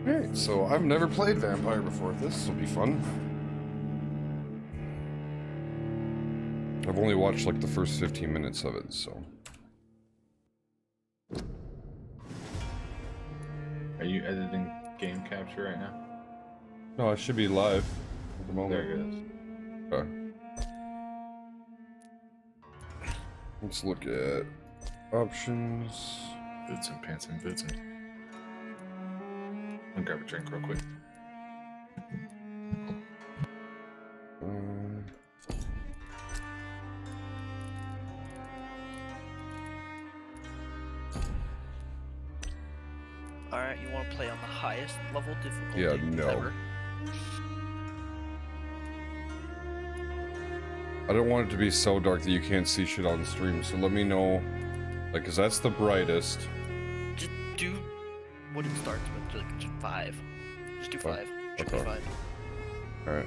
Alright, so I've never played Vampyr before. This will be fun. I've only watched like the first 15 minutes of it, so. Are you editing game capture right now? No, I should be live at the moment. There it is. Okay. Let's look at options. Boots and pants and boots and... I'll grab a drink real quick. Alright, you want to play on the highest level difficulty Yeah, no. ever? I don't want it to be so dark that you can't see shit on stream, so let me know, like, cause that's the brightest. Just do what it starts with, like, just 5. Just do 5. Should be Okay. 5. Alright.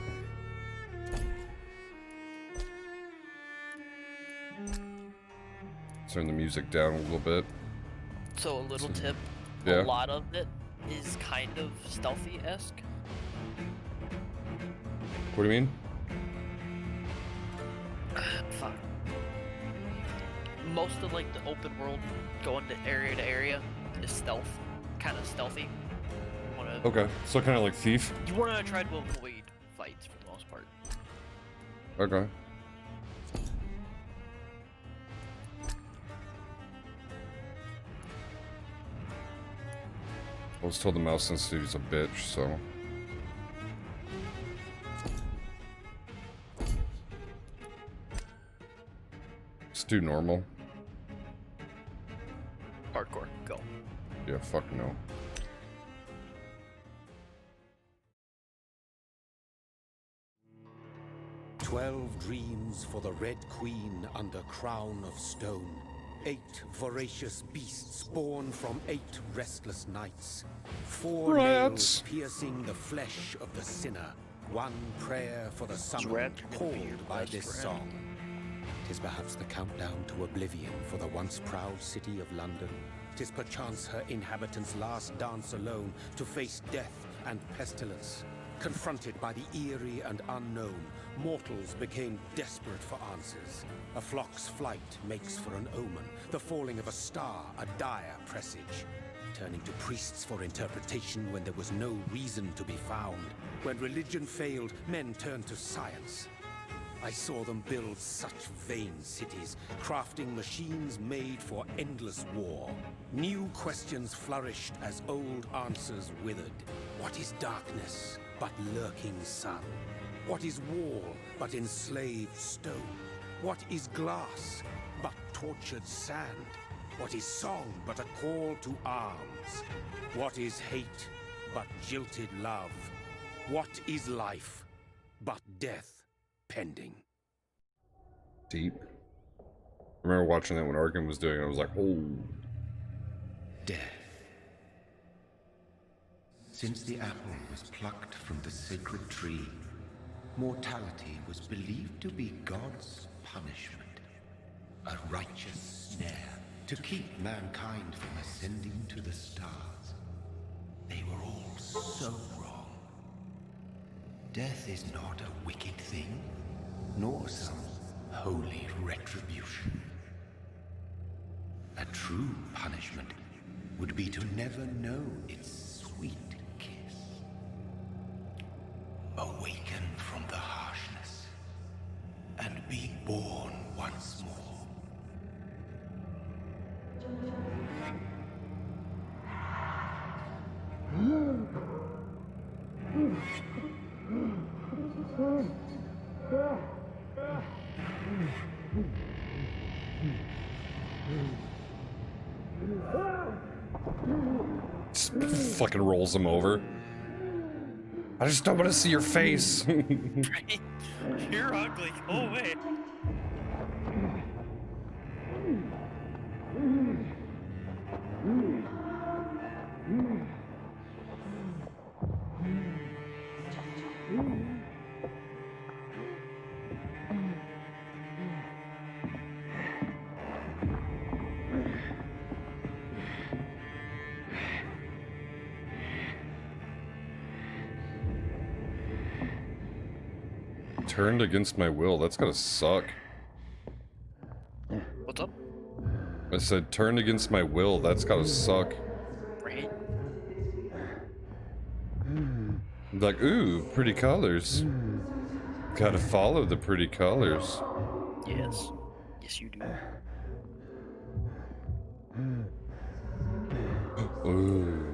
Turn the music down a little bit. So a little tip, Yeah. a lot of it is kind of stealthy-esque. What do you mean? Fuck. Most of, like, the open world going to area is stealth. Kind of stealthy. You wanna, Okay, so kind of like Thief. you wanna try to avoid fights for the most part. Okay. I was told the mouse sensitivity's a bitch, so. Let's do normal. Hardcore, go. Yeah, fuck no. "12 dreams for the Red Queen under crown of stone. 8 voracious beasts born from 8 restless nights. 4 nails piercing the flesh of the sinner. 1 prayer for the summoned rats are gonna be your called by best this friend. song. 'Tis perhaps the countdown to oblivion for the once proud city of London. 'Tis perchance her inhabitants' last dance alone to face death and pestilence. Confronted by the eerie and unknown, mortals became desperate for answers. A flock's flight makes for an omen, the falling of a star a dire presage. Turning to priests for interpretation when there was no reason to be found. When religion failed, men turned to science. I saw them build such vain cities, crafting machines made for endless war. New questions flourished as old answers withered. What is darkness but lurking sun? What is wall but enslaved stone? What is glass but tortured sand? What is song but a call to arms? What is hate but jilted love? What is life but death pending? Deep. I remember watching that when Arkham was doing it, I was like, oh. Death. Since the apple was plucked from the sacred tree, mortality was believed to be God's punishment. A righteous snare to keep mankind from ascending to the stars. They were all so wrong. Death is not a wicked thing, nor some holy retribution. A true punishment would be to never know its sweet kiss. Awaken from the harshness and be born once more. Just fucking rolls him over. I just don't want to see your face. You're ugly, go away. turned against my will. That's gotta suck. What's up? I said turned against my will. That's gotta suck. Right? Like, ooh, pretty colors. Gotta follow the pretty colors. Yes. Yes, you do. Ooh.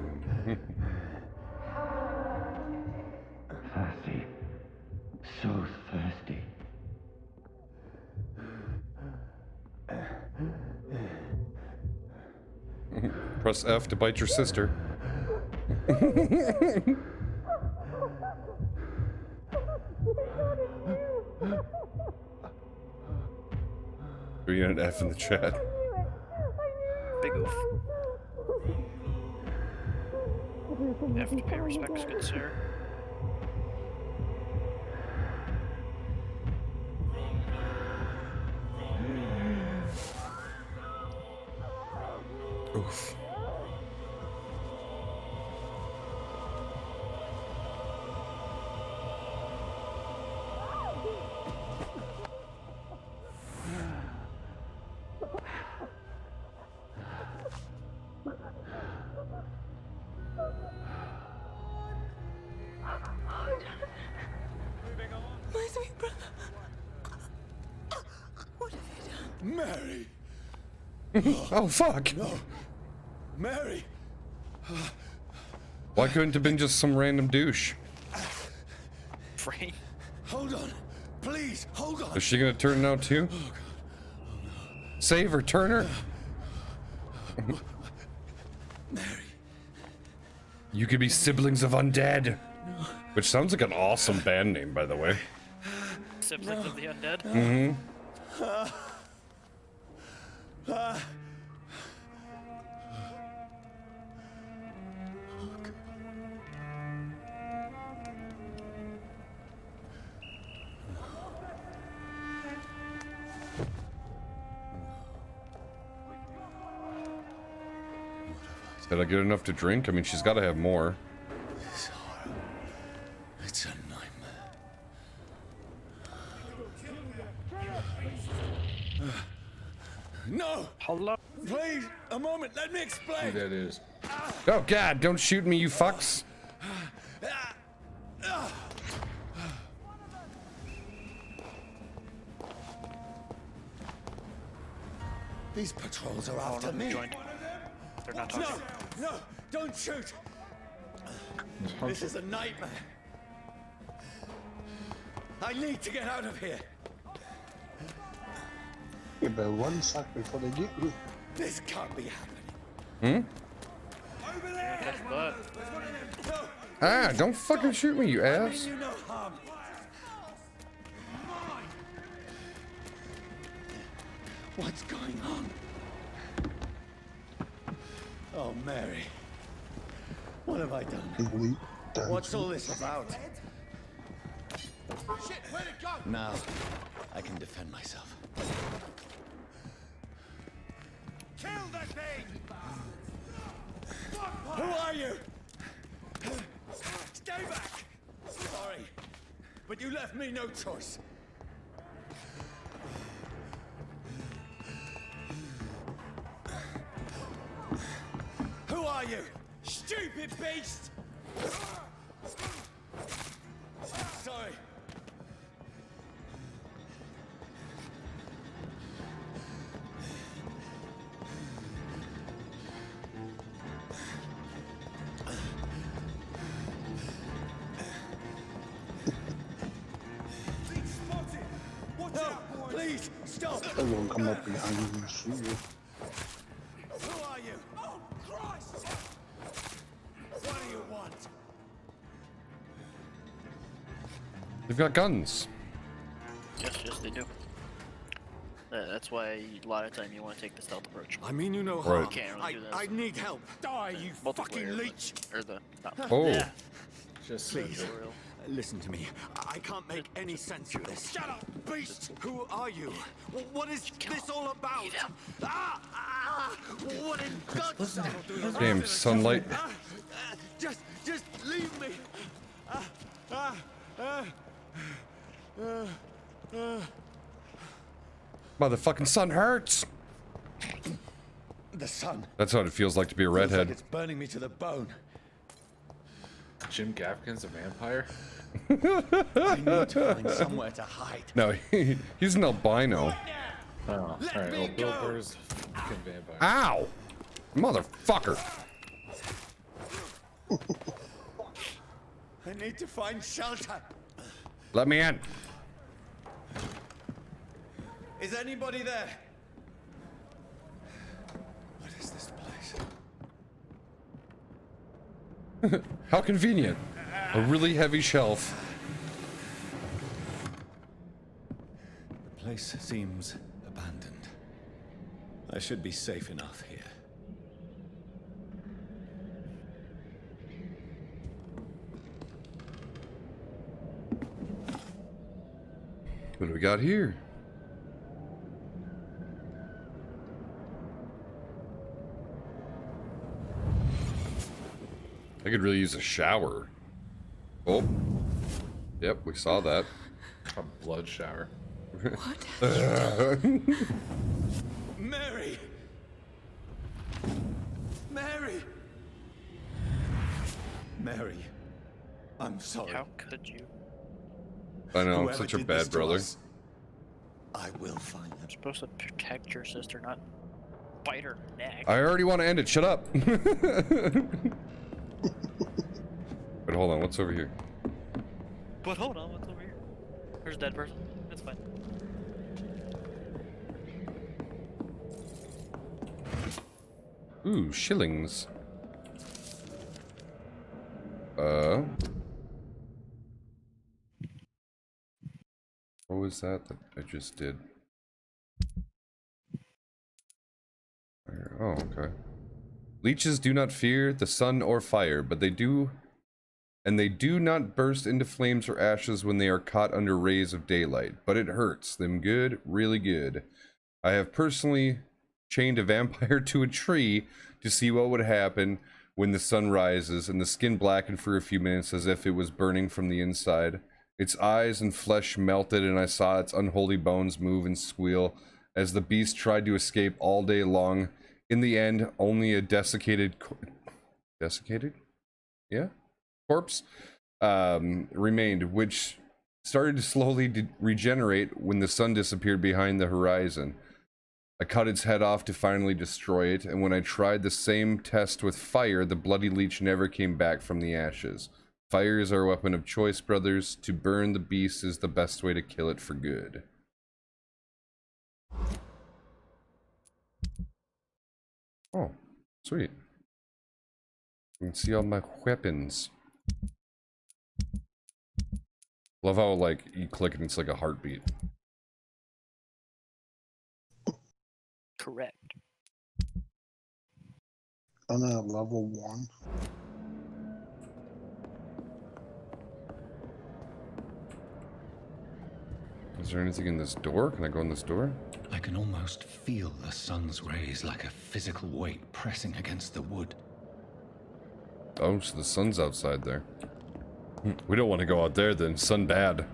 Thirsty. So thirsty. Press F to bite your sister. Three and an F in the chat. Big oof. Have to pay respects, good sir. Oof. My sweet brother. What have you done? Mary! Oh, fuck. No! Mary! Why couldn't it have been just some random douche? Frank. Hold on! Please, hold on! Is she gonna turn now too? Save her, turn her. Mary! You could be siblings of undead. Which sounds like an awesome band name, by the way. Siblings of the undead. Mm-hmm. Did I get enough to drink? I mean, she's got to have more. This horror. It's a nightmare. No! Hello. Please, a moment, let me Who explain! that is? Oh, God, don't shoot me, you fucks. These patrols are after me! Joined. They're not No! talking. No! Don't shoot! This is a nightmare! I need to get out of here! Yeah, but one sec before they get you. This can't be happening! Over there! That's butt. No! Ah, don't fucking shoot me, you I mean ass. you no harm! What's going on? Oh, Mary. What have I done? Elite dance. What's all this about? Shit, where'd it go? Now, I can defend myself. Kill that thing! Who are you? Stay back! Sorry, but you left me no choice. Who are you? Stupid beast! Sorry. No, please, stop! They're gonna come up behind you and shoot you. Who are you? Oh, Christ! What do you want? They've got guns. Yes, they do. That's why a lot of time you want to take the stealth approach. I mean you no Right. harm. You can't really do that. I need help. Die, you Multiplayer, fucking but- leech! Or the. Oh. Yeah. Just Please. said Real. Listen to me. I can't make any sense of this. Shut up, beast! Who are you? What is this all about? Eat him. What in God's name? Damn sunlight. Just leave me. Motherfucking sun hurts. The sun. That's what it feels like to be a Feels like redhead. it's burning me to the bone. Jim Gaffigan's a vampire? I need to find somewhere to hide. No, he's an albino. Oh, alright. Well, Bill Burr's a fucking vampire. Ow! Motherfucker. I need to find shelter. Let me in. Is anybody there? What is this place? How convenient. A really heavy shelf. The place seems abandoned. I should be safe enough here. What do we got here? I could really use a shower. Oh. Yep, we saw that. A blood shower. Mary! Mary! Mary, I'm sorry. How could you? I know, I'm Whoever such a did this bad to brother. us, I will find them. You're supposed to protect your sister, not bite her neck. I already want to end it, shut up! But hold on, what's over here? But hold on, what's over here? There's a dead person. That's fine. Ooh, shillings. What was that I just did? Oh, okay. Leeches do not fear the sun or fire, but they do not burst into flames or ashes when they are caught under rays of daylight, but it hurts them good, really good. I have personally chained a vampire to a tree to see what would happen when the sun rises, and the skin blackened for a few minutes as if it was burning from the inside. Its eyes and flesh melted, and I saw its unholy bones move and squeal as the beast tried to escape all day long. In the end, only a desiccated corpse remained, which started to slowly regenerate when the sun disappeared behind the horizon. I cut its head off to finally destroy it, and when I tried the same test with fire, the bloody leech never came back from the ashes. Fire is our weapon of choice, brothers. To burn the beast is the best way to kill it for good. Oh, sweet. You can see all my weapons. Love how, like, you click and it's like a heartbeat. Correct. On a level 1. Is there anything in this door? Can I go in this door? I can almost feel the sun's rays like a physical weight pressing against the wood. Oh, so the sun's outside there. We don't want to go out there then. Sun bad.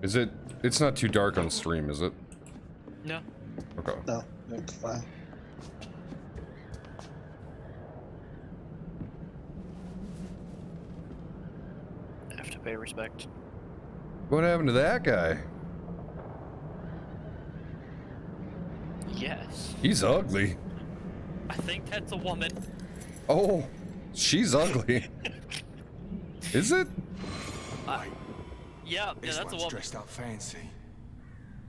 Is it? It's not too dark on stream, is it? No. Okay. No, it's fine. I have to pay respect. What happened to that guy? Yes. He's ugly. I think that's a woman. Oh, she's ugly. Is it? Yeah, This that's a one's woman. dressed up fancy.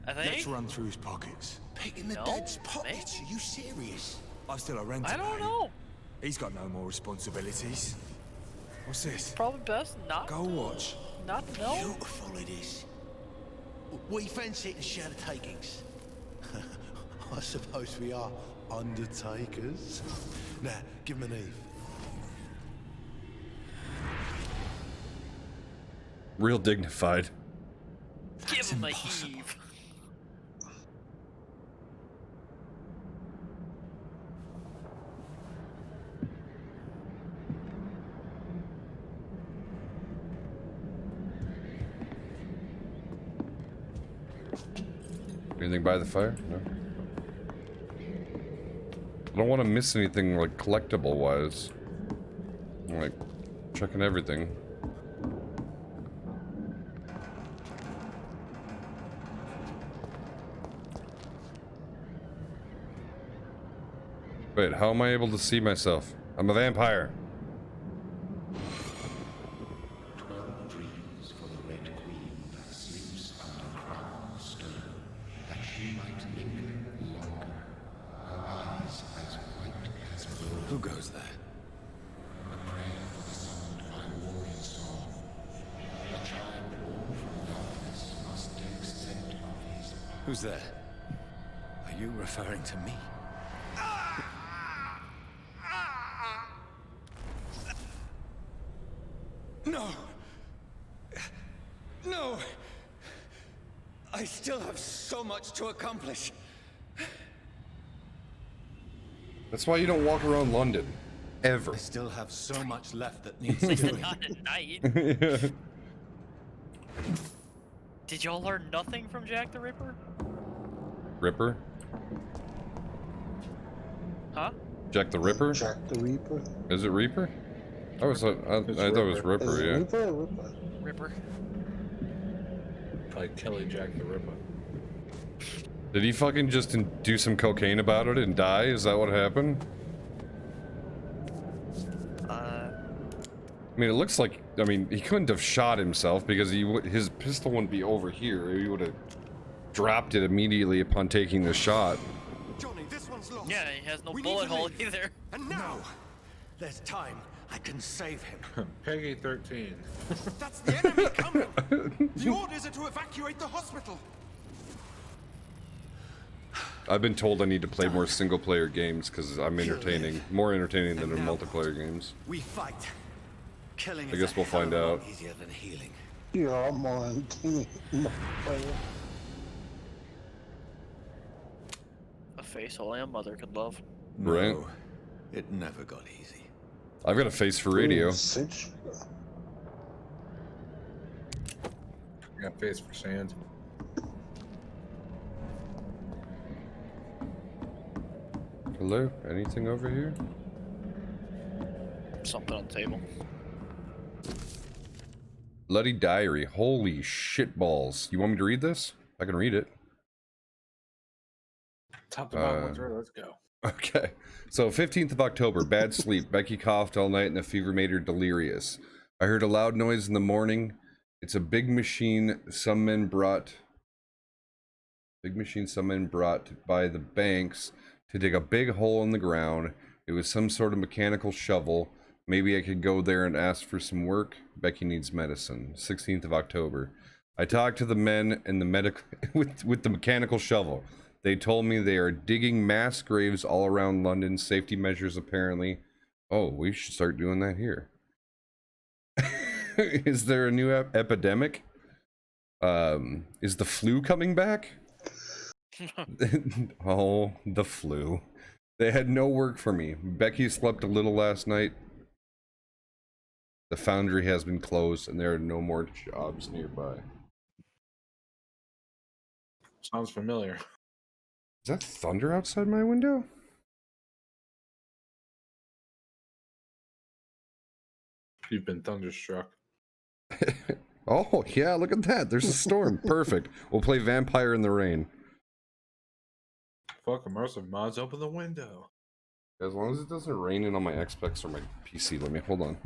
I think. Let's run through his pockets. Picking the No, dad's pockets? maybe. Are you serious? I've still a rent I to don't pay. know. He's got no more responsibilities. What's this? Probably best not. Go watch. Not know. Beautiful it is. We fancy it and share the takings. I suppose we are undertakers. Now, give him an Eve. Real dignified. Give him impossible. a Eve. Anything by the fire? No. I don't want to miss anything like collectible wise. I'm like checking everything. Wait, how am I able to see myself? I'm a vampire. 12 dreams for the Red Queen that sleeps under crown stone, that she might linger longer, her eyes as white as gold. Who goes there? A prayer for the sound of my warrior song. A child born from darkness must take scent of his heart. Who's there? Are you referring to me? No! No! I still have so much to accomplish. That's why you don't walk around London. Ever. I still have so much left that needs At least doing. not at night. Yeah. Did y'all learn nothing from Jack the Ripper? Ripper? Huh? Jack the Ripper? Jack the Reaper. Is it Reaper? I was I thought it was Is Ripper, it yeah. Reaper or Ripper? Ripper. Like Kelly Jack the Ripper. Did he fucking just do some cocaine about it and die? Is that what happened? I mean, it looks like, I mean, he couldn't have shot himself because his pistol wouldn't be over here. He would have dropped it immediately upon taking the shot. Johnny, this one's lost. Yeah, he has no We need bullet to hole leave. either. And now, there's time. I can save him. Peggy 13. That's the enemy coming. The orders are to evacuate the hospital. I've been told I need to play more single-player games because I'm entertaining, more entertaining than in multiplayer games. We fight. Killing I guess we'll find out. Easier than healing. Yeah, I'm on team. A face only a mother could love. Right. No, it never got easy. I've got a face for radio. Got face for sand. Hello? Anything over here? Something on the table. Bloody diary. Holy shitballs. You want me to read this? I can read it. Top to bottom, one's right, let's go. Okay. So 15th of October, bad sleep. Becky coughed all night and the fever made her delirious. I heard a loud noise in the morning. It's a big machine some men brought by the banks to dig a big hole in the ground. It was some sort of mechanical shovel. Maybe I could go there and ask for some work. Becky needs medicine. 16th of October. I talked to the men and the medic with the mechanical shovel. They told me they are digging mass graves all around London. Safety measures apparently. Oh, we should start doing that here. Is there a new epidemic? Is the flu coming back? Oh, the flu. They had no work for me. Becky slept a little last night. The foundry has been closed and there are no more jobs nearby. Sounds familiar. Is that thunder outside my window? You've been thunderstruck. Oh, yeah, look at that. There's a storm. Perfect. We'll play Vampire in the Rain. Fuck immersive mods, open the window. As long as it doesn't rain in on my Xbox or my PC. Let me, hold on.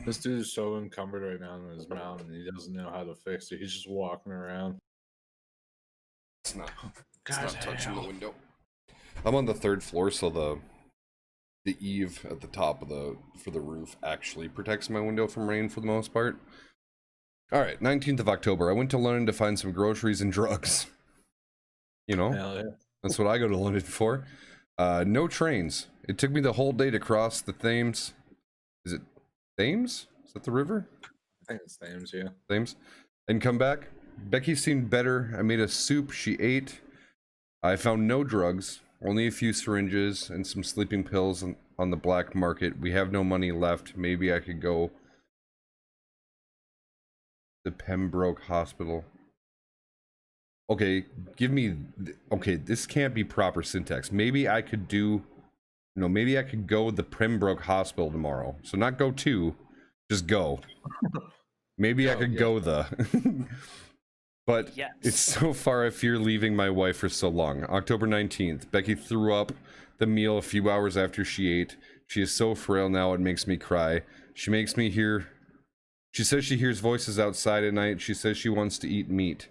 This dude is so encumbered right now in his mount and he doesn't know how to fix it. He's just walking around. It's not Guys, touching hell. the window. I'm on the 3rd floor, so the eave at the top of for the roof actually protects my window from rain for the most part. Alright, 19th of October. I went to London to find some groceries and drugs. You know, Hell yeah. that's what I go to London for. No trains. It took me the whole day to cross the Thames. Is it Thames? Is that the river? I think it's Thames, yeah. Thames. And come back. Becky seemed better. I made a soup. She ate. I found no drugs. Only a few syringes and some sleeping pills on the black market. We have no money left. Maybe I could go to Pembroke Hospital. Okay, give me... Okay, this can't be proper syntax. Maybe I could do... No, maybe I could go to the Pembroke Hospital tomorrow. So not go to, just go. Maybe I could go the... But Yes. it's so far I fear leaving my wife for so long. October 19th. Becky threw up the meal a few hours after she ate. She is so frail now it makes me cry. She makes me hear... She says she hears voices outside at night. She says she wants to eat meat.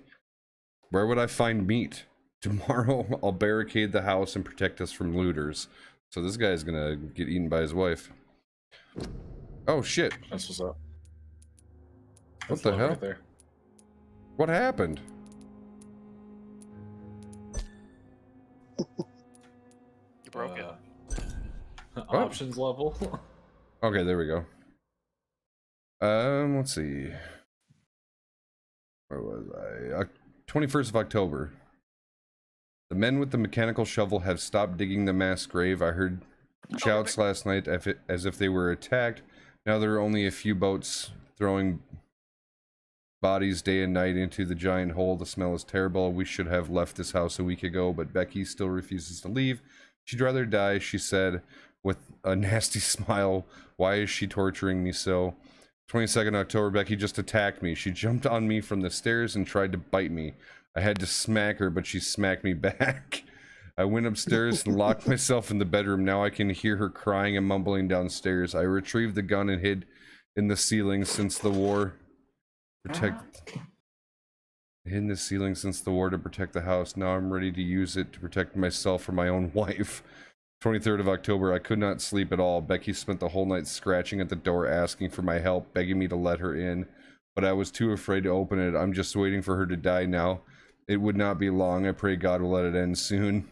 Where would I find meat? Tomorrow I'll barricade the house and protect us from looters. So this guy's gonna get eaten by his wife. Oh shit. That's what's up. What the hell? Right there. What happened? You broke it. Options level. Okay, there we go. Let's see. Where was I? 21st of October. The men with the mechanical shovel have stopped digging the mass grave. I heard shouts last night as if they were attacked. Now there are only a few boats throwing bodies day and night into the giant hole. The smell is terrible. We should have left this house a week ago, but Becky still refuses to leave. She'd rather die, she said, with a nasty smile. Why is she torturing me so? 22nd October, Becky just attacked me. She jumped on me from the stairs and tried to bite me. I had to smack her, but she smacked me back. I went upstairs and locked myself in the bedroom. Now I can hear her crying and mumbling downstairs. I retrieved the gun and hid in the ceiling since the war. Hid in the ceiling since the war to protect the house. Now I'm ready to use it to protect myself from my own wife. 23rd of October, I could not sleep at all. Becky spent the whole night scratching at the door, asking for my help, begging me to let her in. But I was too afraid to open it. I'm just waiting for her to die now. It would not be long. I pray God will let it end soon.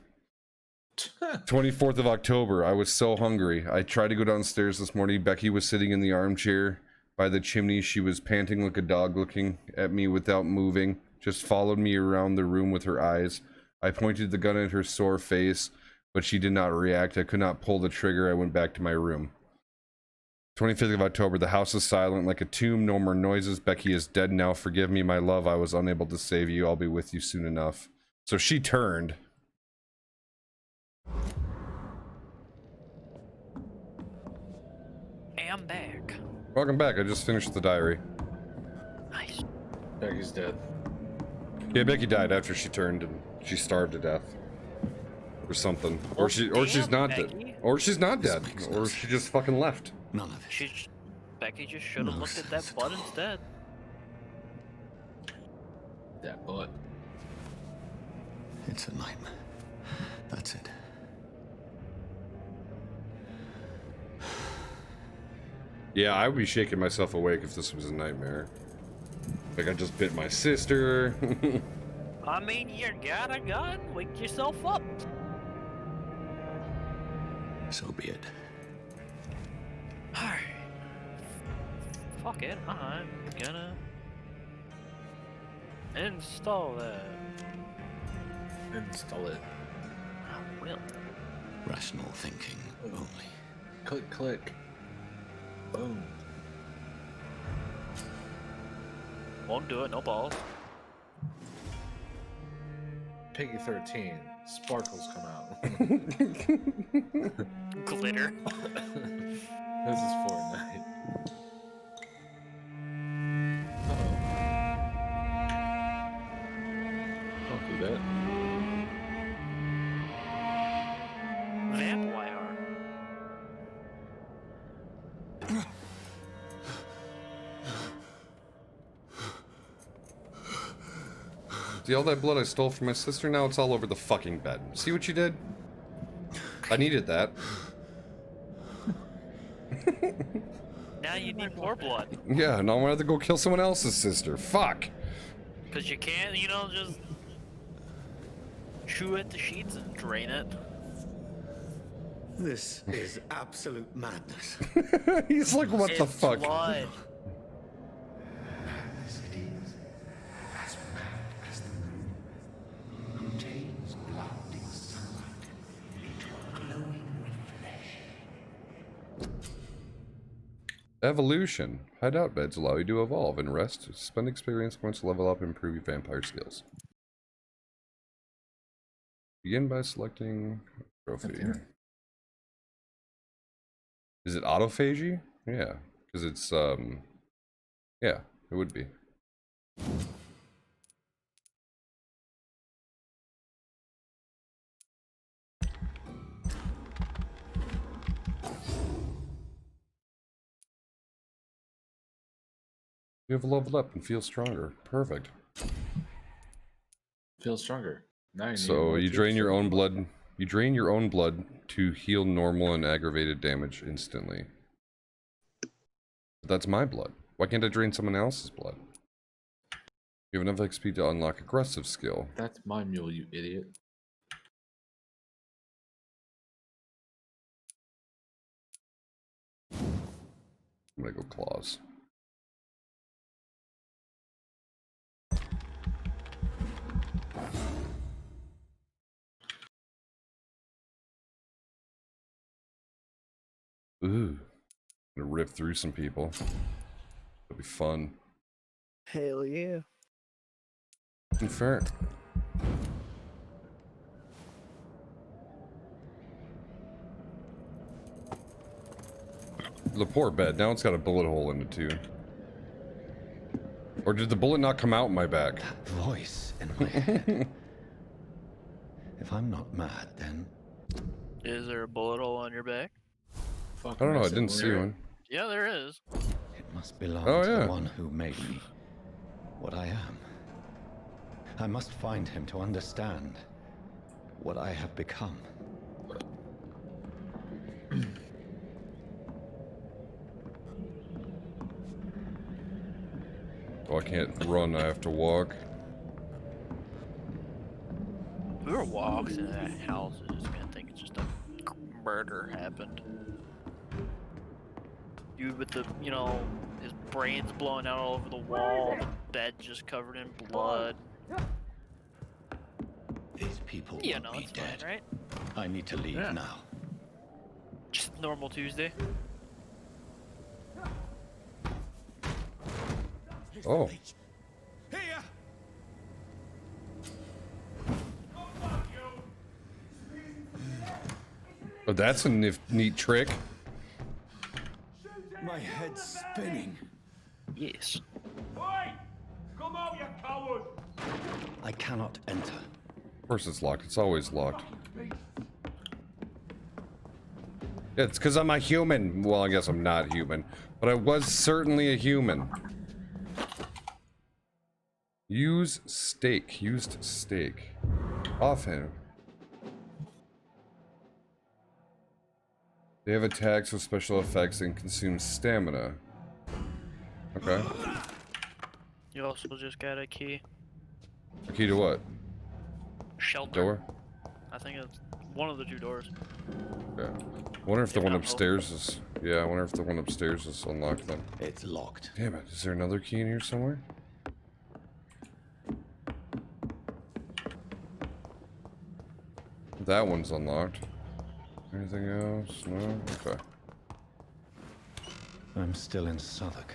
24th of October, I was so hungry. I tried to go downstairs this morning. Becky was sitting in the armchair by the chimney. She was panting like a dog, looking at me without moving. Just followed me around the room with her eyes. I pointed the gun at her sore face, but she did not react. I could not pull the trigger. I went back to my room. 25th of October, the house is silent like a tomb. No more noises. Becky is dead now. Forgive me, my love. I was unable to save you. I'll be with you soon enough. So she turned. Hey, I'm back. Welcome back. I just finished the diary. Nice. Becky's dead. Yeah, Becky died after she turned and she starved to death. Or something. Or she's not dead. Or she's not dead. Or she just fucking left. None of it. Becky just should have looked at that butt instead. That butt. It's a nightmare. That's it. Yeah, I would be shaking myself awake if this was a nightmare. Like I just bit my sister. I mean, you got a gun. Wake yourself up. So be it. Alright. Fuck it. I'm gonna install that. Install it. I will. Rational thinking only. Click, click. Boom. Won't do it. No balls. Piggy 13. Sparkles come out. Glitter. This is Fortnite. Don't do that. Vampyr. See all that blood I stole from my sister? Now it's all over the fucking bed. See what you did? I needed that. Now you need more blood. Yeah, now I'm gonna have to go kill someone else's sister. Fuck. Because you can't, just chew at the sheets and drain it. This is absolute madness. He's like, what the It's fuck? blood. Madness it is, as mad as the moon, who takes blinding sunlight into a glowing flesh. Evolution. Hideout beds allow you to evolve and rest. Spend experience points to level up and improve your vampire skills. Begin by selecting trophy. Vampyr. Is it autophagy? Yeah, because it's yeah, it would be. You have leveled up and feel stronger. Perfect. Feel stronger. Now you need So more you tooth drain your for own it. blood. You drain your own blood to heal normal and aggravated damage instantly. That's my blood. Why can't I drain someone else's blood? You have enough XP to unlock aggressive skill. That's my mule, you idiot. I'm gonna go claws. Ooh. I'm gonna rip through some people. It'll be fun. Hell yeah. Fair. The poor bed. Now it's got a bullet hole in it too. Or did the bullet not come out my back? That voice in my head. If I'm not mad, then Is there a bullet hole on your back? I don't know. I didn't see one. Yeah, there is. it must belong Oh, to yeah. the one who made me what I am. I must find him to understand what I have become. Oh, I can't run. I have to walk. Whoever walks in that house is just gonna think it's just a murder happened. Dude with the, you know, his brains blowing out all over the wall, the bed just covered in blood. These people Yeah, want no, me it's dead. fine, right? I need to leave Yeah. now. Just normal Tuesday. Oh. Here! Oh, that's a neat trick. My head's spinning. Yes. Come out, you coward! I cannot enter. Of course it's locked. It's always locked. Yeah, it's because I'm a human. Well, I guess I'm not human. But I was certainly a human. Use stake. Used stake. Off him. They have attacks with special effects and consume stamina. Okay. You also just got a key. A key to what? Shelter. Door? I think it's one of the two doors. Okay. Wonder if the If one not both. upstairs is... Yeah, I wonder if the one upstairs is unlocked then. It's locked. Damn it. Is there another key in here somewhere? That one's unlocked. Anything else? No? Okay. I'm still in Southwark.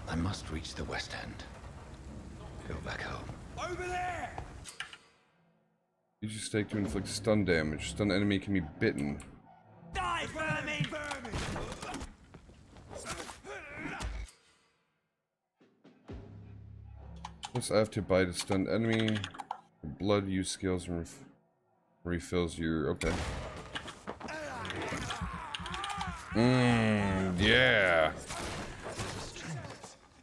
I must reach the West End. Go back home. Over there! Use your stake to inflict stun damage. Stun enemy can be bitten. Die, vermin! Press F to bite a stunned enemy. Blood use skills and refills your... Okay. Yeah.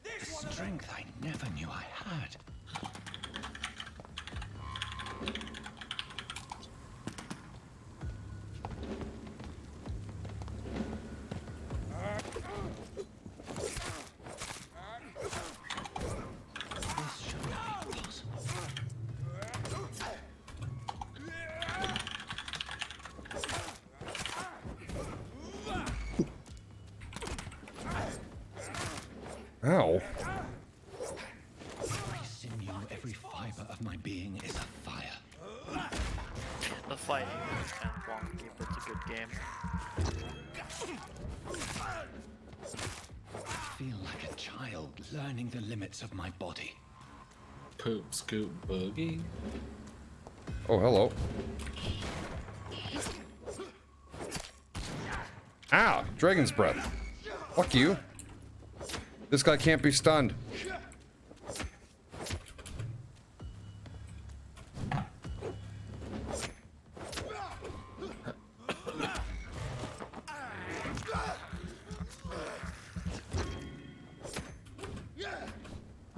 The strength I never knew I had. This should not be possible. Ow. Every sinew, every fiber of my being is afire. The fighting is kind of wonky, but it's a good game. I feel like a child learning the limits of my body. Poop, scoop, boogie. Oh, hello. Ah, dragon's breath. Fuck you. This guy can't be stunned.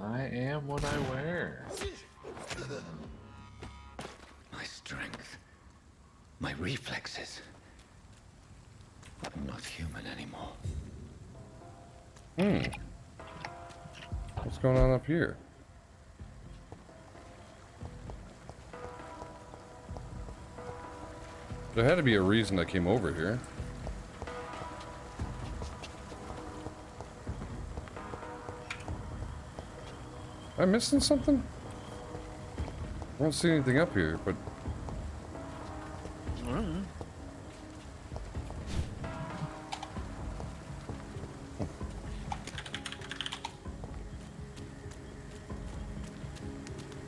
I am what I wear. My strength. My reflexes. I'm not human anymore. What's going on up here? There had to be a reason I came over here. Am I missing something? I don't see anything up here, but...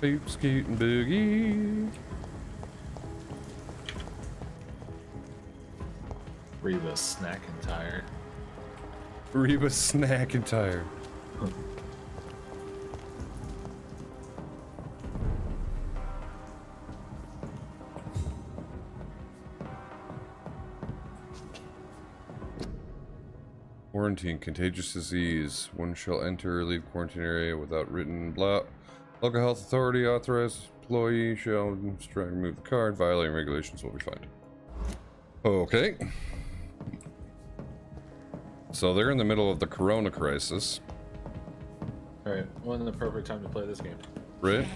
Beep, skeet, and boogie. Reba snack and tire. Reba snack and tire. Quarantine, contagious disease. One shall enter or leave quarantine area without written blah. Local health authority authorized employee shall remove the card. Violating regulations will be fined. Okay. So they're in the middle of the corona crisis. Alright, when the perfect time to play this game? Right?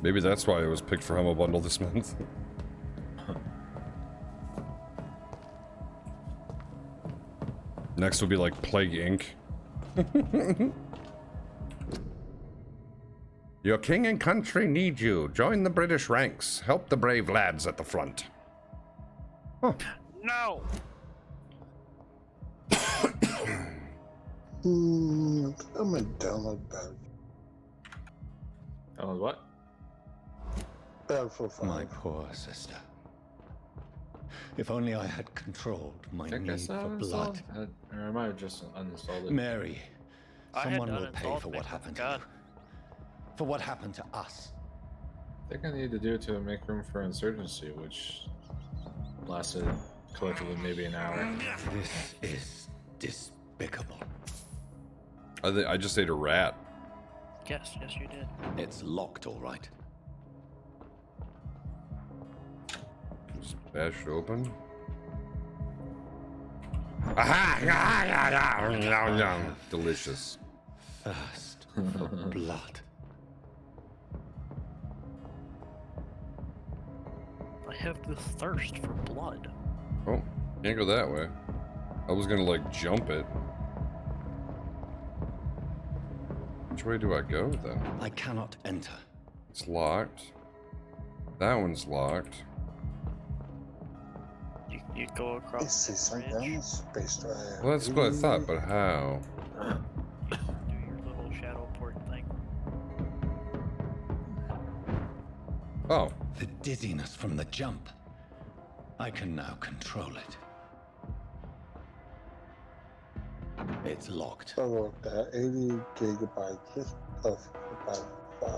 Maybe that's why it was picked for Humble Bundle this month. Next will be like Plague Inc. Your king and country need you. Join the British ranks. Help the brave lads at the front. Huh. No! I'm gonna download Oh, what? Battlefield 5. My poor sister. If only I had controlled my I need guess for I blood. Or I might have just uninstalled it. Mary, I had someone to will pay uninstall for it, what man. happened to God. you. For what happened to us. I think I need to do it to make room for insurgency, which lasted collectively maybe an hour. This is despicable. I just ate a rat. Yes, you did. It's locked, all right. Just bash it open. Aha! Delicious. Thirst for blood. I have this thirst for blood. Oh, can't go that way. I was gonna like jump it. Which way do I go then? I cannot enter. It's locked. That one's locked. You go I across see the something bridge, on the space drive. Well, that's what I thought, but how? do your little shadow port thing. Oh, The dizziness from the jump. I can now control it. It's locked. So look, 80 gigabytes of Battlefield 5.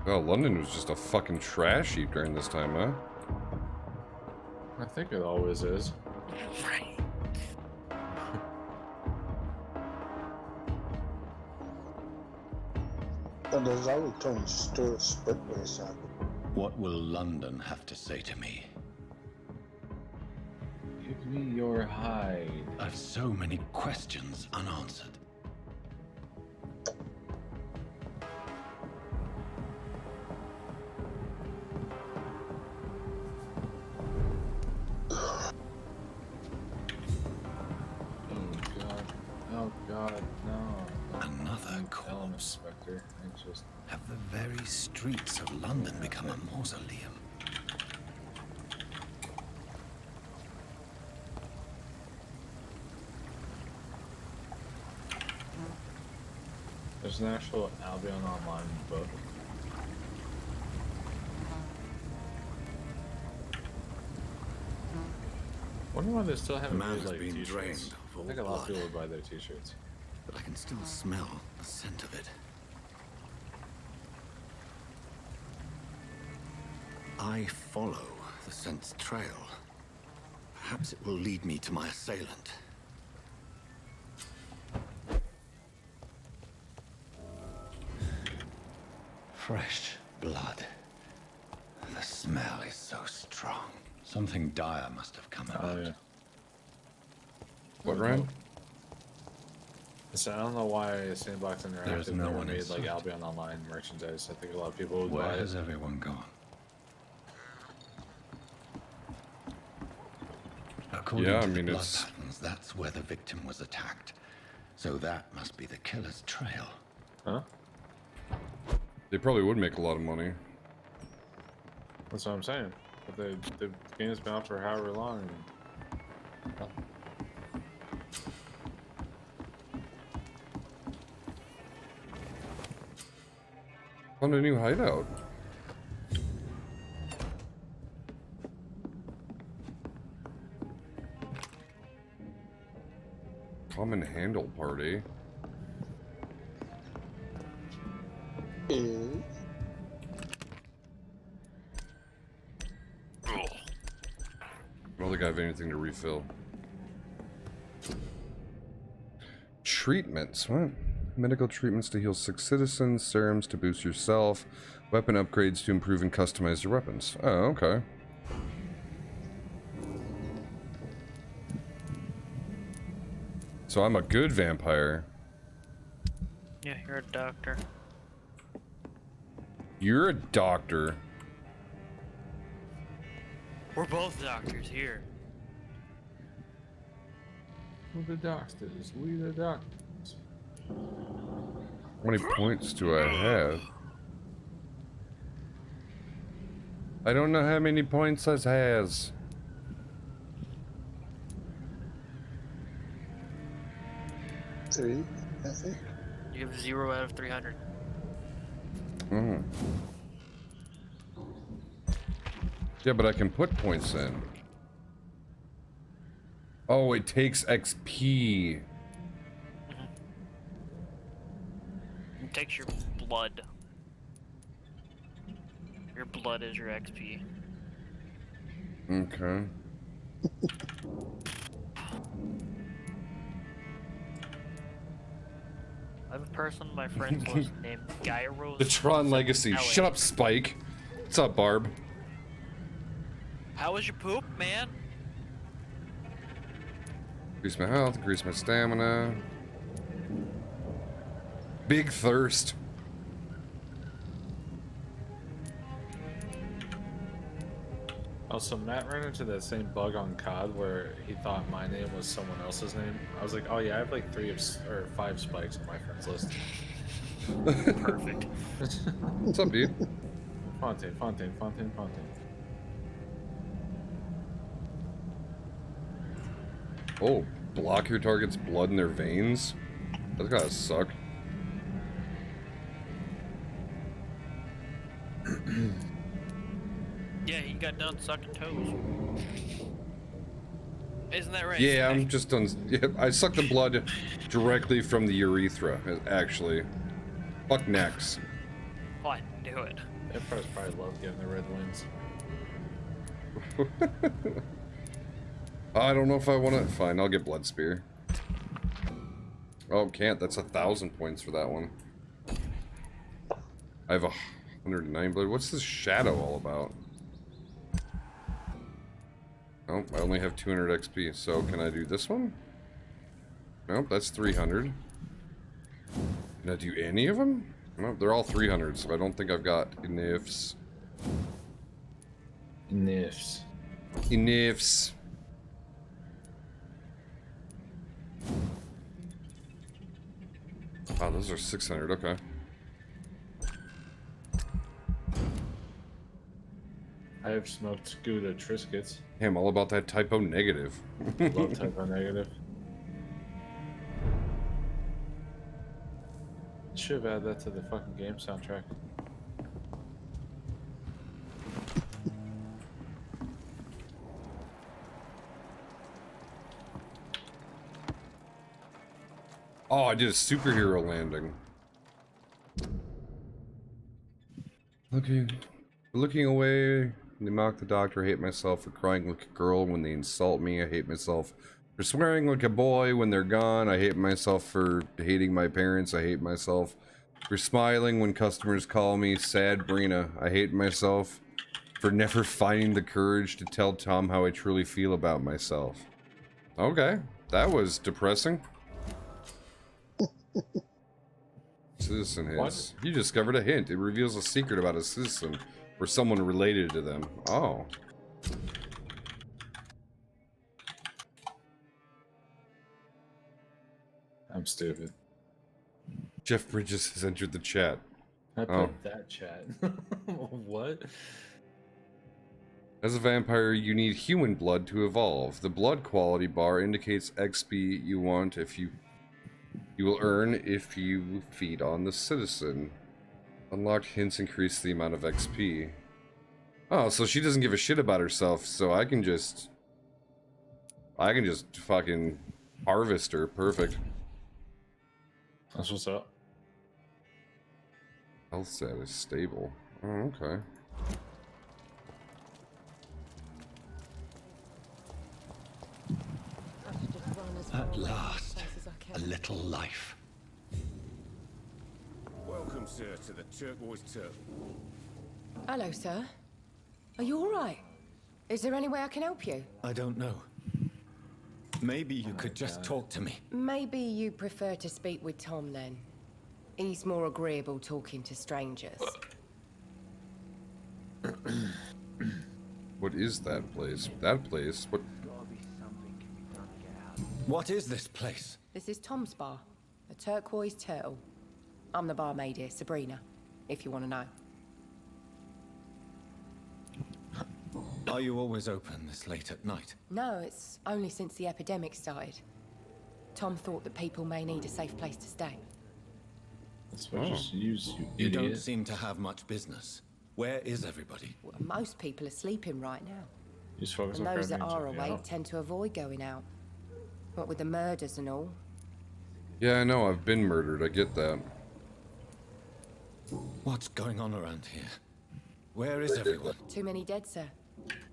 well, London was just a fucking trash heap during this time, huh? I think it always is. Right. And there's always turn Stuart Spitway side. What will London have to say to me? Give me your hide. I've so many questions unanswered. Oh god, no. Another Elm corpse. Spectre. I just Have the very streets of London become a mausoleum? There's an actual Albion Online book. Wonder why they still haven't man made has like been t-shirts. drained of I all think a lot of blood. people would buy their t-shirts. But I can still smell the scent of it. I follow the scent's trail. Perhaps it will lead me to my assailant. Fresh blood. The smell is so strong. Something dire must have come Oh out. yeah. What, Ryan? So I don't know why Sandbox Interactive There's no never one in made like sight. Albion Online merchandise. I think a lot of people would Where buy has it. everyone gone? According Yeah, I to the mean, blood it's- patterns, that's where the victim was attacked. So that must be the killer's trail. Huh? They probably would make a lot of money. That's what I'm saying. But the game's been out for however long. And... Found a new hideout. Common handle party. Mm. I don't think I have anything to refill. Treatments, what? Medical treatments to heal 6 citizens, serums to boost yourself, weapon upgrades to improve and customize your weapons. Oh, okay. So I'm a good vampire. Yeah, you're a doctor. You're a doctor. We're both doctors here. Who the doctors? We the doctors. How many points do I have? I don't know how many points I has. Three, I think. You have 0 out of 300. Mm. Yeah, but I can put points in. Oh, it takes XP. It takes your blood. Your blood is your XP. Okay. I have a person on my friends list named Gyros. The Tron Legacy. Shut up, Spike. What's up, Barb? How was your poop, man? Increase my health, increase my stamina. Big thirst. Oh, so Matt ran into that same bug on COD where he thought my name was someone else's name. I was like, oh yeah, I have like 5 spikes on my friends list. Perfect. What's up, dude? Fontaine. Oh, block your target's blood in their veins? That's gotta suck. Yeah, he got done sucking toes. Isn't that right? Yeah, I'm Snake? just done. Yeah, I sucked the blood directly from the urethra, actually. Fuck necks. What? Do it. Empire's probably love getting the red wings. I don't know if I want to. Fine, I'll get Blood Spear. Oh, can't. That's 1,000 points for that one. I have 109 blood. What's this shadow all about? Oh, I only have 200 XP. So can I do this one? Nope, that's 300. Can I do any of them? Nope, they're all 300, so I don't think I've got enifs. Nifs. Enifs. Wow, those are 600, okay. I have smoked Gouda Triscuits. Hey, I'm all about that typo negative. Love typo negative. Should have added that to the fucking game soundtrack. Oh, I did a superhero landing. Looking away. They mock the doctor. I hate myself for crying like a girl when they insult me. I hate myself for swearing like a boy when they're gone. I hate myself for hating my parents. I hate myself for smiling when customers call me sad Brina. I hate myself for never finding the courage to tell Tom how I truly feel about myself. Okay, that was depressing. Citizen hints. You discovered a hint. It reveals a secret about a citizen or someone related to them. Oh. I'm stupid. Jeff Bridges has entered the chat. I put that chat. What? As a vampire, you need human blood to evolve. The blood quality bar indicates XP you want if you will earn if you feed on the citizen. Unlocked hints increase the amount of XP. Oh, so she doesn't give a shit about herself, so I can just fucking harvest her. Perfect. That's what's up. Health status stable. Oh, okay. At last, a little life. Welcome, sir, to the Turquoise Turtle. Hello, sir. Are you all right? Is there any way I can help you? I don't know. Maybe you could just talk to me. Maybe you prefer to speak with Tom then. He's more agreeable talking to strangers. What is that place? That place? What? What is this place? This is Tom's bar, the Turquoise Turtle. I'm the barmaid here, Sabrina, if you want to know. Are you always open this late at night? No, it's only since the epidemic started. Tom thought that people may need a safe place to stay. That's what just use, you You idiot. don't seem to have much business. Where is everybody? Well, most people are sleeping right now. Just focus And on those that crime are music, awake yeah. tend to avoid going out. What with the murders and all. Yeah, I know. I've been murdered. I get that. What's going on around here? Where is everyone? Too many dead, sir.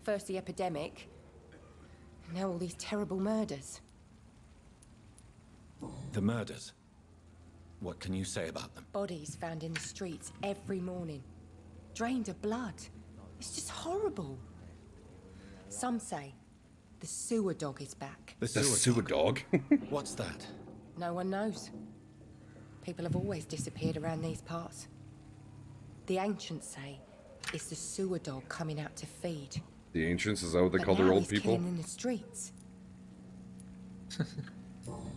First the epidemic, and now all these terrible murders. The murders. What can you say about them? Bodies found in the streets every morning. Drained of blood. It's just horrible. Some say the sewer dog is back. The The sewer dog. What's that? No one knows. People have always disappeared around these parts. The ancients say it's the sewer dog coming out to feed. The ancients, is that what they But call their now old he's people? killing in the streets.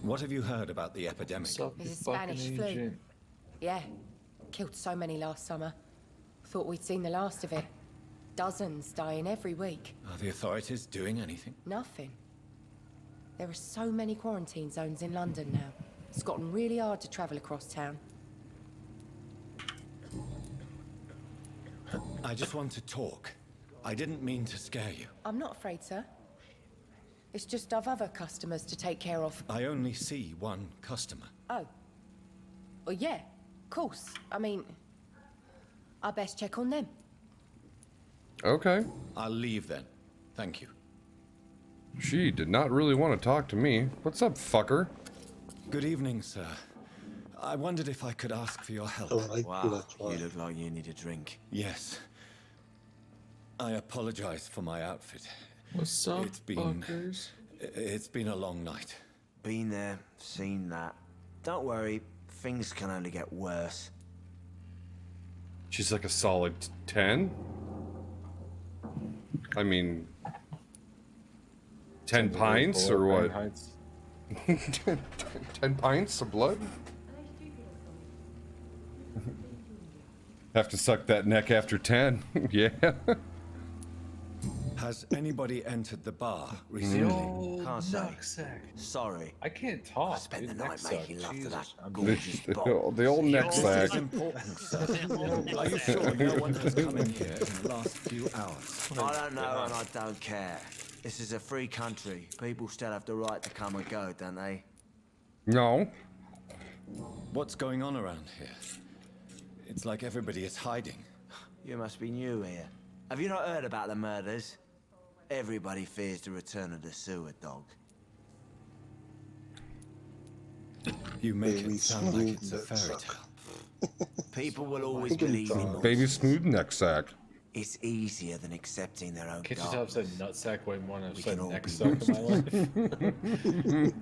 What have you heard about the epidemic? Stop, It's you a Spanish fucking flu. agent. Yeah. Killed so many last summer. Thought we'd seen the last of it. Dozens dying every week. Are the authorities doing anything? Nothing. There are so many quarantine zones in London now. It's gotten really hard to travel across town. I just want to talk. I didn't mean to scare you. I'm not afraid, sir. It's just I've other customers to take care of. I only see one customer. Oh. Well, yeah, of course. I mean, I best check on them. Okay. I'll leave then. Thank you. She did not really want to talk to me. What's up, fucker? Good evening, sir. I wondered if I could ask for your help. Alright, Wow, that's you right. look like you need a drink. Yes. I apologize for my outfit. What's up, It's been- fuckers? It's been a long night. Been there, seen that. Don't worry, things can only get worse. She's like a solid 10? I mean... 10 pints or what? Heights. 10 pints of blood? Have to suck that neck after 10. Yeah. Has anybody entered the bar The recently? old Can't say. nutsack. Sorry. I can't talk. I spent the dude. night Nutsack, making love to that Jesus, I'm gorgeous The, bot. the old neck Yo, sack. This is important, sir. Old Are you nutsack. sure no one has come in here in the last few hours? I don't know and I don't care. This is a free country. People still have the right to come and go, don't they? No. What's going on around here? It's like everybody is hiding. You must be new here. Have you not heard about the murders? Everybody fears the return of the sewer dog. You make Baby it sound like smooth it's a that fairy suck. tale. People will always He can believe in talk. monsters. Baby smooth neck sack. It's easier than accepting their own Can't you tell I've darkness. said nutsack way more than I've We said can all neck be suck in my life?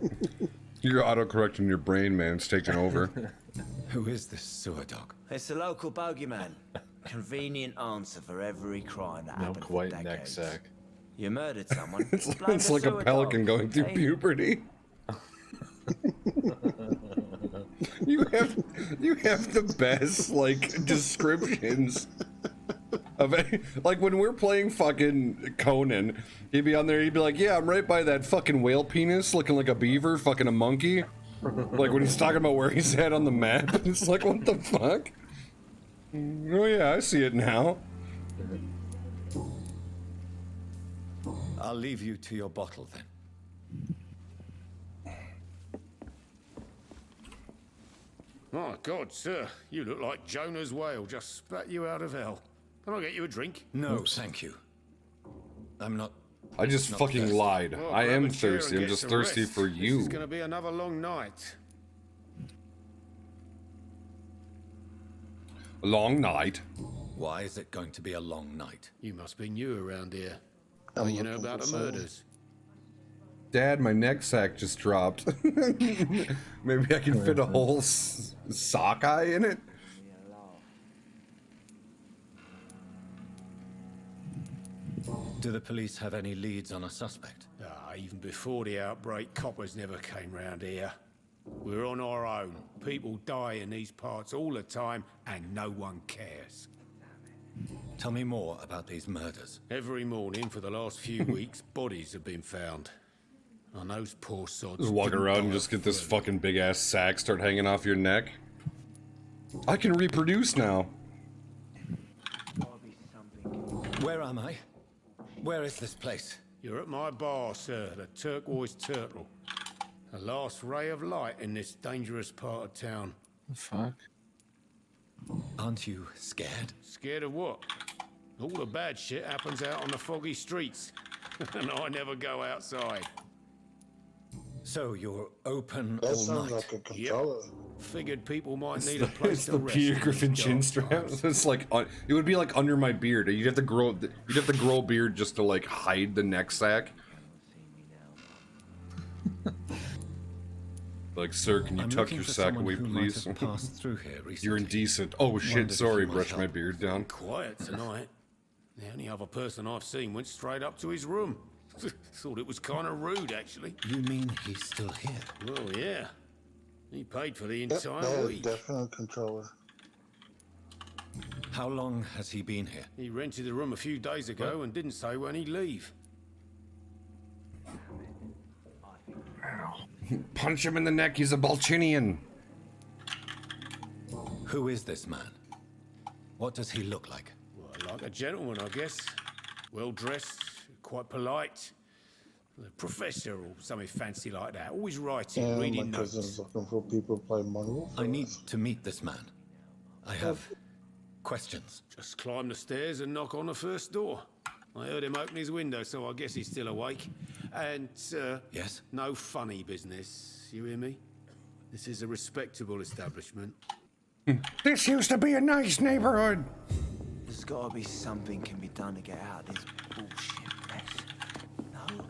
You're autocorrecting your brain, man. It's taking over. Who is this sewer dog? It's the local bogeyman. Convenient answer for every crime that No, happened for quite neck decades. sack. You murdered someone. It's blame the like a sewer pelican dog. going through Hey, puberty. you have the best like descriptions of it. Like when we're playing fucking Conan, he'd be on there, he'd be like, yeah, I'm right by that fucking whale penis looking like a beaver, fucking a monkey. Like when he's talking about where he's at on the map, it's like, what the fuck? Oh yeah, I see it now. I'll leave you to your bottle then. My God, sir, you look like Jonah's whale just spat you out of hell. Can I get you a drink? No, thank you. I'm not. I just Not fucking thirsty. lied. Well, I grab am a chair and thirsty. I'm get just some thirsty rest. for This you. is gonna be another long night. A long night. Why is it going to be a long night? You must be new around here. I'm What you know looking about for the someone. murders? Dad, my neck sack just dropped. Maybe I can fit a whole sockeye in it. Do the police have any leads on a suspect? Even before the outbreak, coppers never came round here. We're on our own. People die in these parts all the time, and no one cares. Tell me more about these murders. Every morning for the last few weeks, bodies have been found. And those poor sods. Just walk didn't around and die just of get this thirst. fucking big ass sack start hanging off your neck. I can reproduce now. Where am I? Where is this place? You're at my bar, sir, the Turquoise Turtle. The last ray of light in this dangerous part of town. Fuck. Aren't you scared? Scared of what? All the bad shit happens out on the foggy streets. And I never go outside. So you're open That all sounds night. like a controller. Figured people might need a place It's to the rest. Peter in Griffin these chin dark strap. times. It's like it would be like under my beard. You'd have to grow a beard just to like hide the neck sack. Like, sir, can you I'm tuck looking your for sack someone away, who please? might have passed through here recently. You're indecent. Oh shit, Wondered if sorry. you might Brush my help. beard down. Quiet tonight. The only other person I've seen went straight up to his room. Thought it was kind of rude, actually. You mean he's still here? Well, yeah. He paid for the Yep, entire that is week. definitely a controller. How long has he been here? He rented the room a few days ago and didn't say when he'd leave. Punch him in the neck. He's a Balchinian. Who is this man? What does he look like? Well, like a gentleman, I guess. Well dressed, quite polite. A professor or something fancy like that. Always writing, And my reading cousin's notes. looking for people to play Marvel. I need to meet this man. I have questions. Just climb the stairs and knock on the first door. I heard him open his window, so I guess he's still awake. And, Yes? no funny business. You hear me? This is a respectable establishment. This used to be a nice neighborhood. There's gotta be something can be done to get out of this bullshit mess. No?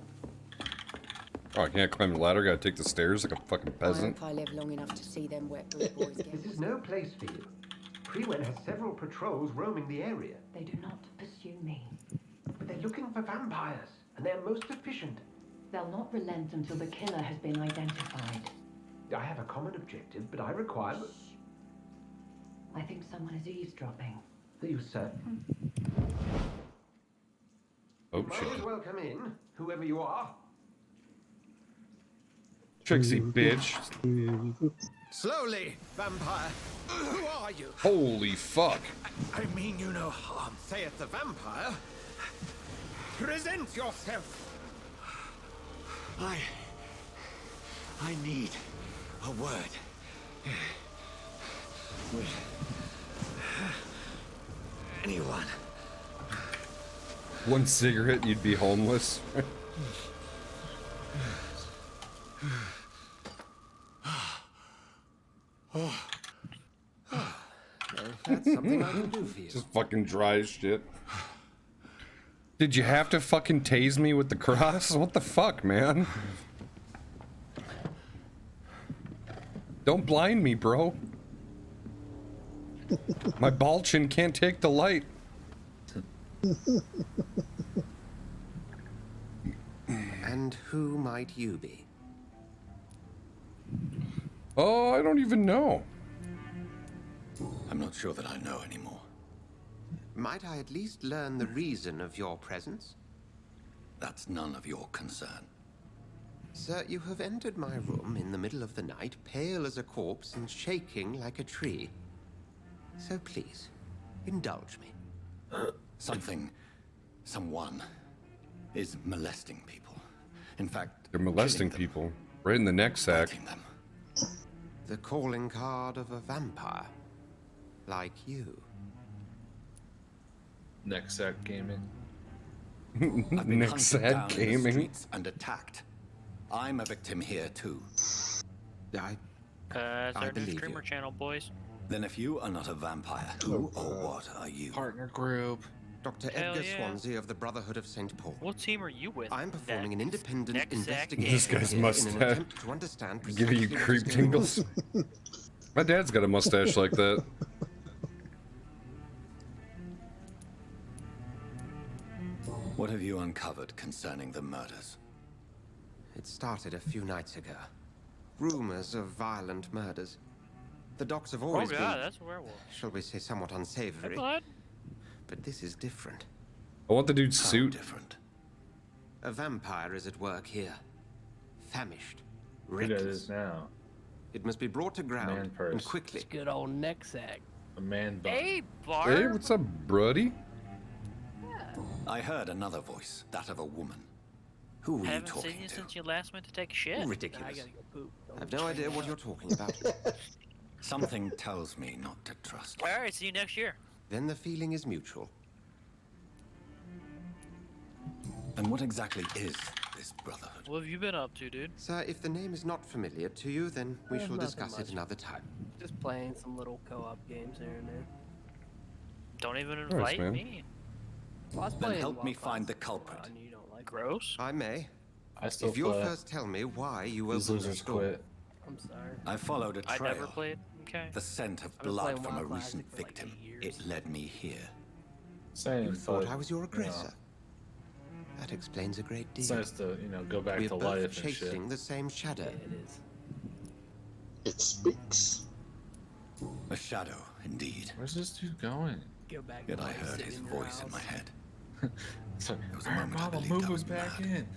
Oh, I can't climb the ladder. Gotta take the stairs like a fucking I peasant. hope I live long enough to see them wet blue boys This get. is no place for you. Prewen has several patrols roaming the area, They do not pursue me. but they're looking for vampires, and they're most efficient. They'll not relent until the killer has been identified. I have a common objective, but I require... I think someone is eavesdropping. Are you certain? Oh, May shit. as well come in, whoever you are. Trixie, bitch. Slowly, vampire. Who are you? Holy fuck. I mean you no harm, saith the vampire. Present yourself. I need a word. With anyone. One cigarette, you'd be homeless. That's something I can do for you. Just fucking dry as shit. Did you have to fucking tase me with the cross? What the fuck, man? Don't blind me, bro. My ball chin can't take the light. And who might you be? Oh, I don't even know. I'm not sure that I know anymore. Might I at least learn the reason of your presence? That's none of your concern. Sir, you have entered my room in the middle of the night, pale as a corpse and shaking like a tree. So please, indulge me. Someone is molesting people. In fact, They're molesting people. Right in the neck sack. them. The calling card of a vampire. Like you. Neck sack gaming. I've been Neck hunted sack down in the gaming. streets and attacked. I'm a victim here too. It's our new streamer channel, boys. Then if you are not a vampire, who or what are you? Partner group. Dr. Hell Edgar yeah. Swansea of the Brotherhood of St. Paul. What team are you with? I'm performing an That independent neck sack investigation This guy's here in an mustache. attempt to understand Giving you precisely what creep is going on. tingles. My dad's got a mustache like that. What have you uncovered concerning the murders? It started a few nights ago. Rumors of violent murders. The docs have Oh always god, been, that's a werewolf. shall we say, somewhat Hey, unsavory. bud. But this is different. I want the dude's How suit. different. A vampire is at work here. Famished. Who that Reckless. is now? It must be brought to ground Man purse. and quickly. Good old neck sack. A man bun. Hey, Hey, Bart. what's up, bruddy? I heard another voice, that of a woman. Who were you Haven't seen talking you to? since you last went to take a shit. Ridiculous. I gotta go poop. I have no idea what you're talking about. Something tells me not to trust you. All right, see you next year. Then the feeling is mutual. And what exactly is this brotherhood? What have you been up to, dude? Sir, if the name is not familiar to you, then we shall nothing discuss much. it another time. Just playing some little co-op games here and there. Don't even invite man. me. Well, I was Then playing help me Wild find the Classic culprit. and you don't like it. Gross. I may. I still If you'll play. first tell me why you These opened the losers store. quit. I'm sorry. I followed a I trail. never played. Okay. The scent of I've been blood playing from a Wild Classic recent for like victim. 8 years. It led me here. Same. You thought but, I was your you know, aggressor. That explains a great deal. It's nice to, go back We're to both life and chasing shit. the same shadow. Yeah, it is. It speaks. A shadow, indeed. Where's this dude going? Go back. Yet and, I like, heard sit his in your voice in house. my head. It's like, There was a "Alright, moment I Mama, believed I move was us back mad. in.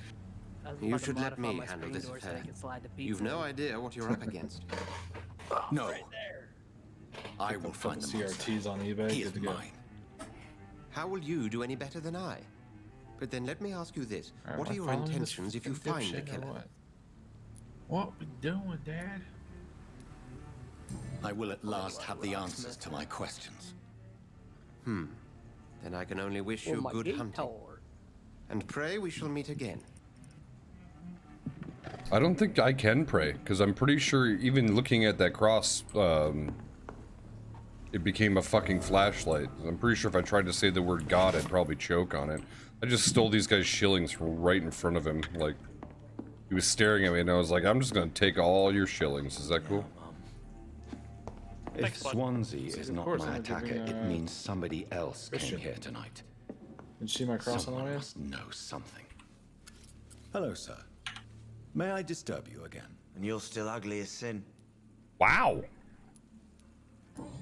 I was You fucking should let modify me my handle screen this door so affair. I can slide the pizza You've no in. idea what you're up against. No, Right there. I Pick will up a find couple the monster. CRTs on eBay. He Good is to go. mine. How will you do any better than I? But then let me ask you this. Alright, What am are I your following this intentions if you fucking find the dipshit or killer? What we doing, Dad? I will at last have the answers to my questions. Then I can only wish With you my good hunting. guitar. And pray we shall meet again. I don't think I can pray, because I'm pretty sure even looking at that cross, it became a fucking flashlight. I'm pretty sure if I tried to say the word God, I'd probably choke on it. I just stole these guys' shillings from right in front of him. Like, he was staring at me, and I was like, I'm just gonna take all your shillings. Is that cool? If Thanks, bud. Swansea is Of not course, my I'm attacker, giving, it means somebody else came Christian. here tonight. Did you see my cross on the Someone way? must know something. Hello, sir. May I disturb you again? And you're still ugly as sin. Wow!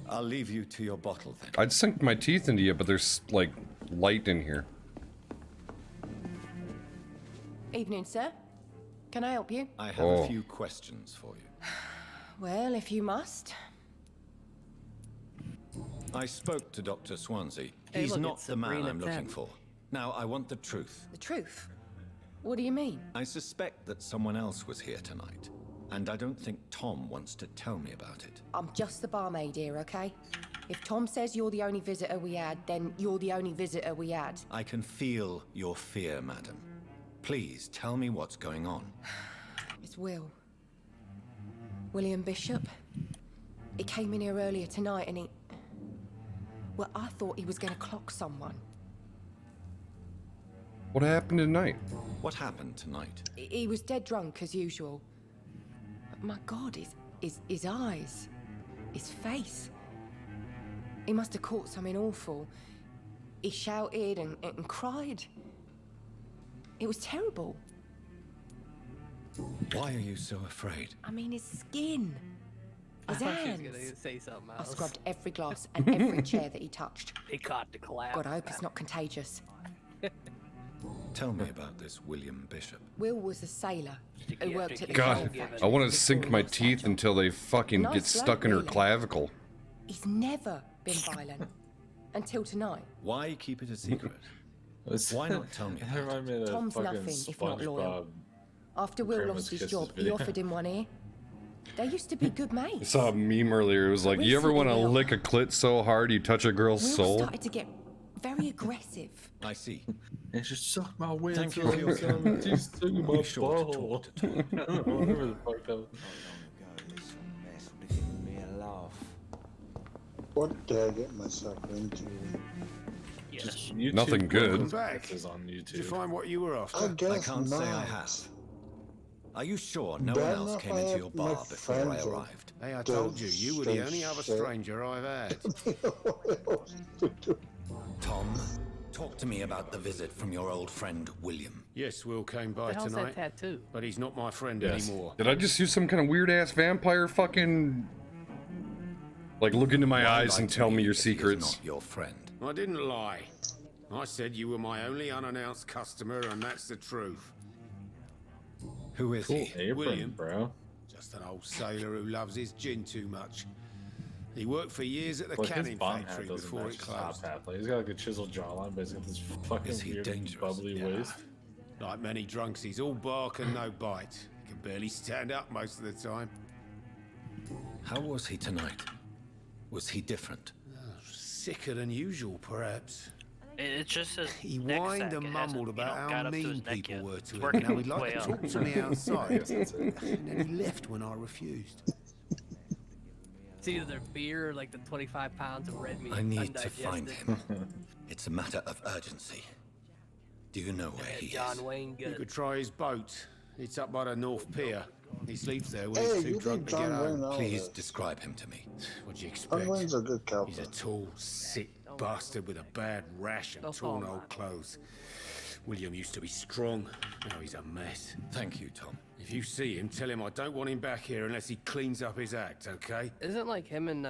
I'll leave you to your bottle then. I'd sink my teeth into you, but there's, like, light in here. Evening, sir. Can I help you? I have a few questions for you. Well, if you must. I spoke to Dr. Swansea. Hey, He's look, not it's the man Sabrina I'm looking 10. for. Now, I want the truth. The truth? What do you mean? I suspect that someone else was here tonight, and I don't think Tom wants to tell me about it. I'm just the barmaid here, okay? If Tom says you're the only visitor we had, then you're the only visitor we had. I can feel your fear, madam. Please tell me what's going on. It's Will. William Bishop. He came in here earlier tonight and he... Well, I thought he was going to clock someone. What happened tonight? What happened tonight? He was dead drunk, as usual. But my God, his eyes. His face. He must have caught something awful. He shouted and cried. It was terrible. Why are you so afraid? I mean, his skin. I His thought she was hands. gonna say something I else. scrubbed every glass and every chair that he touched. He caught the collapse. God, I hope it's not contagious. Tell me about this William Bishop. Will was a sailor who worked at the God, coal factory I want to with sink Paul my Ross teeth Satchel. until they fucking Nice get stuck in her bloke, really. clavicle. He's never been violent. Until tonight. Why keep it a secret? Why not tell me? That reminded me of that Tom's fucking nothing if not loyal. SpongeBob. After Will Kramer's lost his Kisses job, he video. offered him one ear. They used to be good I mates. saw a meme earlier. It was like, you ever want to lick a clit so hard you touch a girl's Will soul? started to get very aggressive. I see. And just suck my wind. Thank you for your comment. Just took my Be sure to butthole. talk to Tom. Whatever the fuck that was. This mess would have given me a laugh. What did I get myself into? Just YouTube Nothing good. Welcome back. references on Did you YouTube. find what you were I after? guess can't say I not. have. Are you sure no Bad one else enough came I into have your my bar before I friends or- arrived? Hey, I told you, you were the only other Shit. stranger I've had. What else to do? Tom, talk to me about the visit from your old friend William. Yes, Will came by What the hell's tonight, that tattoo? but he's not my friend Yes. anymore. Did I just use some kind of weird ass vampire fucking... Like, look into my Why eyes lie and to tell me your if he is secrets? not your friend. I didn't lie. I said you were my only unannounced customer, and that's the truth. Who is Cool he? apron, William. bro. Just an old sailor who loves his gin too much. He worked for years at the Like his canning bomb factory hat doesn't before match it his top closed. hat. Like, he's got like a chiseled jawline, but he's got this fucking Is he weird dangerous? bubbly Yeah. waist. Like many drunks, he's all bark and no bite. He can barely stand up most of the time. How was he tonight? Was he different? Sicker than usual, perhaps. It's just his He neck whined sack. and It mumbled hasn't, about got how up to mean his neck people yet. were It's to him. working Now he'd its like way to up. talk to me outside, That's it. and then he left when I refused. It's either their beer or like the 25 pounds of red meat. I need to find undigested. him. It's a matter of urgency. Do you know where he is? John Wayne You good. could try his boat. It's up by the North Pier. He sleeps there when Hey, he's too you drunk think to get John Wayne home. knows Please this? describe him to me. What'd you John expect? Wayne's a good He's a captain. tall, sick bastard with a bad rash and Don't torn call him old that. clothes. William used to be strong. Now he's a mess. Thank you, Tom. If you see him, tell him I don't want him back here unless he cleans up his act, okay? Isn't like him and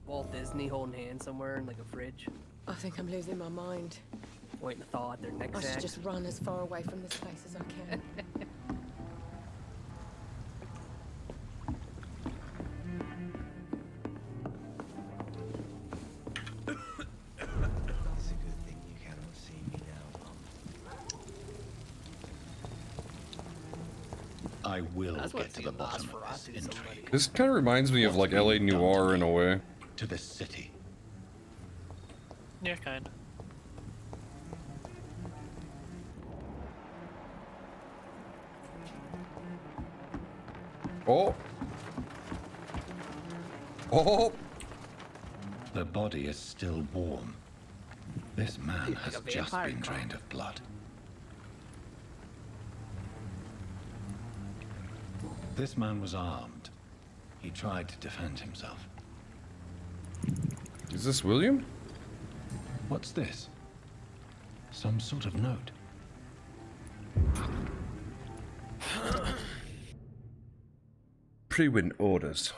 Walt Disney holding hands somewhere in like a fridge, I think I'm losing my mind. waiting to thaw out their neck I should sacks? just run as far away from this place as I can. It's a good thing you cannot see me now, Mum. I will That's what get to the bottom of this Nosferatu somebody. intrigue. This kind of reminds me of like LA Noir in a way. To this city. Yeah, kind. Oh! Oh! The body is still warm. This man Like has a just vampire been cop. drained of blood. This man was armed. He tried to defend himself. Is this William? What's this? Some sort of note. Pre-win orders.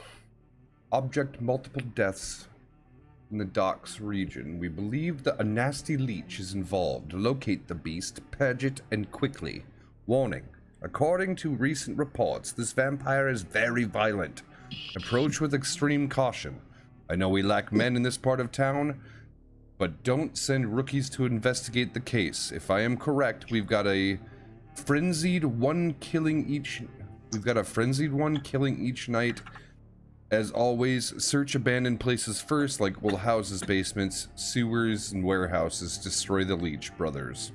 Object multiple deaths in the docks region. We believe that a nasty leech is involved. Locate the beast, purge it, and quickly. Warning. According to recent reports, this vampire is very violent. Approach with extreme caution. I know we lack men in this part of town, but don't send rookies to investigate the case. If I am correct, we've got a frenzied one killing each night. As always, search abandoned places first, like will houses, basements, sewers, and warehouses. Destroy the leech, brothers.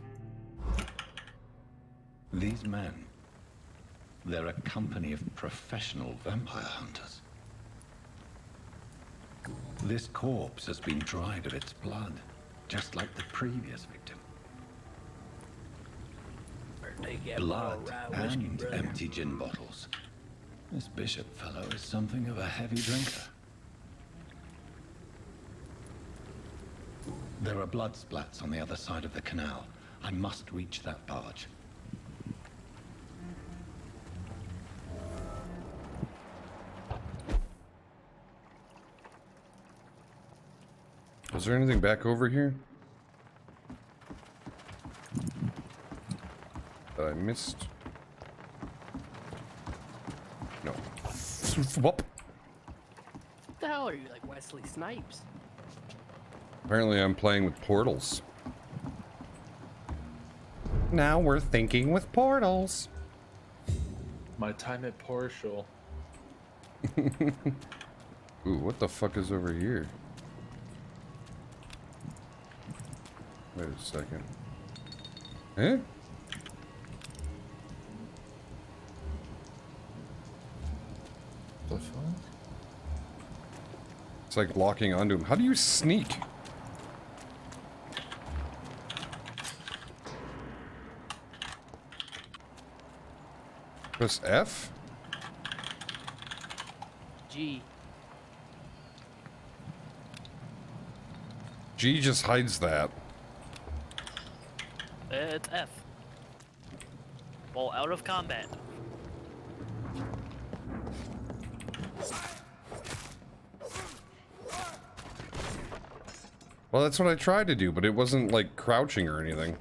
These men, they're a company of professional vampire hunters. This corpse has been dried of its blood, just like the previous victim. Blood and empty gin bottles. This bishop fellow is something of a heavy drinker. There are blood splats on the other side of the canal. I must reach that barge. Is there anything back over here that I missed? No. Whoop. What the hell are you, like Wesley Snipes? Apparently I'm playing with portals. Now we're thinking with portals. My time at Portugal. Ooh, what the fuck is over here? Wait a second. Eh? The fuck? It's like locking onto him. How do you sneak? Press F? G. G just hides that. It's F. While out of combat. Well, that's what I tried to do, but it wasn't like crouching or anything.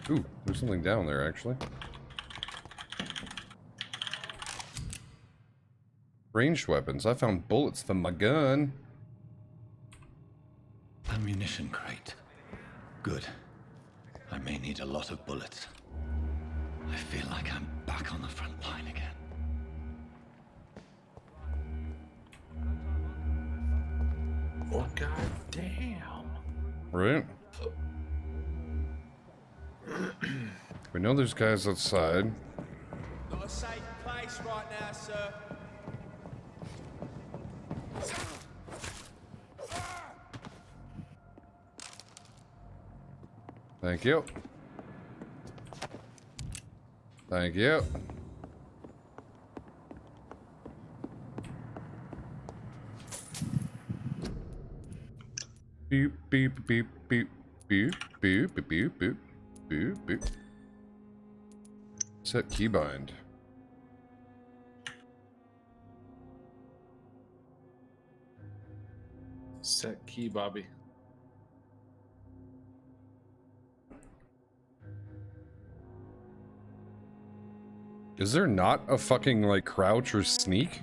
Ooh, there's something down there, actually. Ranged weapons. I found bullets for my gun. Ammunition crate. Good. I may need a lot of bullets. I feel like I'm back on the front line again. Oh, god damn. Right? We know there's guys outside. Not a safe place right now, sir. Thank you. Thank you. Beep, beep, beep, beep, beep, beep, beep, beep, beep, beep, beep. Set keybind. Set key, Bobby. Is there not a fucking, like, crouch or sneak?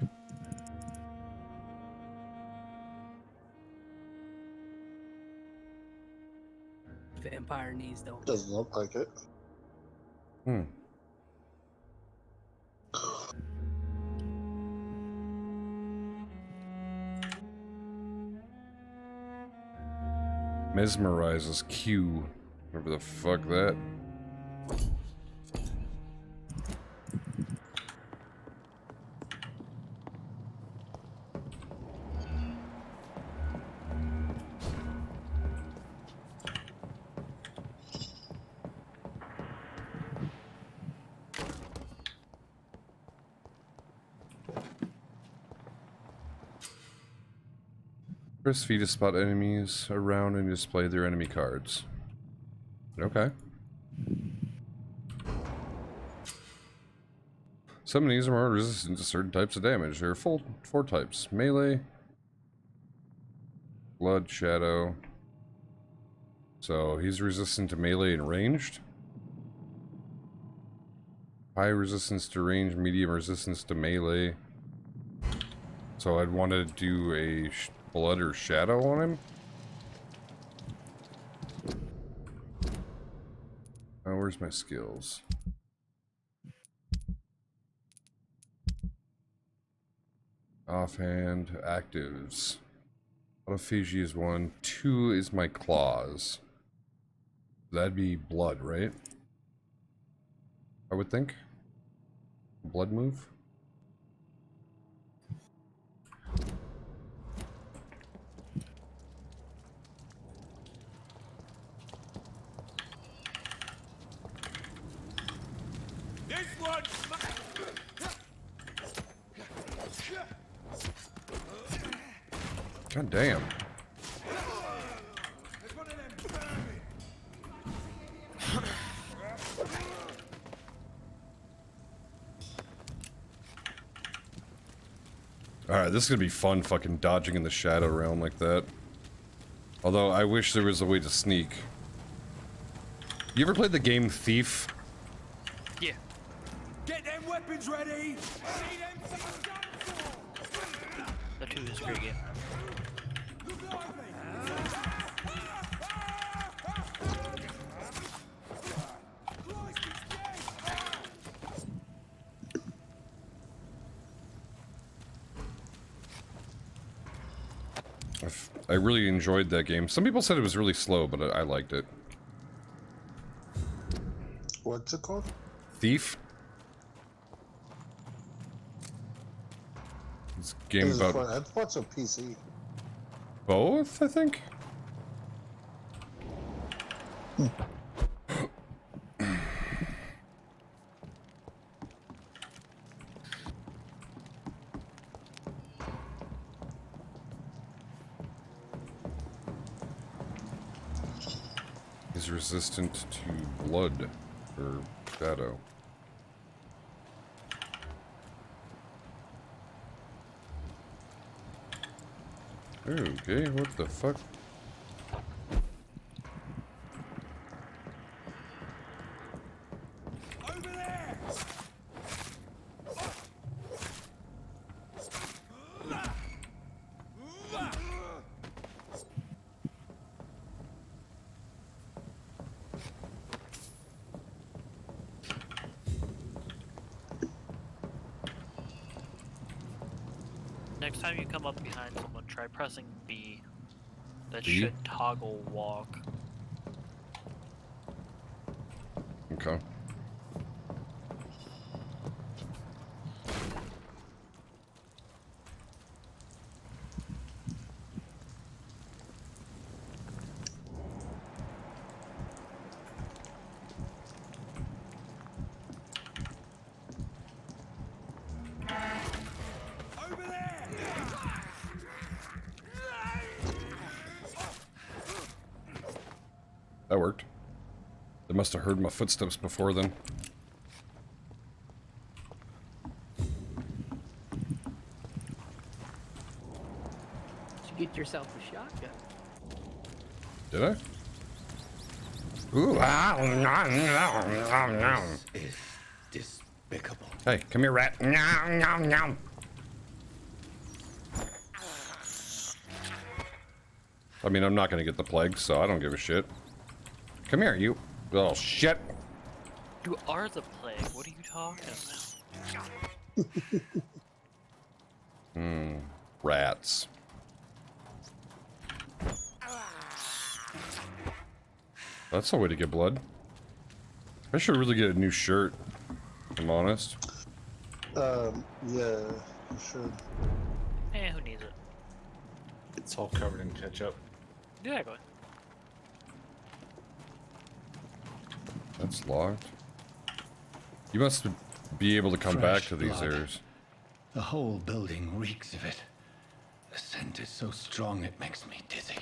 Vampire knees, though. Doesn't look like it. Hmm. Mesmerizes Q. Whatever the fuck that. Press V to spot enemies around and display their enemy cards. So Some enemies are more resistant to certain types of damage. There are four types. Melee, blood, shadow. So he's resistant to melee and ranged. High resistance to range, medium resistance to melee. So I'd want to do a blood or shadow on him. Oh, where's my skills? Offhand, actives. Autophagy is 1. 2 is my claws. That'd be blood, right? I would think. Blood move. This one's God damn. Alright, this is gonna be fun fucking dodging in the shadow realm like that. Although, I wish there was a way to sneak. You ever played the game Thief? Yeah. Get them weapons ready! The 2 is a great game. I really enjoyed that game. Some people said it was really slow, but I liked it. What's it called? Thief? It's a game This is about fun. I thought it's a PC. both, I think? Is resistant to blood or shadow. Okay, what the fuck? Next time you come up behind someone, try pressing B. That B? should toggle walk. Okay. That worked. They must have heard my footsteps before then. Did you get yourself a shotgun? Did I? Ooh, This is despicable. Hey, come here, rat. Nom, nom, nom. I mean, I'm not gonna get the plague, so I don't give a shit. Come here, you little shit. You are the plague. What are you talking about? Rats. That's the way to get blood. I should really get a new shirt, if I'm honest. Yeah, you should. Eh, who needs it? It's all covered in ketchup. Yeah, go ahead. That's locked. You must be able to come back Fresh to these blood. areas. The whole building reeks of it. The scent is so strong it makes me dizzy.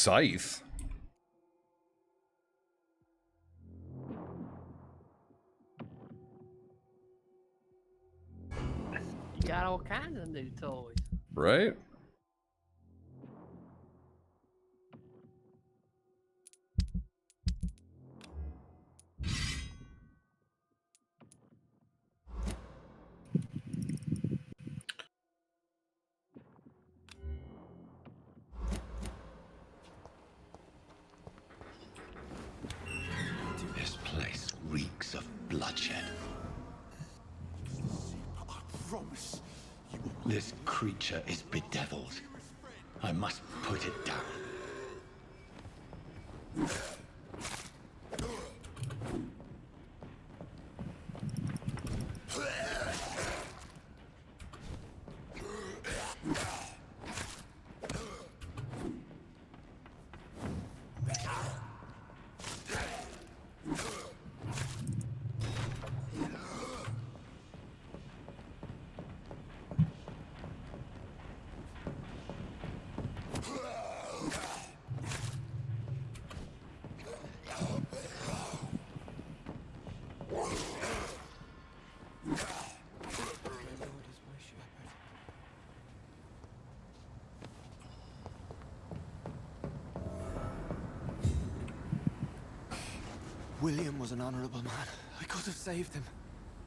scythe. You got all kinds of new toys. Right? This place reeks of bloodshed. I promise. This creature is bedeviled. I must put it down. William was an honorable man. I could have saved him.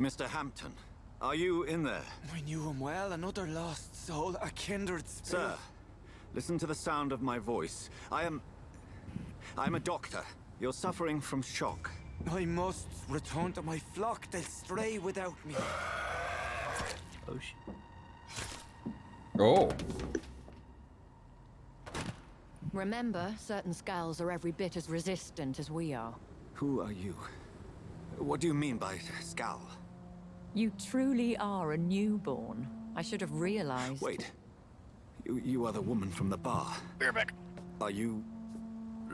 Mr. Hampton, are you in there? I knew him well, another lost soul, a kindred spirit. Sir, listen to the sound of my voice. I'm a doctor. You're suffering from shock. I must return to my flock. They'll stray without me. Oh, shit. Oh. Remember, certain skulls are every bit as resistant as we are. Who are you? What do you mean by Scal? You truly are a newborn. I should have realized. Wait. You are the woman from the bar. Beerbeck. Are you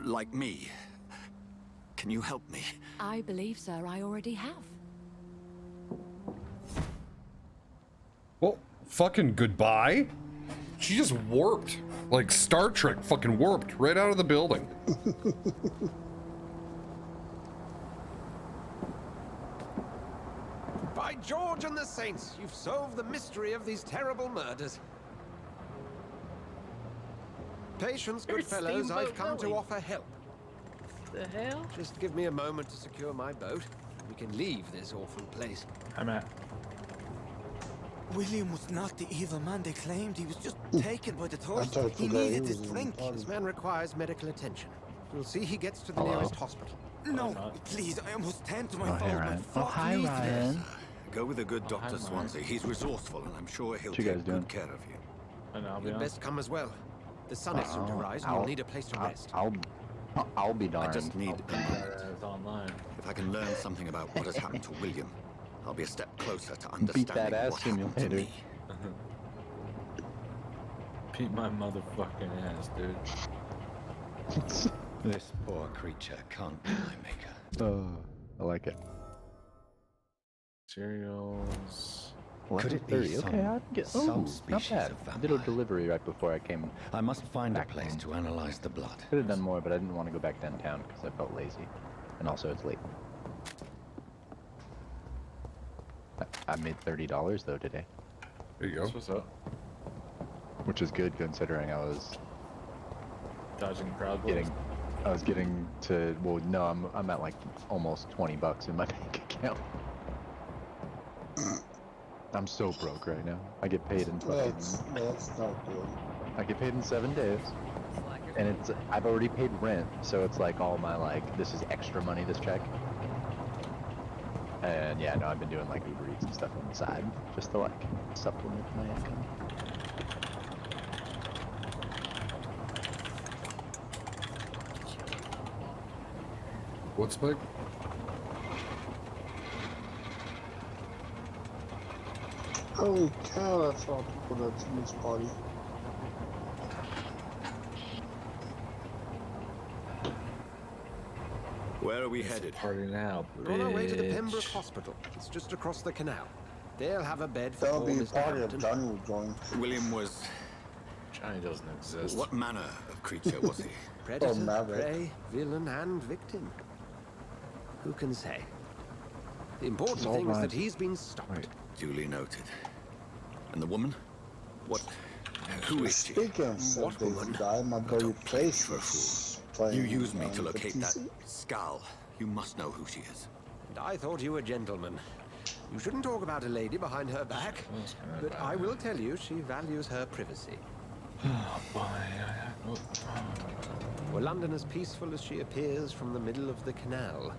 like me? Can you help me? I believe, sir, I already have. Well, fucking goodbye. She just warped. Like Star Trek fucking warped right out of the building. By George and the Saints, you've solved the mystery of these terrible murders. Patience, good There's fellows, I've steamboat come to going. offer help. The hell? Just give me a moment to secure my boat. We can leave this awful place. I'm at. William was not the evil man they claimed. He was just taken by the thirst. thought He the guy needed was his in the drink. party. This man requires medical attention. We'll see he gets to the Hello. nearest hospital. No, please, I must tend to my Oh, hey, fault. My Ryan. Oh, flock hi, needs Ryan. this. Go with the good hi, Dr. Mark. Swansea. He's resourceful, and I'm sure he'll What you guys take doing? good care of you. And I'll be You'd honest. best come as well. The sun is soon to rise, and I'll- you'll need a place to rest. I'll be I darned. just need a moment. It's online. If I can learn something about what has happened to William, I'll be a step closer to Beat understanding that ass what happened to simulator. me. Beat my motherfucking ass, dude. This poor creature can't be my maker. I like it. Cereals. Could it be 11:30, okay, some, I can get. some Not species bad. of I did a vampire? delivery right before I came. I must find a back place home. to analyze the blood. Could have done more, but I didn't want to go back downtown because I felt lazy, and also it's late. I made $30 though today, There you go. What's up? which is good considering I was Dodging crowd getting. I was getting to. Well, no, I'm at like almost $20 in my bank account. I'm so broke right now. I get paid in That's not good. I get paid in 7 days, and it's I've already paid rent, so it's like all my like this is extra money this check. And yeah, no, I've been doing like Uber Eats and stuff on the side just to like supplement my income. What's big? Holy cow, that's all people that's in this party. Where are we headed? Party now, We're on our way to the bitch. Pembroke Hospital. It's just across the canal. They'll have a bed for That'll poor be a Mr. party Hampton. if Johnny will join. William was Johnny doesn't exist. What manner of creature was he? Predator, Maverick. prey, villain, and victim. Who can say? The important thing is that he's been stopped. Duly noted. And the woman? What? Who is she? Speaking of something, guy, my boy Trace playing. You used me to the locate that PC. skull. You must know who she is. And I thought you were a gentleman. You shouldn't talk about a lady behind her back. But I will tell you, she values her privacy. Oh boy. Were London as peaceful as she appears from the middle of the canal?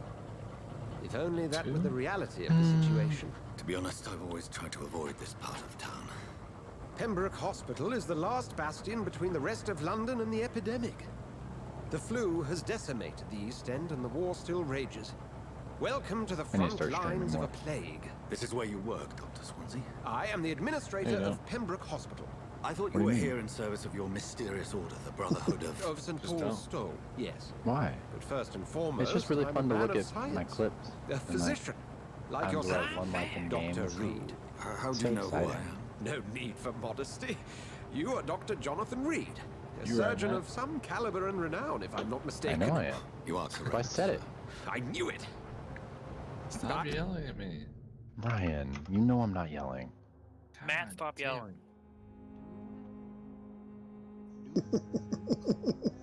If only that were the reality of the situation. To be honest, I've always tried to avoid this part of town. Pembroke Hospital is the last bastion between the rest of London and the epidemic. The flu has decimated the East End and the war still rages. Welcome to the front lines of a plague. This is where you work, Dr. Swansea? I am the administrator of Pembroke Hospital. I thought you were here in service of your mysterious order, the Brotherhood of... Of St. Paul's Stole, yes. Why? But first and foremost, It's just really I'm fun a to man look of at my science. clips. A physician, like times yourself, where I've won, like, in Dr. games. Reed. How do you know who I am? No need for modesty. You are Dr. Jonathan Reed, a You are surgeon that. of some caliber and renown, if I'm not I mistaken. know I am. You are If I said it. I knew it. Stop yelling at me. Ryan, you know I'm not yelling. Matt, stop yelling.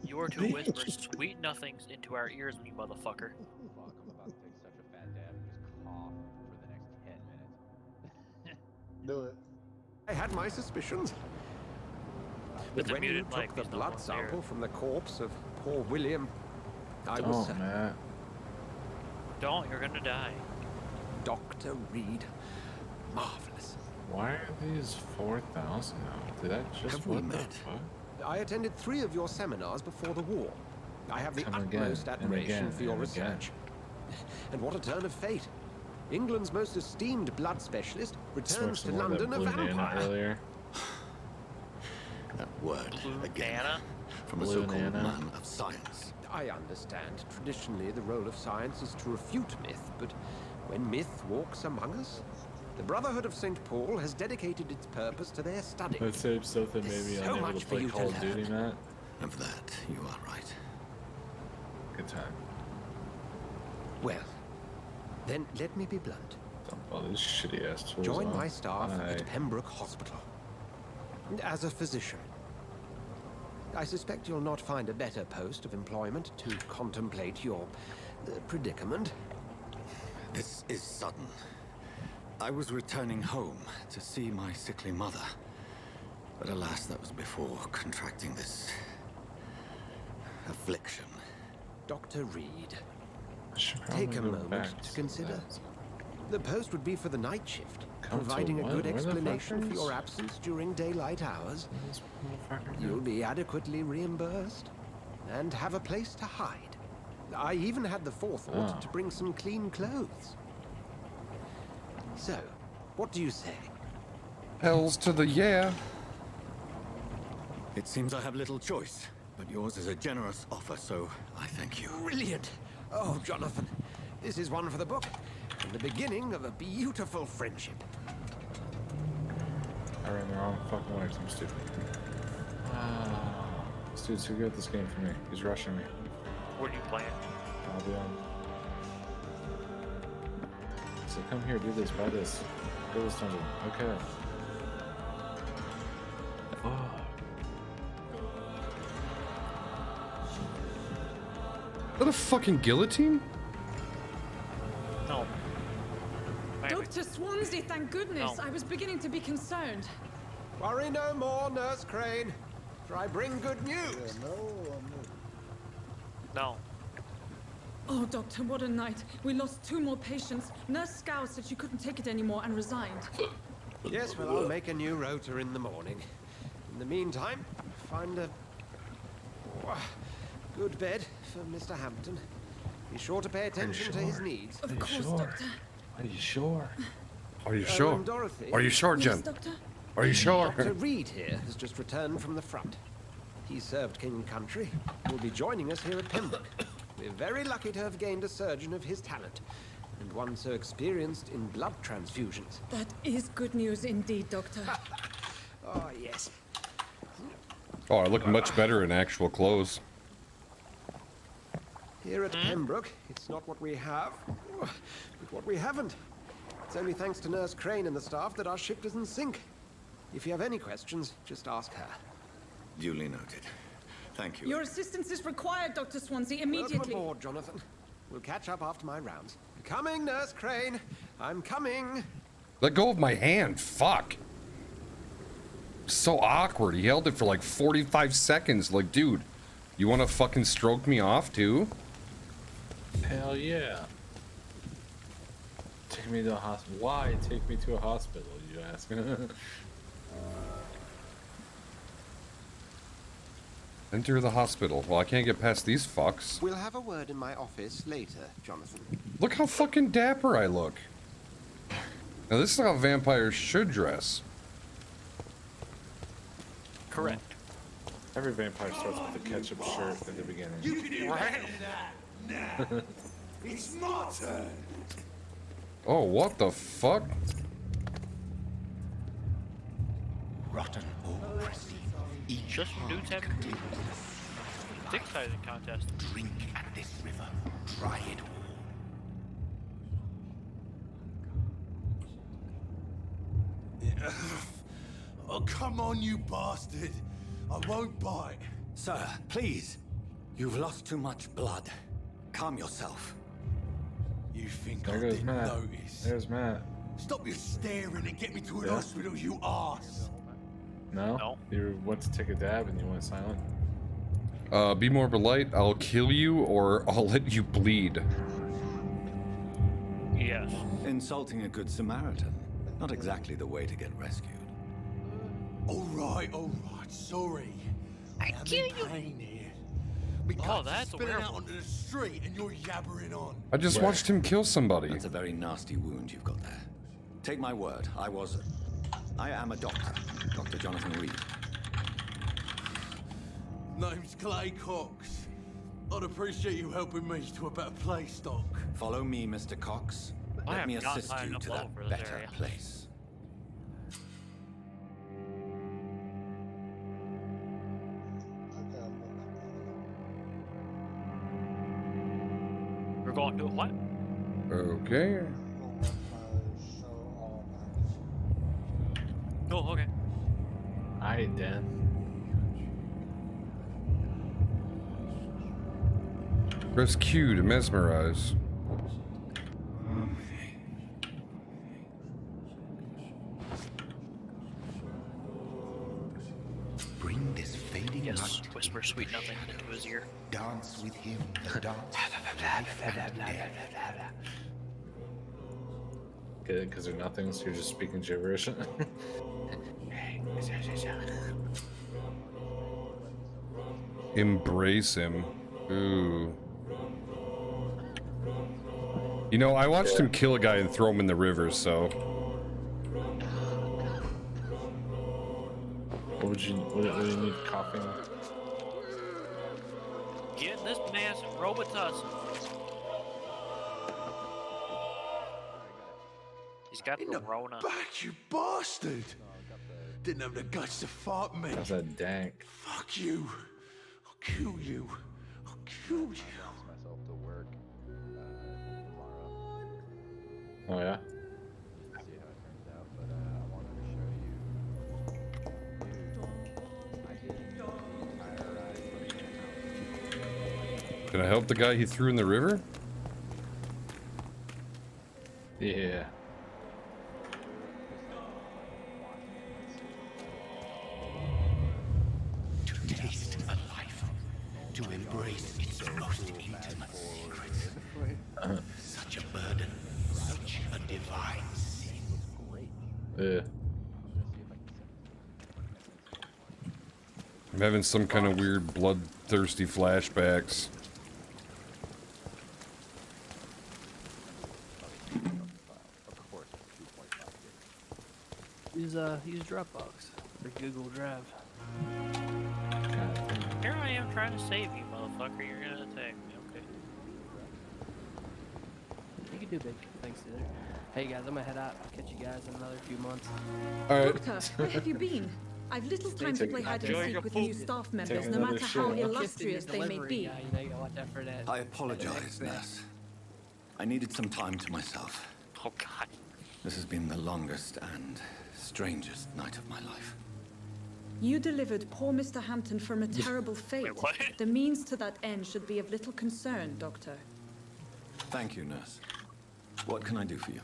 You are to whisper sweet nothings into our ears, you motherfucker. Fuck, I'm about to take such a fat dab and just cough for the next 10 minutes. Do it. I had my suspicions. With But the when you muted mic, took the there's no blood one there. sample from the corpse of poor William, I was Oh, man. Don't, you're gonna die. Dr. Reed. Marvelous. Why are these 4,000 now? Did that just Have we what the met? fuck? I attended 3 of your seminars before the war. I have the Come utmost again, and admiration again, for your and again. research. And what a turn of fate. England's most esteemed blood specialist returns to Smoked some more of that London a blue nana vampire. earlier. That word, again, Nana? from a Blue so-called nana. man of science. I understand. Traditionally, the role of science is to refute myth, but when myth walks among us, the Brotherhood of St. Paul has dedicated its purpose to their study. Let's save something There's maybe so I'm able much to for play you to Call of Duty, learn. Matt. Of that, you are right. Good time. Well, then let me be blunt. Dump all these shitty ass tools Join on. my staff Aye. at Pembroke Hospital. As a physician. I suspect you'll not find a better post of employment to contemplate your predicament. This is sudden. I was returning home to see my sickly mother. But alas, that was before contracting this affliction. Dr. Reed, I should take a probably go moment back to consider. that. The post would be for the night shift, Come to providing a what? good Where the explanation fuck for is- your absence during daylight hours. This motherfucker go? You'll be adequately reimbursed and have a place to hide. I even had the forethought Oh. to bring some clean clothes. So, what do you say? Hells to the yeah. It seems I have little choice, but yours is a generous offer, so I thank you. Brilliant! Oh, Jonathan, this is one for the book, and the beginning of a beautiful friendship. I ran the wrong fucking way, 'cause I'm stupid. This dude's too good at this game for me. He's rushing me. What are you playing? I'll be on. So come here, do this, buy this. Go to this dungeon. Okay. Oh. Is that a fucking guillotine? No. Dr. Swansea, thank goodness. No. I was beginning to be concerned. Worry no more, Nurse Crane, for I bring good news. No. Oh, Doctor, what a night. We lost 2 more patients. Nurse Scow said she couldn't take it anymore and resigned. Yes, well, I'll make a new rota in the morning. In the meantime, find a good bed for Mr. Hampton. Be sure to pay attention to his needs. Of course, Doctor. Are you sure? Are you sure? And Dorothy. Are you sure, Yes, Jen? Doctor. Are you sure? Dr. Reed here has just returned from the front. He served King and Country. Will be joining us here at Pembroke. We're very lucky to have gained a surgeon of his talent, and one so experienced in blood transfusions. That is good news indeed, Doctor. Oh, yes. Oh, I look much better in actual clothes. Here at Pembroke, it's not what we have, but what we haven't. It's only thanks to Nurse Crane and the staff that our ship doesn't sink. If you have any questions, just ask her. Duly noted. Thank you. Your assistance is required, Dr. Swansea, immediately. Welcome aboard, Jonathan. We'll catch up after my rounds. Coming, Nurse Crane. I'm coming. Let go of my hand. Fuck. So awkward. He held it for like 45 seconds. Like, dude, you want to fucking stroke me off too? Hell yeah. Take me to a hospital. Why take me to a hospital, you ask? Enter the hospital. Well, I can't get past these fucks. We'll have a word in my office later, Jonathan. Look how fucking dapper I look. Now this is how vampires should dress. Correct. Every vampire starts with a ketchup shirt at the beginning. You can right. that now. It's my turn. Oh, what the fuck? Rotten or crusty. Just dudes have dick sizing contest. Drink at this river. Try it all. Oh, come on, you bastard. I won't bite. Sir, please. You've lost too much blood. Calm yourself. You think There I goes didn't Matt. notice? There's Matt. Stop your staring and get me to an hospital, you arse. No? No. You went to take a dab and you went silent? Be more polite. I'll kill you or I'll let you bleed. Yes. Insulting a good Samaritan. Not exactly the way to get rescued. All right, sorry. I'm in pain here. Me guts that's spilling weird. out onto the street and you're yabbering on. I just watched him kill somebody. That's a very nasty wound you've got there. Take my word, I am a doctor. Dr. Jonathan Reed. Name's Clay Cox. I'd appreciate you helping me to a better place, Doc. Follow me, Mr. Cox. I Let me have not assist high you enough to level that for this better area. place. We're going to a what? Okay. Oh, okay. Alright, Dan. Press Q to mesmerize. Bring this fading Yes. light. Whisper sweet nothing into his ear. Dance with him. The dance. Good, because they're nothing, so you're just speaking gibberish. Embrace him. Ooh. You know, I watched him kill a guy and throw him in the river, so. What do you need? Coughing? Get this man some Robitussin. He's got the Rona. Back, you bastard! Didn't have the guts to fuck me. That's a dank. Fuck you. I'll kill you. I'll kill you. Oh yeah? Can I help the guy he threw in the river? Yeah. To taste a life. To embrace its most intimate secrets. Such a burden. Such a divine sin. Yeah. I'm having some kind of weird bloodthirsty flashbacks. Use Dropbox or Google Drive. Here I am trying to save you, motherfucker. You're gonna attack me, okay? You can do big things today. Hey guys, I'm gonna head out. I'll catch you guys in another few months. Alright. Doctor, where have you been? I've little time to play hide and seek with new staff members, no another matter how shit. illustrious they may be. Yeah, you know, you gotta watch out for that. I apologize, nurse. I needed some time to myself. Oh God. This has been the longest and strangest night of my life. You delivered poor Mr. Hampton from a terrible fate. Wait, what? The means to that end should be of little concern, Doctor. Thank you, nurse. What can I do for you?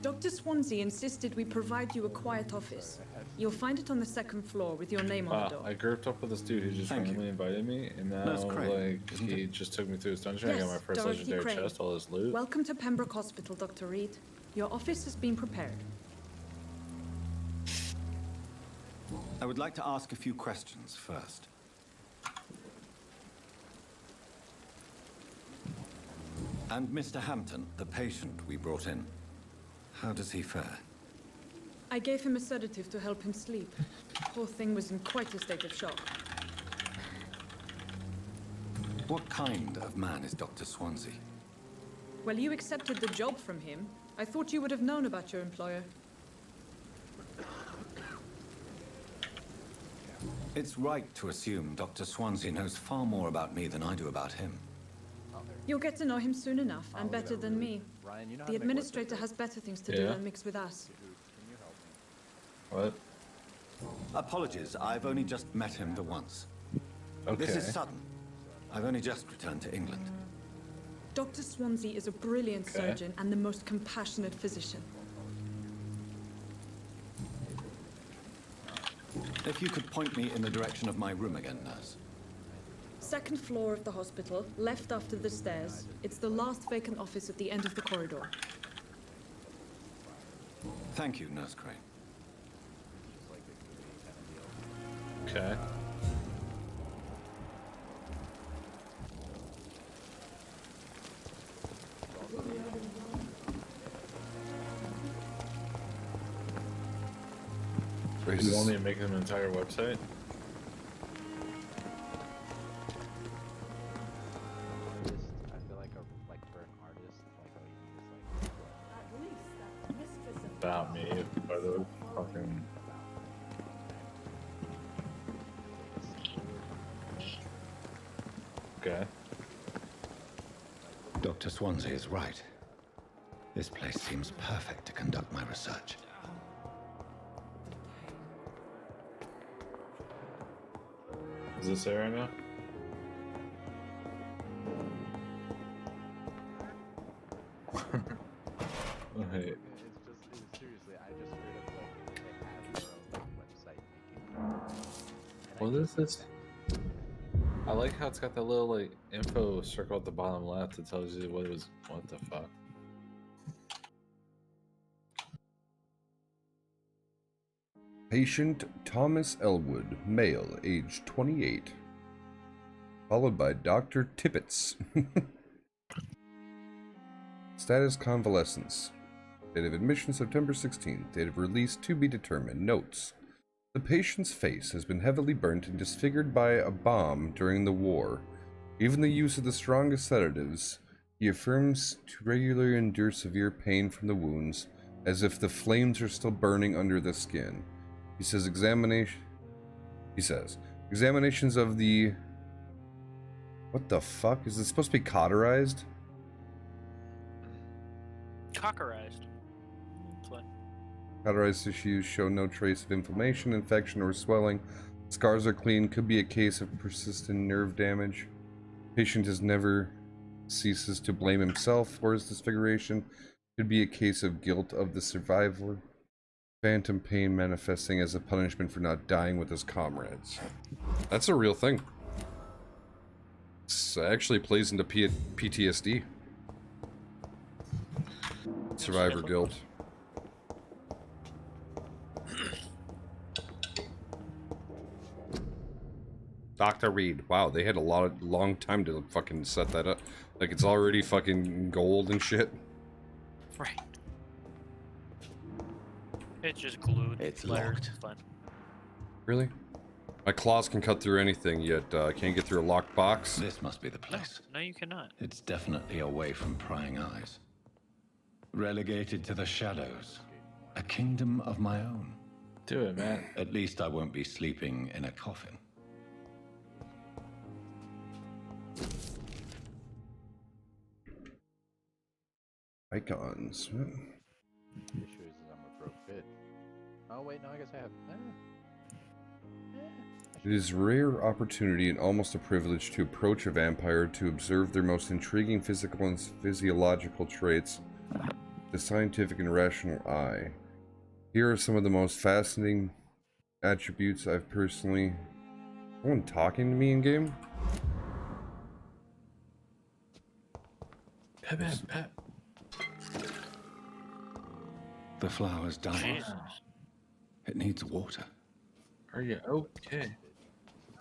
Dr. Swansea insisted we provide you a quiet office. You'll find it on the second floor with your name on the door. I grouped up with this dude who just randomly invited me, and now That's Crane, like he just took me through his dungeon. I got my first Dorothy legendary Crane. chest, all his loot. Welcome to Pembroke Hospital, Dr. Reed. Your office has been prepared. I would like to ask a few questions first. And Mr. Hampton, the patient we brought in, how does he fare? I gave him a sedative to help him sleep. Poor thing was in quite a state of shock. What kind of man is Dr. Swansea? Well, you accepted the job from him. I thought you would have known about your employer. It's right to assume Dr. Swansea knows far more about me than I do about him. You'll get to know him soon enough, and better than me. Ryan, you know how The to make administrator has better things to do Yeah. than mix with us. What? Apologies, I've only just met him the once. Okay. This is sudden. I've only just returned to England. Dr. Swansea is a brilliant Okay. surgeon and the most compassionate physician. If you could point me in the direction of my room again, nurse. Second floor of the hospital, left after the stairs. It's the last vacant office at the end of the corridor. Thank you, Nurse Crane. Okay. You want me to make an entire website? I feel like for an artist, like all you need is like About me, by the way. Fucking. Okay. Dr. Swansea is right. This place seems perfect to conduct my research. Is this it right now? Wait. seriously, I just heard of like they have their own website making. What is this? I like how it's got that little like info circle at the bottom left that tells you what it was. What the fuck? Patient Thomas Elwood, male, age 28. Followed by Dr. Tippets. Status convalescence. Date of admission September 16th. Date of release to be determined. Notes. The patient's face has been heavily burnt and disfigured by a bomb during the war. Even the use of the strongest sedatives, he affirms to regularly endure severe pain from the wounds, as if the flames are still burning under the skin. He says examinations of the... What the fuck? Is this supposed to be cauterized? Cockerized. That's what. Cauterized tissues show no trace of inflammation, infection, or swelling. Scars are clean. Could be a case of persistent nerve damage. Patient has never ceases to blame himself for his disfiguration. Could be a case of guilt of the survivor. Phantom pain manifesting as a punishment for not dying with his comrades. That's a real thing. It actually plays into PTSD. Survivor guilt. Dr. Reed. Wow, they had a long time to fucking set that up. Like it's already fucking gold and shit. Right. It's just glued. It's layers, locked. it's fine. Really? My claws can cut through anything, yet can't get through a locked box. This must be the place. No, you cannot. It's definitely away from prying eyes. Relegated to the shadows. A kingdom of my own. Do it, man. At least I won't be sleeping in a coffin. Icons. The issue is I'm a broke bitch. Oh wait, no, I guess I have. It is a rare opportunity and almost a privilege to approach a vampire to observe their most intriguing physical and physiological traits with a scientific and rational eye. Here are some of the most fascinating attributes I've personally... Someone talking to me in game? Pep. The flower's dying. Jesus. It needs water. Are you okay?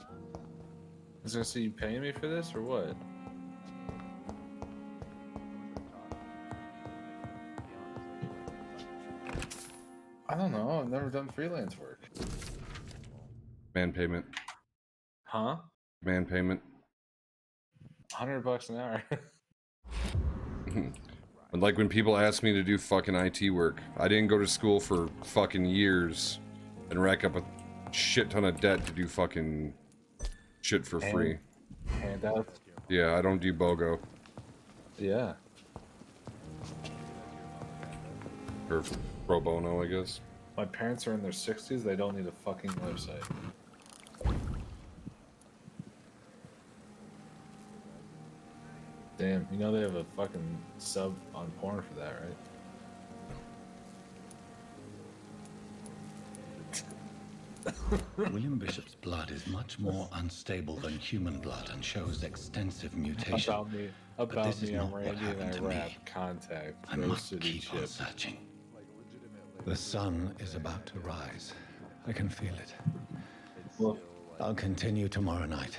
I was gonna say, you paying me for this or what? I don't know. I've never done freelance work. Man payment. Huh? Man payment. $100 an hour. But like when people ask me to do fucking IT work, I didn't go to school for fucking years and rack up a shit ton of debt to do fucking shit for free. Handouts? Yeah, I don't do BOGO. Yeah. Or pro bono, I guess. My parents are in their 60s. They don't need a fucking website. Damn, you know they have a fucking sub on porn for that, right? William Bishop's blood is much more unstable than human blood and shows extensive mutation. About this is me, I'm not what Randy and happened I to me. rap contact. I Rose must City keep on ship. searching. The sun is about to rise. I can feel it. I'll continue tomorrow night.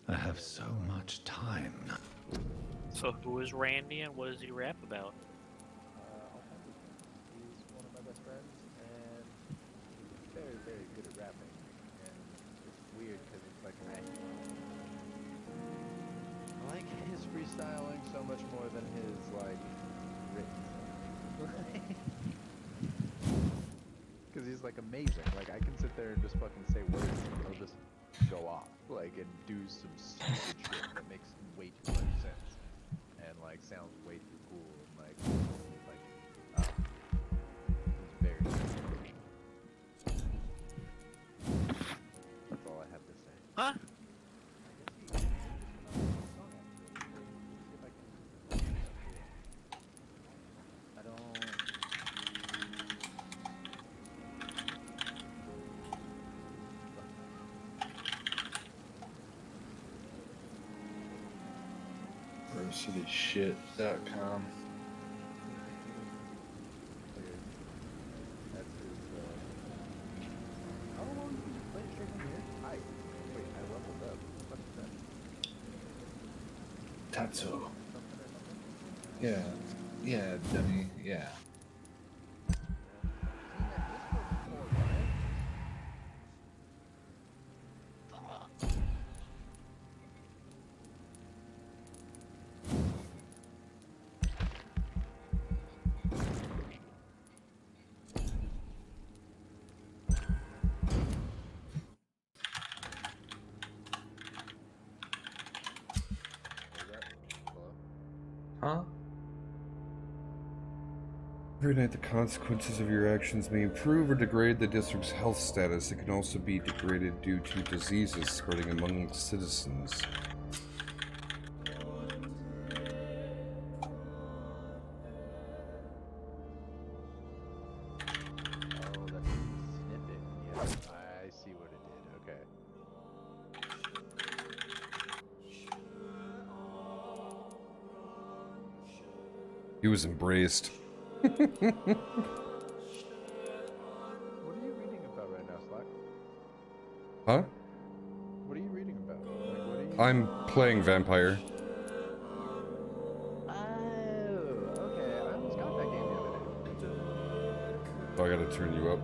I have so much time now. So who is Randy and what does he rap about? He's one of my best friends, and he's very, very good at rapping. And it's weird because it's like I like his freestyling so much more than his like written stuff. Because he's like amazing. Like I can sit there and just fucking say words and he'll just go off like and do some stupid shit that makes way too much sense and like sounds way too cool and like he's very that's all I have to say. Huh? I don't RoseCityShit.com. that's his how long did you play straight from here? Wait, I leveled up. What is that? Tatsu. Yeah. Yeah, dummy. Yeah. Huh? Every night, the consequences of your actions may improve or degrade the district's health status. It can also be degraded due to diseases spreading among citizens. Oh, that's a snippet. Yeah, I see what it did. Okay. He was embraced. What are you reading about right now, Slack? Huh? What are you reading about? Like, what are you... I'm playing Vampyr. Oh, okay. I almost got that game the other day. So I gotta turn you up.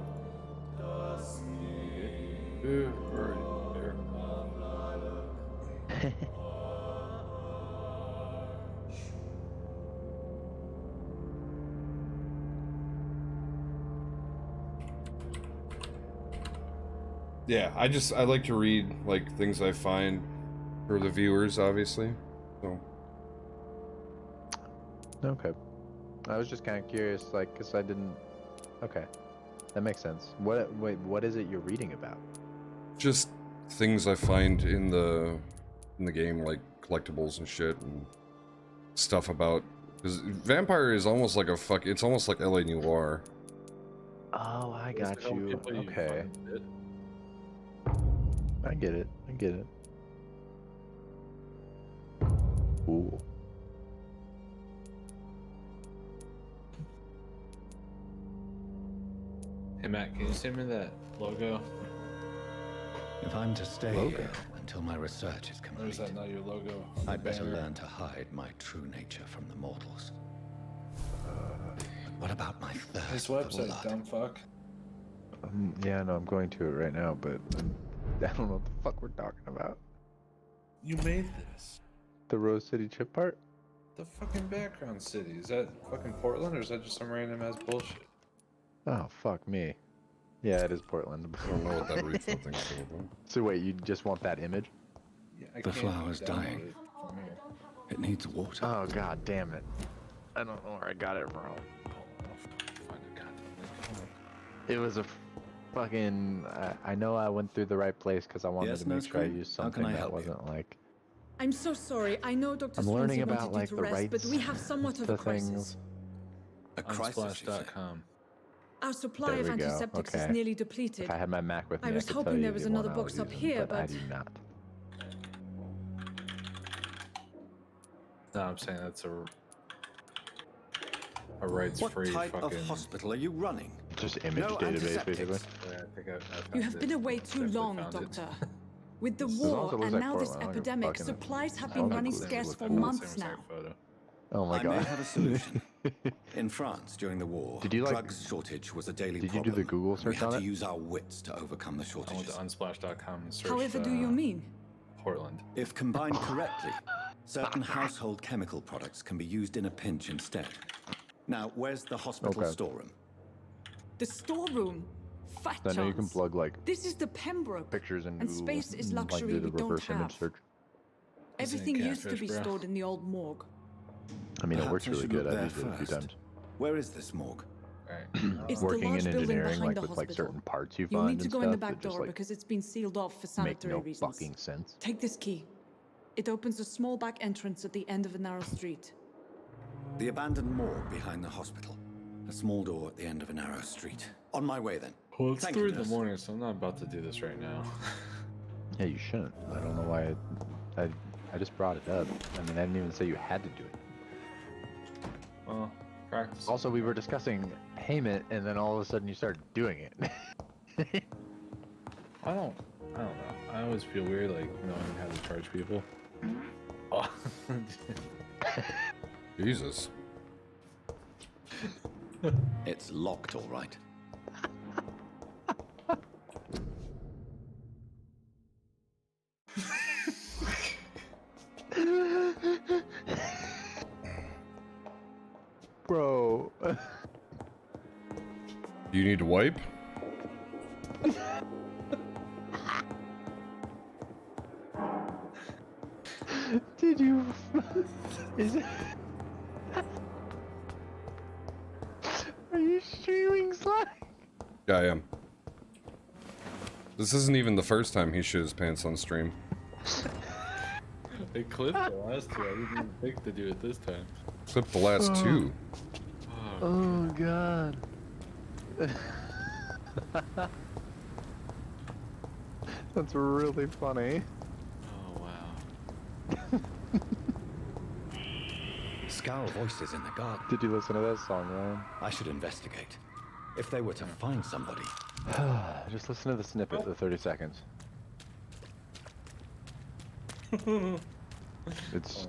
Yeah, I like to read like things I find for the viewers, obviously. So. Okay. I was just kind of curious, like, cause I didn't. Okay, that makes sense. Wait, what is it you're reading about? Just things I find in the game, like collectibles and shit, and stuff about. Because Vampyr is almost like it's almost like LA Noire. Oh, I got you. Okay. It. I get it. I get it. Cool. Hey Matt, can you send me that logo? If I'm to stay Logo. here until my research is Or complete, is that not your logo? on the I'd better banner? learn to hide my true nature from the mortals. What about my thirst His for website, blood? dumb fuck. Yeah, no, I'm going to it right now, but I don't know what the fuck we're talking about. You made this. The Rose City chip part? The fucking background city. Is that fucking Portland or is that just some random ass bullshit? Oh, fuck me. Yeah, it is Portland. I don't know what that refill thing's about. So wait, you just want that image? Yeah, I The can't flower's download dying. it from here. It needs water. Oh, god damn it. I don't know where I got it from. Hold on, I'll find a goddamn link. Hold on. It was a fucking... I know I went through the right place because I wanted Yes, to make Nurse sure I Green? used How can something I that help you? wasn't like... I'm so sorry. I know Dr. I'm Swansea learning wanted about you like to the rest, but rights we have somewhat of to a crisis. things. A crisis, you say? Unsplash.com. Our supply There of we go. antiseptics is Okay. nearly depleted. If I had my Mac with me, I was could hoping tell you there was the another one I was box up using, here, but I but do not. No, I'm saying that's a rights-free What type fucking. of hospital are you running? Just image No database, antiseptics. basically. Yeah, I think I found you have it. been away too Definitely long, found it. Doctor. With the As long as war it looks and like now this Portland, I don't give a epidemic, fucking- supplies have I been don't running think it scarce looks for cool. months now. Photo. Oh my I god. may have a solution. In France, during the war, Did you, like- drugs shortage was a daily Did you problem. do the Google We search had on to it? use our wits to overcome the I went shortages. to unsplash.com and searched. However, do you mean? Portland? If combined correctly, certain household chemical products can be used in a pinch instead. Now, where's the hospital Okay. storeroom? The storeroom. Fat I know you can chance. plug like This is the Pembroke. pictures in And Google, space is and, luxury like do we the don't reverse image have. search. Everything used to catfish, be bro. stored in the old morgue. I mean, it Perhaps works I really should good. look I've there used it a few first. times. Where is this morgue? Alright. It's the Working large in building engineering, behind like the with like hospital. certain parts you You'll find need to and go in the stuff back that just door like because it's been sealed off for make sanitary no reasons. fucking sense. Take this key. It opens a small back entrance at the end of a narrow street. The abandoned morgue behind the hospital. A small door at the end of a narrow street. On my way then. Well, it's Thank 3 you, in the nurse. morning, so I'm not about to do this right now. Yeah, you shouldn't. I don't know why. I just brought it up. I mean, I didn't even say you had to do it. Well, practice. Also, we were discussing payment, and then all of a sudden you started doing it. I don't know. I always feel weird, like knowing how to charge people. Oh. Jesus. It's locked, all right. Bro. Do you need to wipe? Did you? Is it? Are you streaming Slack? Yeah, I am. This isn't even the first time he shit his pants on stream. It clipped the last two. I didn't even think to do it this time. Clip the last two. Oh god. That's really funny. Oh wow. Scowl voices in the garden. Did you listen to that song, Ryan? I should investigate. If they were to find somebody. Just listen to the snippet, the 30 seconds. It's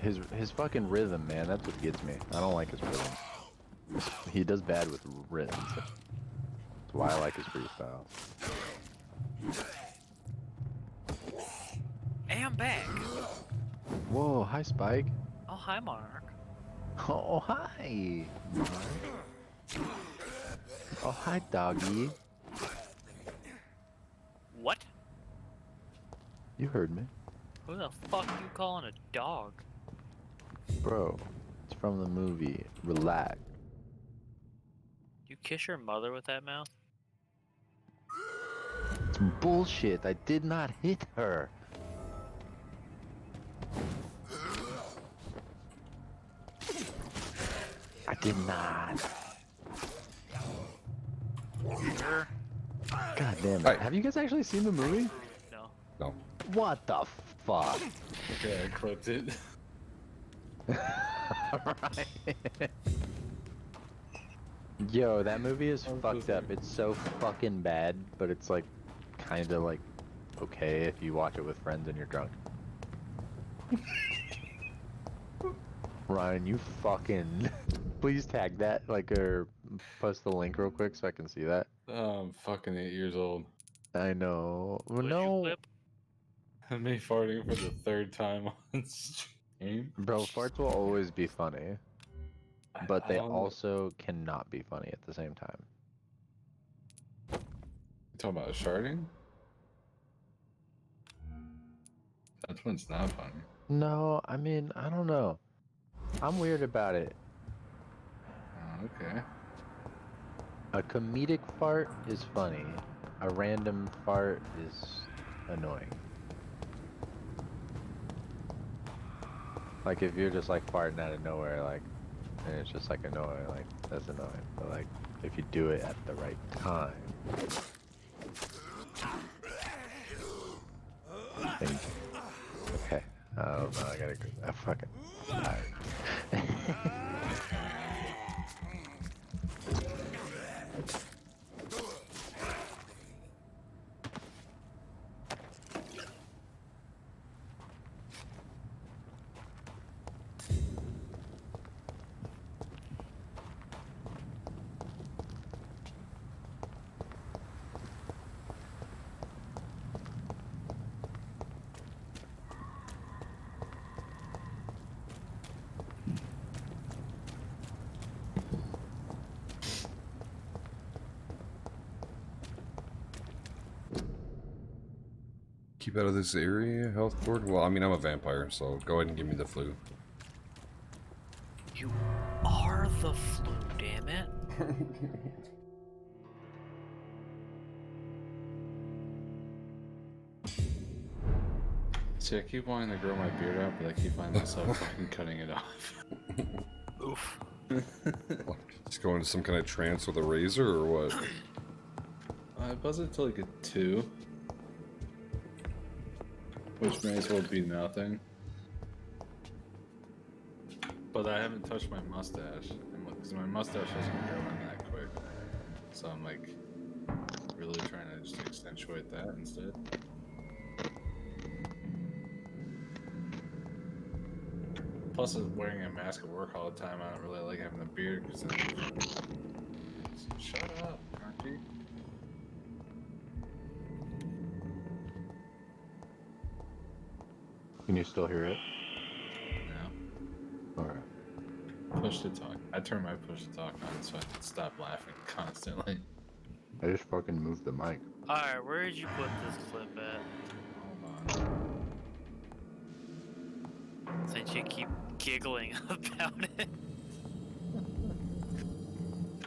his fucking rhythm, man. That's what gets me. I don't like his rhythm. He does bad with rhythms. That's why I like his freestyle. Hey, I'm back. Whoa, hi Spike. Oh, hi, Mark. Oh, hi. Mark. Oh, hi, doggy. What? You heard me. Who the fuck you calling a dog? Bro, it's from the movie. Relax. You kiss your mother with that mouth? It's bullshit. I did not hit her. I did not. Sure. God damn it. Have you guys actually seen the movie? No. No. What the fuck? Okay, I clipped it. Right. Yo, that movie is fucked up. It's so fucking bad, but it's like kind of like okay if you watch it with friends and you're drunk. Ryan, you fucking please tag that like or post the link real quick so I can see that. I'm fucking 8 years old. I know. Well, What'd you no, clip? Me farting for the 3rd time on stream. bro, farts will always be funny, but I they don't know. also cannot be funny at the same time. You talking about sharding? That's when it's not funny. No, I mean, I don't know. I'm weird about it. Okay. A comedic fart is funny. A random fart is annoying. Like if you're just like farting out of nowhere, like, and it's just like annoying, like that's annoying. But like if you do it at the right time, then, okay. I don't know. I gotta go. I fucking. Keep out of this area, health board. Well, I mean, I'm a vampire, so go ahead and give me the flu. You are the flu, damn it. See, I keep wanting to grow my beard out, but I keep finding myself fucking cutting it off. Oof. Just go into some kind of trance with a razor, or what? I buzz it to like a 2. Which may as well be nothing. But I haven't touched my mustache. Because my mustache doesn't grow in that quick. So I'm like, really trying to just accentuate that instead. Plus, wearing a mask at work all the time, I don't really like having a beard. Cause shut up, Archie. Can you still hear it? No. Alright. Push to talk. I turn my push to talk on so I can stop laughing constantly. I just fucking moved the mic. Alright, where did you put this clip at? Hold on. Since you keep giggling about it.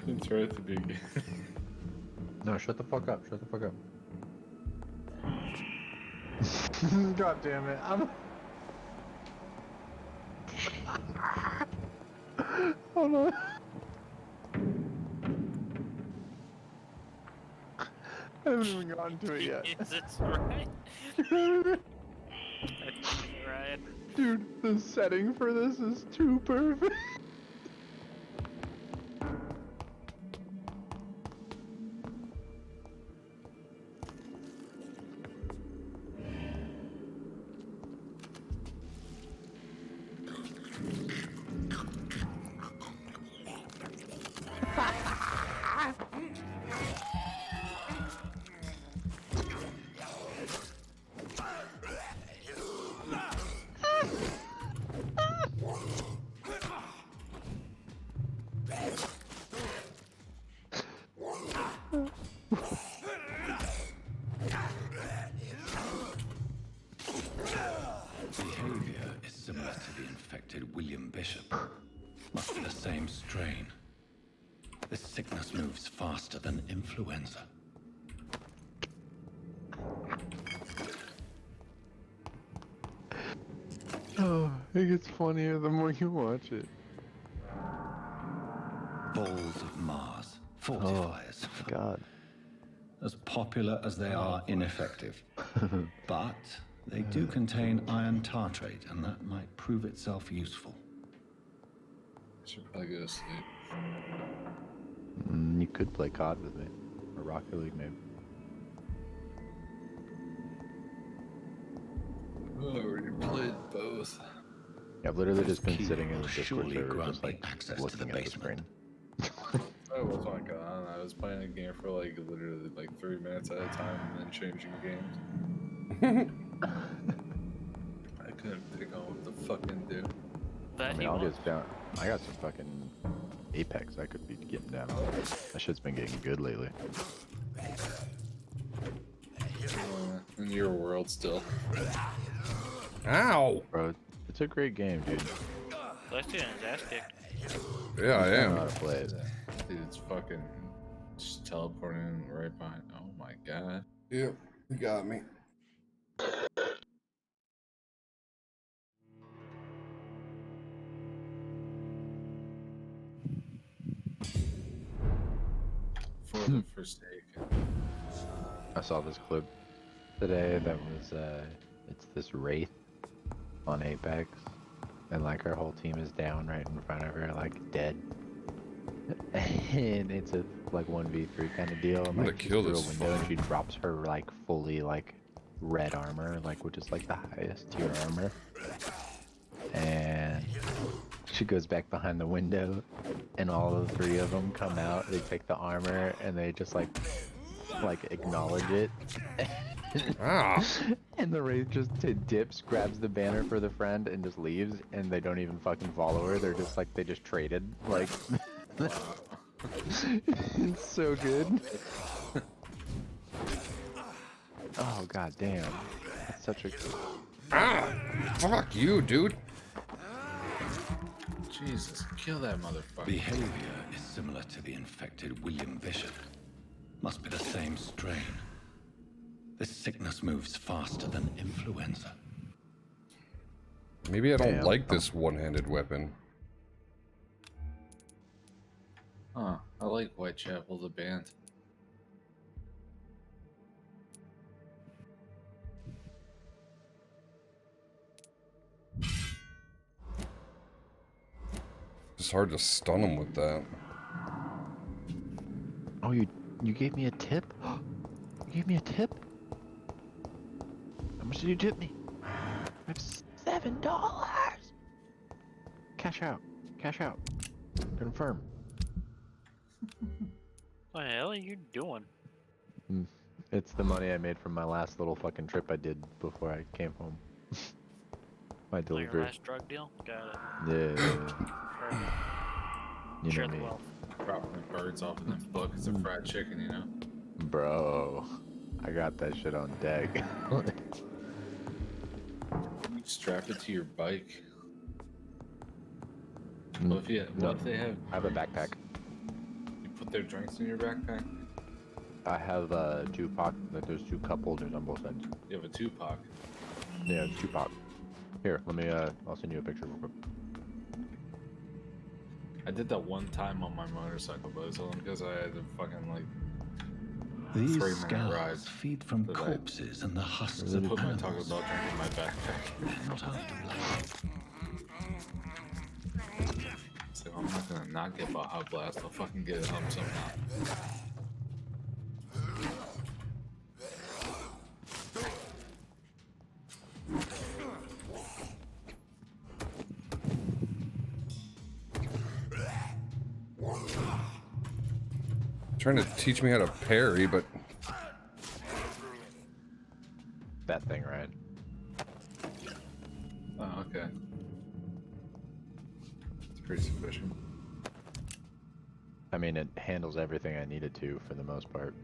It's right at the beginning. No, shut the fuck up. Shut the fuck up. God damn it. Hold on. I haven't even gotten to it yet. Is it right? Right. Dude, the setting for this is too perfect. infected William Bishop. Must be the same strain. This sickness moves faster than influenza. Oh, it gets funnier the more you watch it. Balls of Mars. Fortifiers. Oh, God. As popular as they are ineffective. But they do contain iron tartrate, and that might prove itself useful. Should probably go to sleep. You could play COD with me. Or Rocket League, maybe. Oh, I already played both. Yeah, I've literally just been Key sitting in will the Discord surely server grant just me like access to looking the at the basement. screen. I was like, I was playing a game for like literally like 3 minutes at a time and then changing games. I couldn't pick on what to fucking do. I mean, I'll get down. I got some fucking Apex I could be getting down on. That shit's been getting good lately. In your world still. Ow! Bro, it's a great game, dude. Let's do an ass kicked. Yeah, I I am. know how to play it. Dude, it's fucking just teleporting right behind. Oh my god. Yep, you got me. For the Forsaken. I saw this clip today that was, it's this Wraith on Apex. And like her whole team is down right in front of her, like dead. And it's a like 1v3 kind of deal. And gonna like she's kill through a this window and she drops her like fully like red armor, like which is like the highest tier armor. And she goes back behind the window, and all of the 3 of them come out. They take the armor and they just like acknowledge it. Ah. And the Wraith just dips, grabs the banner for the friend, and just leaves. And they don't even fucking follow her. They're just like, they just traded. Like, it's so good. Oh god damn! That's such a. Ah! Fuck you, dude. Jesus, kill that motherfucker. Behavior is similar to the infected William Bishop. Must be the same strain. This sickness moves faster than influenza. Maybe I don't like this one-handed weapon. Huh, I like Whitechapel, the band. It's hard to stun him with that. Oh, you gave me a tip? You gave me a tip? How much did you tip me? I have $7. Cash out. Cash out. Confirm. What the hell are you doing? It's the money I made from my last little fucking trip I did before I came home. My Like your delivery. last drug deal? Got it. Yeah. You Share know the me. wealth. Dropping the birds off in them buckets of fried chicken, you know? Bro. I got that shit on deck. You strap it to your bike. What if they have... I have a backpack. You put their drinks in your backpack? I have 2 there's 2 cup holders on both sides. You have a 2-pack. Yeah, 2-pack. Here, let me I'll send you a picture real quick. I did that one time on my motorcycle, but it's only because I had to fucking like These 3-minute ride. scalls feed from corpses and the husks I of put my Taco animals. Bell drink in my backpack. Not after So I'm not gonna not get Baja Blast. I'll fucking get it home somehow. Trying to teach me how to parry, but That thing, right? Oh, okay. It's pretty sufficient. I mean, it handles everything I needed to for the most part.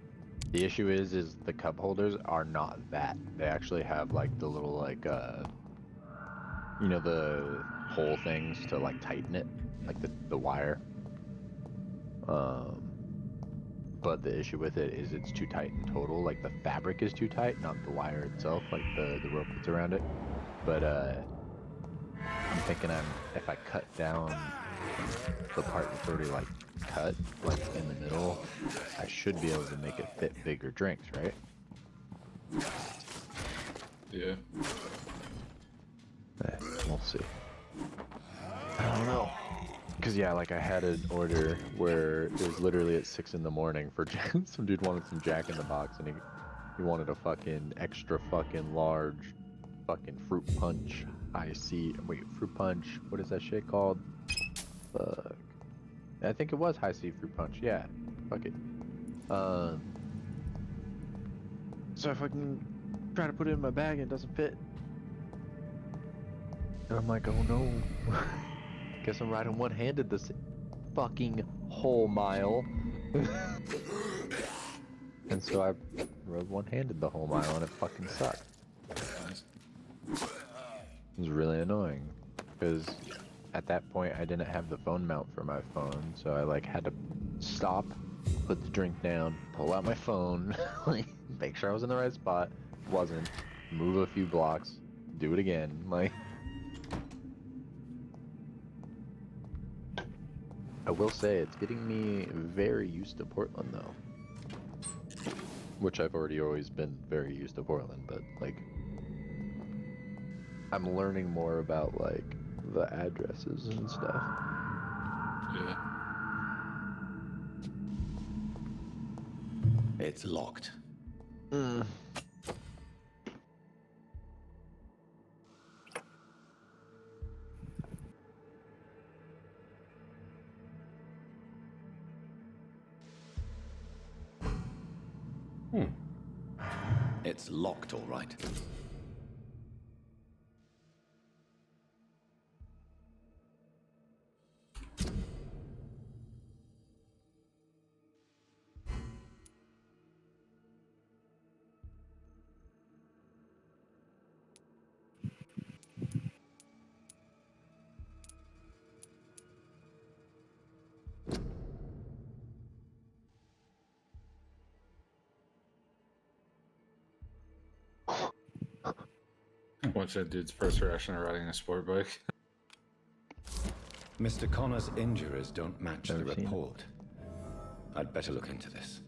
The issue is the cup holders are not that. They actually have like the little like you know, the hole things to like tighten it, like the wire. But the issue with it is it's too tight in total. Like the fabric is too tight, not the wire itself, like the rope that's around it. But I'm thinking if I cut down the part that's already like cut, like in the middle, I should be able to make it fit bigger drinks, right? Yeah. We'll see. I don't know. Cause yeah, like I had an order where it was literally at 6 in the morning for some dude wanted some Jack in the Box, and he wanted a fucking extra fucking large fucking fruit punch fruit punch, what is that shit called? Fuck. I think it was high C fruit punch, yeah. Fuck it. So I fucking try to put it in my bag and it doesn't fit. And I'm like, oh no. Guess I'm riding one-handed this fucking whole mile. And so I rode one-handed the whole mile and it fucking sucked. It was really annoying because at that point I didn't have the phone mount for my phone, so I like had to stop, put the drink down, pull out my phone, like make sure I was in the right spot, wasn't, move a few blocks, do it again, like. I will say it's getting me very used to Portland though. Which I've always been very used to Portland, but like I'm learning more about like the addresses and stuff. Yeah. It's locked. It's locked, all right. Watch that dude's first reaction to riding a sport bike. Mr. Connor's injuries don't match the report. I'd better look into this.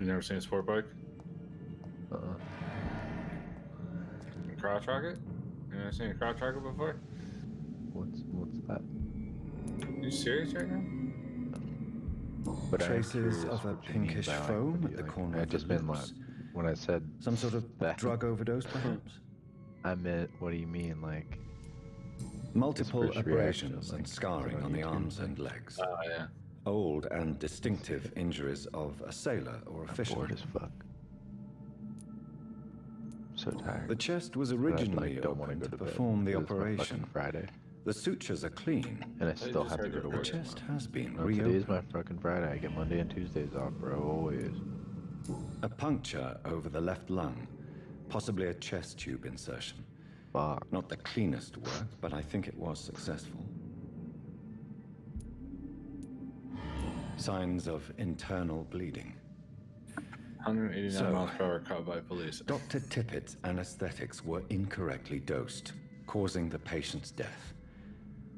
You never seen a sport bike? Crotch rocket? You never seen a crotch rocket before? What's that? You serious right now? But Traces of a pinkish foam at the corner of the lips. When I said some sort of that, drug overdose, perhaps? I meant, what do you mean, like multiple abrasions and scarring on the arms and legs. Oh yeah. Old and distinctive injuries of a sailor or a fisherman. Bored as fuck. So tired. The chest was originally opened to perform the operation. Friday. The sutures are clean, and I still have to go to work. The chest has been reopened. Today's my fucking Friday. I get Monday and Tuesdays off, bro. Always. A puncture over the left lung, possibly a chest tube insertion. Fuck. Not the cleanest work, but I think it was successful. Signs of internal bleeding. 189 miles per hour caught by police. Dr. Tippett's anesthetics were incorrectly dosed, causing the patient's death.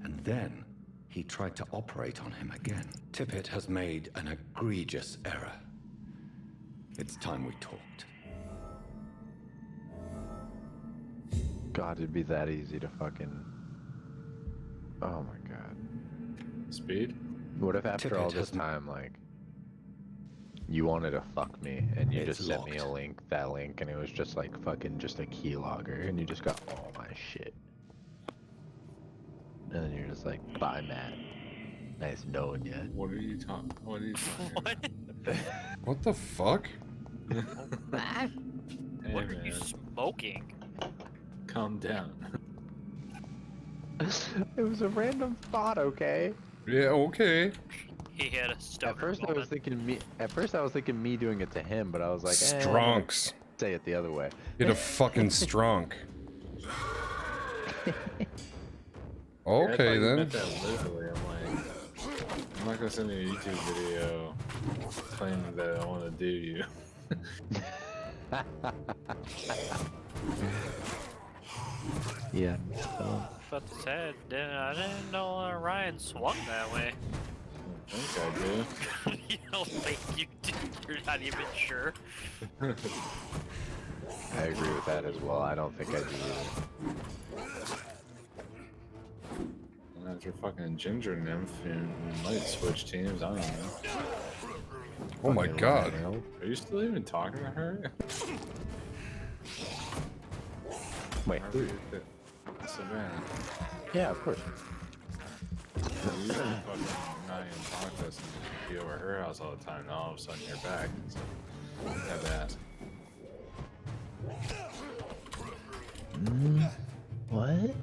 And then he tried to operate on him again. Tippett has made an egregious error. It's time we talked. God, it'd be that easy to fucking... Oh my god. Speed? What if after all this time, like, you wanted to fuck me, and you just sent me a link, and it was just like fucking just a keylogger, and you just got all my shit. And then you're just like, bye, Matt. Nice knowing you. What are you talking? What are you talking? What the fuck? Matt? Hey, What are you smoking? Calm down. It was a random thought, okay? Yeah, okay. He had a stoner At first moment. I was thinking me doing it to him, but I was like, Stronks. Say it the other way. Get a fucking stronk. Okay, I thought then. You meant that literally. I'm like, I'm not gonna send you a YouTube video claiming that I want to do you. Yeah. About to say, I didn't know Ryan swung that way. I think I do. You don't think you do? You're not even sure. I agree with that as well. I don't think I do either. That's your fucking ginger nymph. You might switch teams. I don't know. Oh my god. Are you still even talking to her? Wait, who? Savannah. Yeah, of course. You used to fucking not even talk to us and be over her house all the time. Now all of a sudden you're back. So, have that. What?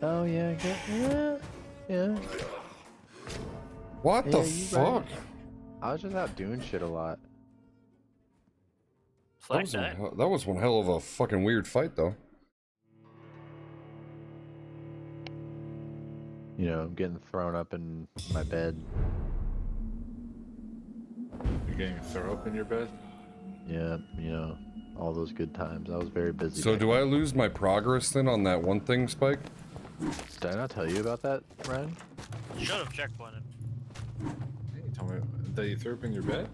Oh yeah, yeah. What the Yeah, you fuck? right. I was just out doing shit a lot. That was one hell of a fucking weird fight, though. You know, I'm getting thrown up in my bed. You're getting thrown up in your bed? Yeah, you know, all those good times. I was very busy. So do I lose my progress then on that one thing, Spike? Did I not tell you about that, Ryan? You should have checkpointed. Hey, you told me that you threw up in your bed?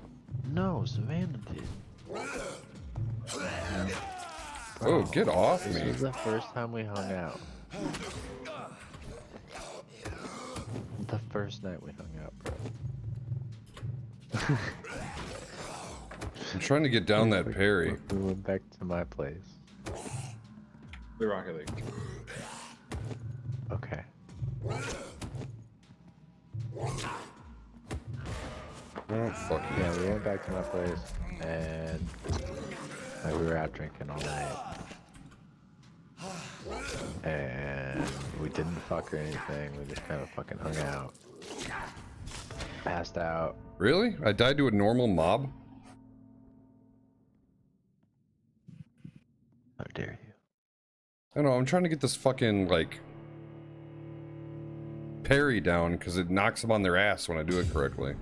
No, Savannah did. Oh, get off This me. was the first time we hung out. The first night we hung out, bro. I'm trying to get down that parry. We went back to my place. The Rocket League. Okay. Oh, fuck you. Yeah, we went back to my place, and like, we were out drinking all night. And we didn't fuck or anything, we just kind of fucking hung out. Passed out. Really? I died to a normal mob? How dare you? I don't know, I'm trying to get this fucking, like, parry down, because it knocks them on their ass when I do it correctly.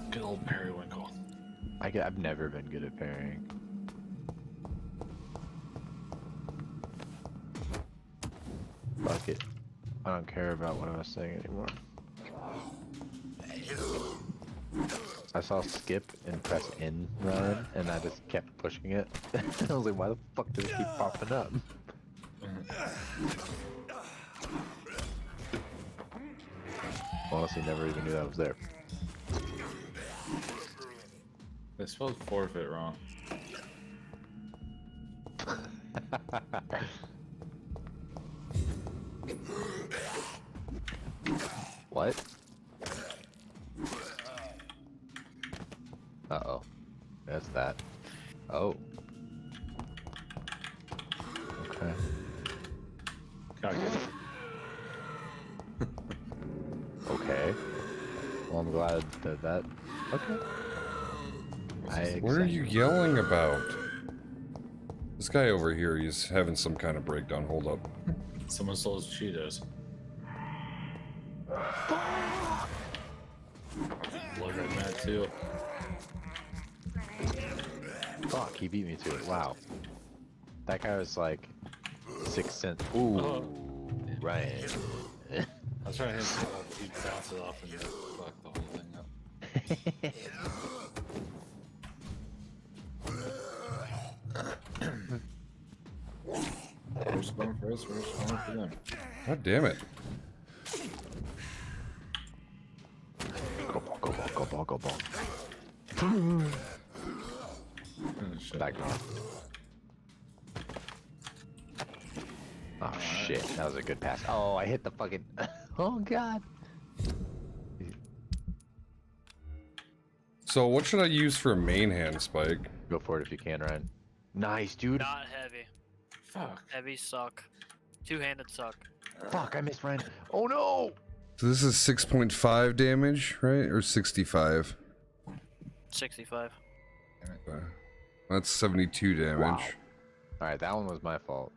Good old Periwinkle. I've never been good at parrying. Fuck it. I don't care about what I was saying anymore. I saw skip and press N run, and I just kept pushing it. I was like, why the fuck does it keep popping up? Honestly, never even knew that was there. They spelled forfeit wrong. What? Uh-oh. That's that. Oh. Okay. Gotta get it. Okay. Well, I'm glad that... Okay. What are you yelling about? This guy over here, he's having some kind of breakdown. Hold up. Someone stole his Cheetos. Blood red mad too. Fuck, he beat me to it. Wow. That guy was like 6 cents. Ooh, right. I was trying to hit him, he bounced it off and just fucked the whole thing up. Who's going first? Who's going for them? God damn it. Go ball, go ball, go ball, go ball. Back off. Oh shit, that was a good pass. Oh, I hit the fucking... Oh god. So what should I use for a main hand, Spike? Go for it if you can, Ryan. Nice, dude. Not heavy. Fuck. Heavy suck. Two-handed suck. Fuck, I missed Ryan. Oh no! So this is 6.5 damage, right? Or 65? 65. That's 72 damage. Wow. Alright, that one was my fault.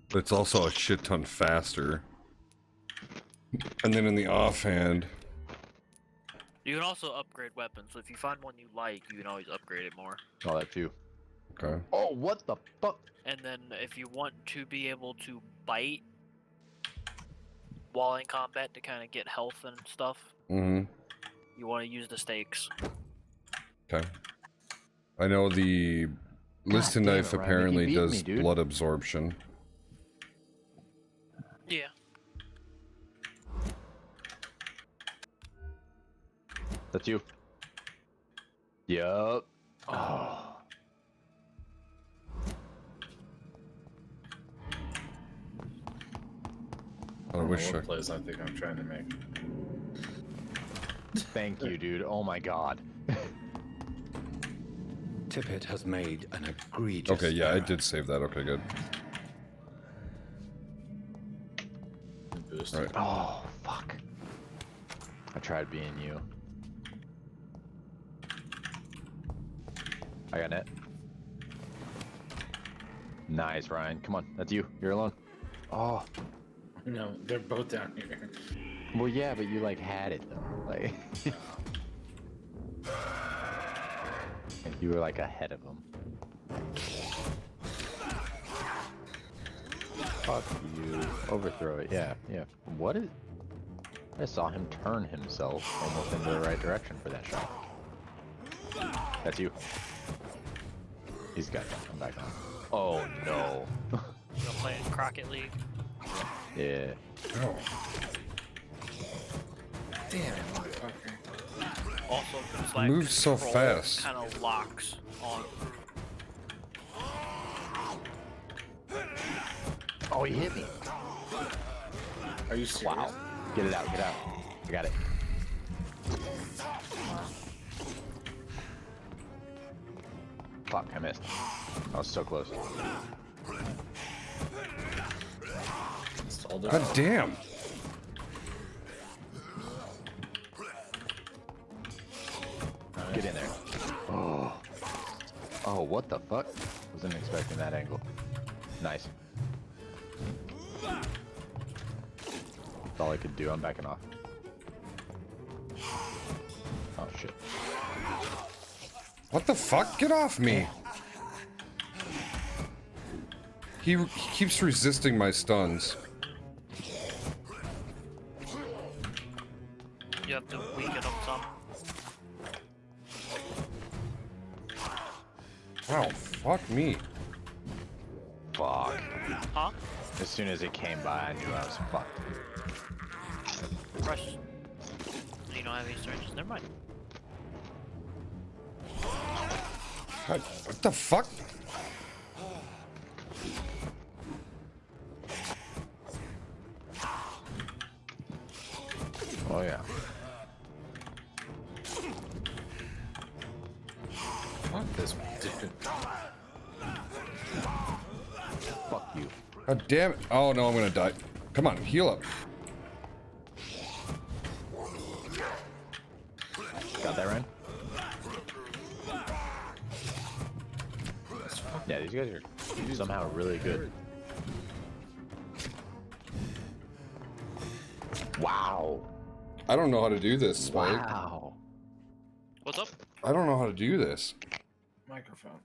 But it's also a shit ton faster. And then in the offhand... You can also upgrade weapons, so if you find one you like, you can always upgrade it more. Oh, that too. Okay. Oh, what the fuck? And then if you want to be able to bite while in combat to kind of get health and stuff, you want to use the stakes. Okay. I know the Liston damn knife it, Ryan, apparently Mickey beat does me, dude. blood absorption. Yeah. That's you. Yup. Oh. I wish what I... plays I think I'm trying to make. Thank you, dude. Oh my god. Tippett has made an egregious Okay, yeah, I error. did save that. Okay, good. Right. Oh, fuck. I tried being you. I got net. Nice, Ryan. Come on, that's you. You're alone. Oh. No, they're both down here. Well, yeah, but you like had it though. Like you were like ahead of them. Fuck you. Overthrow it. Yeah, yeah. What is? I saw him turn himself almost into the right direction for that shot. That's you. He's got to come back on. Oh no. You're playing Crockett League. Yeah. Oh. Damn it, motherfucker. Also, just like Moves so fast. Kind of locks on. Oh, he hit me. Are you serious? Wow. Get it out. Get out. I got it. Fuck, I missed. I was so close. God damn. Get in there. Oh. Oh, what the fuck? Wasn't expecting that angle. Nice. That's all I could do. I'm backing off. Oh, shit. What the fuck? Get off me! He keeps resisting my stuns. You have to weaken them some. Wow, fuck me. Fuck. Huh? As soon as it came by, I knew I was fucked. Rush. You don't have any syringes? Never mind. God, what the fuck? Oh, yeah. Fuck this dude. Fuck you. God damn it. Oh no, I'm gonna die. Come on, heal up. Got that, Ryan? Yeah, these guys are somehow really good. Wow. I don't know how to do this, Spike. Wow. What's up? I don't know how to do this. Microphone.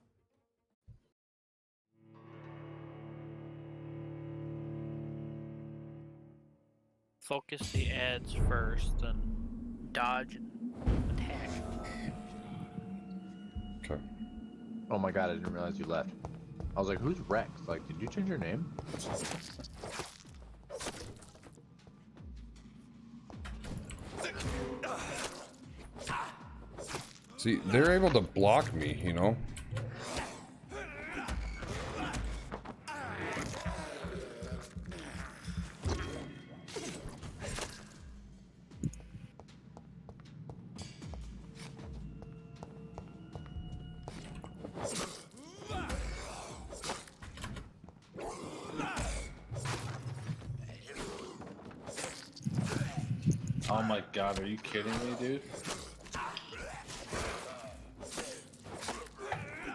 Focus the ads first, then dodge and attack. Okay. Oh my god, I didn't realize you left. I was like, who's Rex? Like, did you change your name? See, they're able to block me, you know? Oh my god, are you kidding me, dude?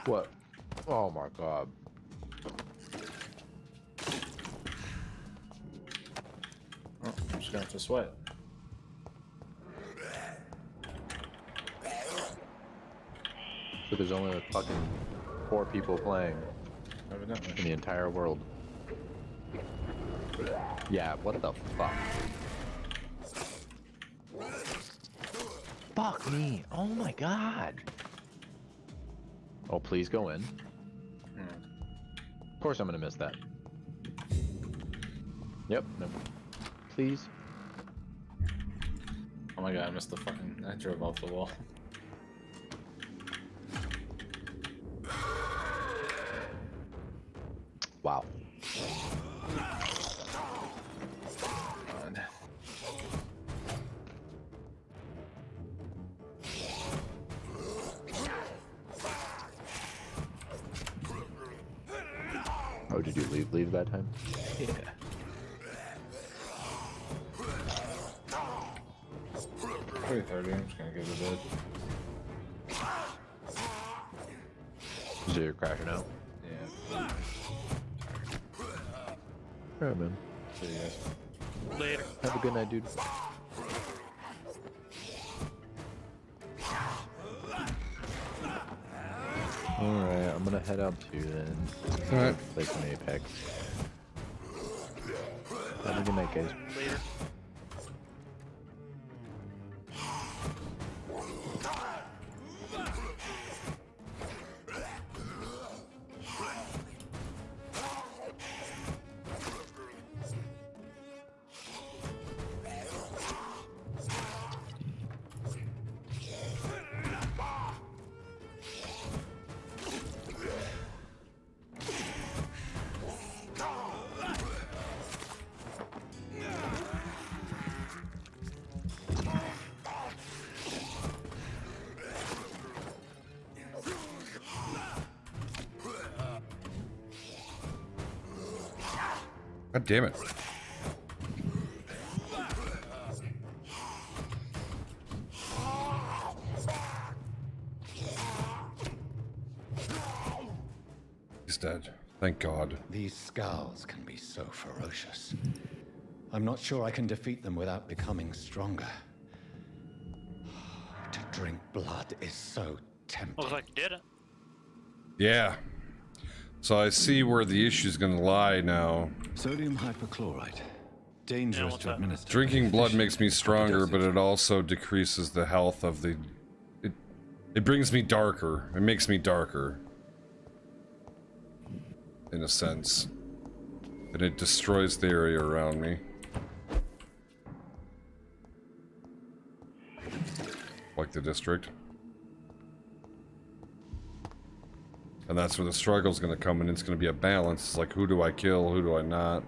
What? Oh my god. Oh, I'm just gonna have to sweat. So there's only like fucking 4 people playing Evidently. in the entire world. Yeah, what the fuck? Fuck me. Oh my god. Oh, please go in. Of course I'm gonna miss that. Yep, no. Please. Oh my god, I missed the fucking. I drove off the wall. Wow. God. Oh, did you leave that time? Yeah. 3:30. I'm just gonna go to bed. So you're crashing out? Yeah. Alright, man. See you guys. Later. Have a good night, dude. Alright, I'm gonna head out too then. Alright. Play some Apex. Have a good night, guys. Later. God damn it. He's dead. Thank God. These scowls can be so ferocious. I'm not sure I can defeat them without becoming stronger. To drink blood is so tempting. Looks like you did it. Yeah. So I see where the issue's gonna lie now. Sodium hypochlorite. Dangerous to administer. Drinking blood makes me stronger, but it also decreases the health of the... It brings me darker. It makes me darker. In a sense. And it destroys the area around me. Like the district. And that's where the struggle's gonna come, and it's gonna be a balance. It's like, who do I kill, who do I not?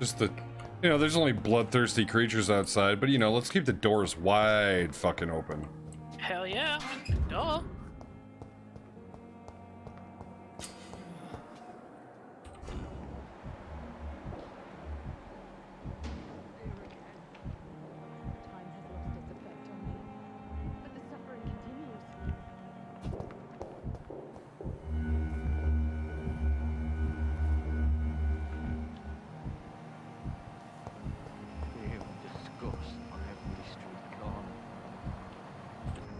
Just the, you know, there's only bloodthirsty creatures outside, but you know, let's keep the doors wide fucking open. Hell yeah. Duh. Disgust on every street corner.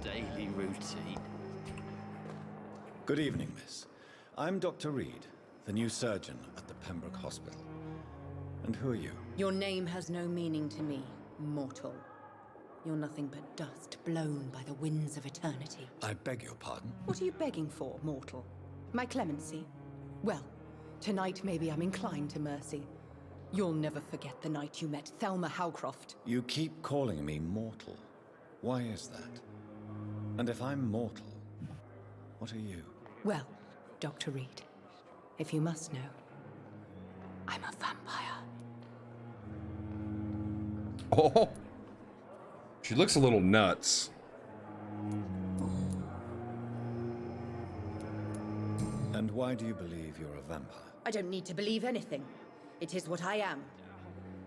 The daily routine. Good evening, miss. I'm Dr. Reed, the new surgeon at the Pembroke Hospital. And who are you? Your name has no meaning to me, mortal. You're nothing but dust blown by the winds of eternity. I beg your pardon? What are you begging for, mortal? My clemency? Well, tonight maybe I'm inclined to mercy. You'll never forget the night you met Thelma Howcroft. You keep calling me mortal. Why is that? And if I'm mortal, what are you? Well, Dr. Reed, if you must know, I'm a vampire. Oh, she looks a little nuts. And why do you believe you're a vampire? I don't need to believe anything. It is what I am.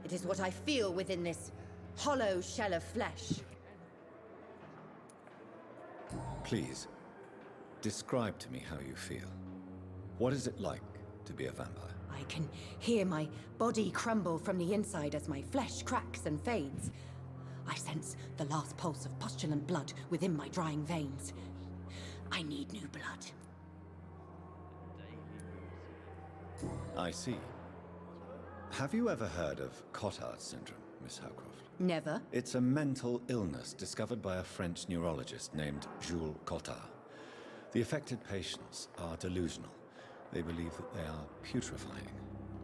It is what I feel within this hollow shell of flesh. Please, describe to me how you feel. What is it like to be a vampire? I can hear my body crumble from the inside as my flesh cracks and fades. I sense the last pulse of postulant blood within my drying veins. I need new blood. I see. Have you ever heard of Cotard syndrome, Miss Howcroft? Never. It's a mental illness discovered by a French neurologist named Jules Cotard. The affected patients are delusional. They believe that they are putrefying,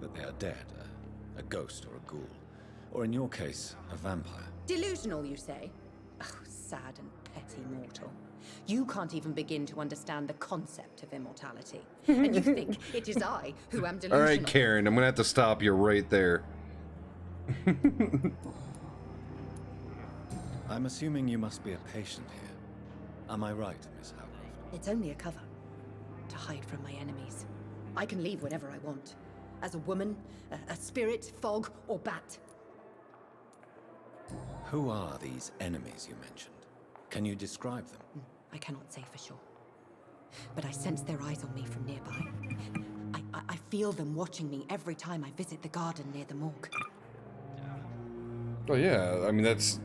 that they are dead, a ghost or a ghoul, or in your case, a vampire. Delusional, you say? Oh, sad and petty mortal. You can't even begin to understand the concept of immortality. And you think it is I who am delusional. All right, Karen, I'm gonna have to stop you right there. I'm assuming you must be a patient here. Am I right, Miss Howcroft? It's only a cover. To hide from my enemies. I can leave whenever I want. As a woman, a spirit, fog, or bat. Who are these enemies you mentioned? Can you describe them? I cannot say for sure. But I sense their eyes on me from nearby. I feel them watching me every time I visit the garden near the morgue. Oh yeah, I mean that's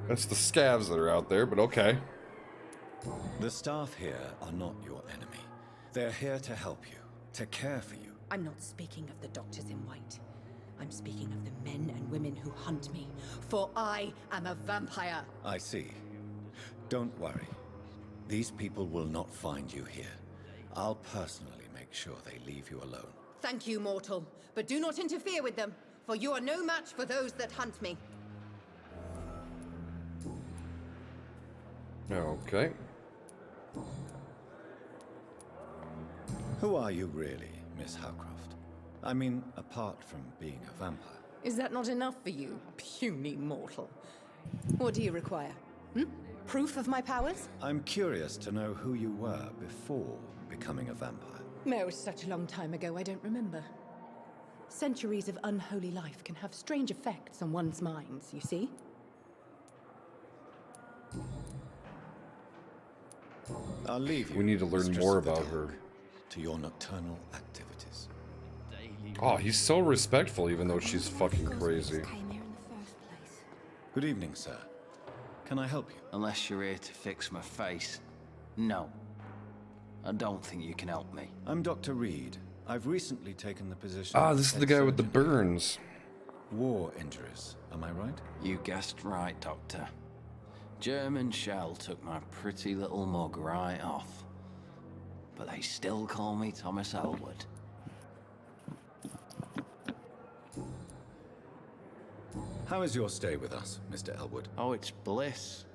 that's the scavs that are out there, but okay. The staff here are not your enemy. They're here to help you, to care for you. I'm not speaking of the doctors in white. I'm speaking of the men and women who hunt me, for I am a vampire. I see. Don't worry. These people will not find you here. I'll personally make sure they leave you alone. Thank you, mortal, but do not interfere with them, for you are no match for those that hunt me. Okay. Who are you really, Miss Howcroft? I mean, apart from being a vampire. Is that not enough for you, puny mortal? What do you require? Proof of my powers? I'm curious to know who you were before becoming a vampire. It was such a long time ago, I don't remember. Centuries of unholy life can have strange effects on one's minds, you see? I'll leave you. We need to learn Mistress more of the about Dark, her. to your nocturnal activities. Oh, he's so respectful even though she's fucking crazy. Good evening, sir. Can I help you? Unless you're here to fix my face. No. I don't think you can help me. I'm Dr. Reed. I've recently taken the position. Ah, of this is head the guy with the surgeon. burns. War injuries, am I right? You guessed right, Doctor. German shell took my pretty little mug right off. But they still call me Thomas Elwood. How is your stay with us, Mr. Elwood? Oh, it's bliss.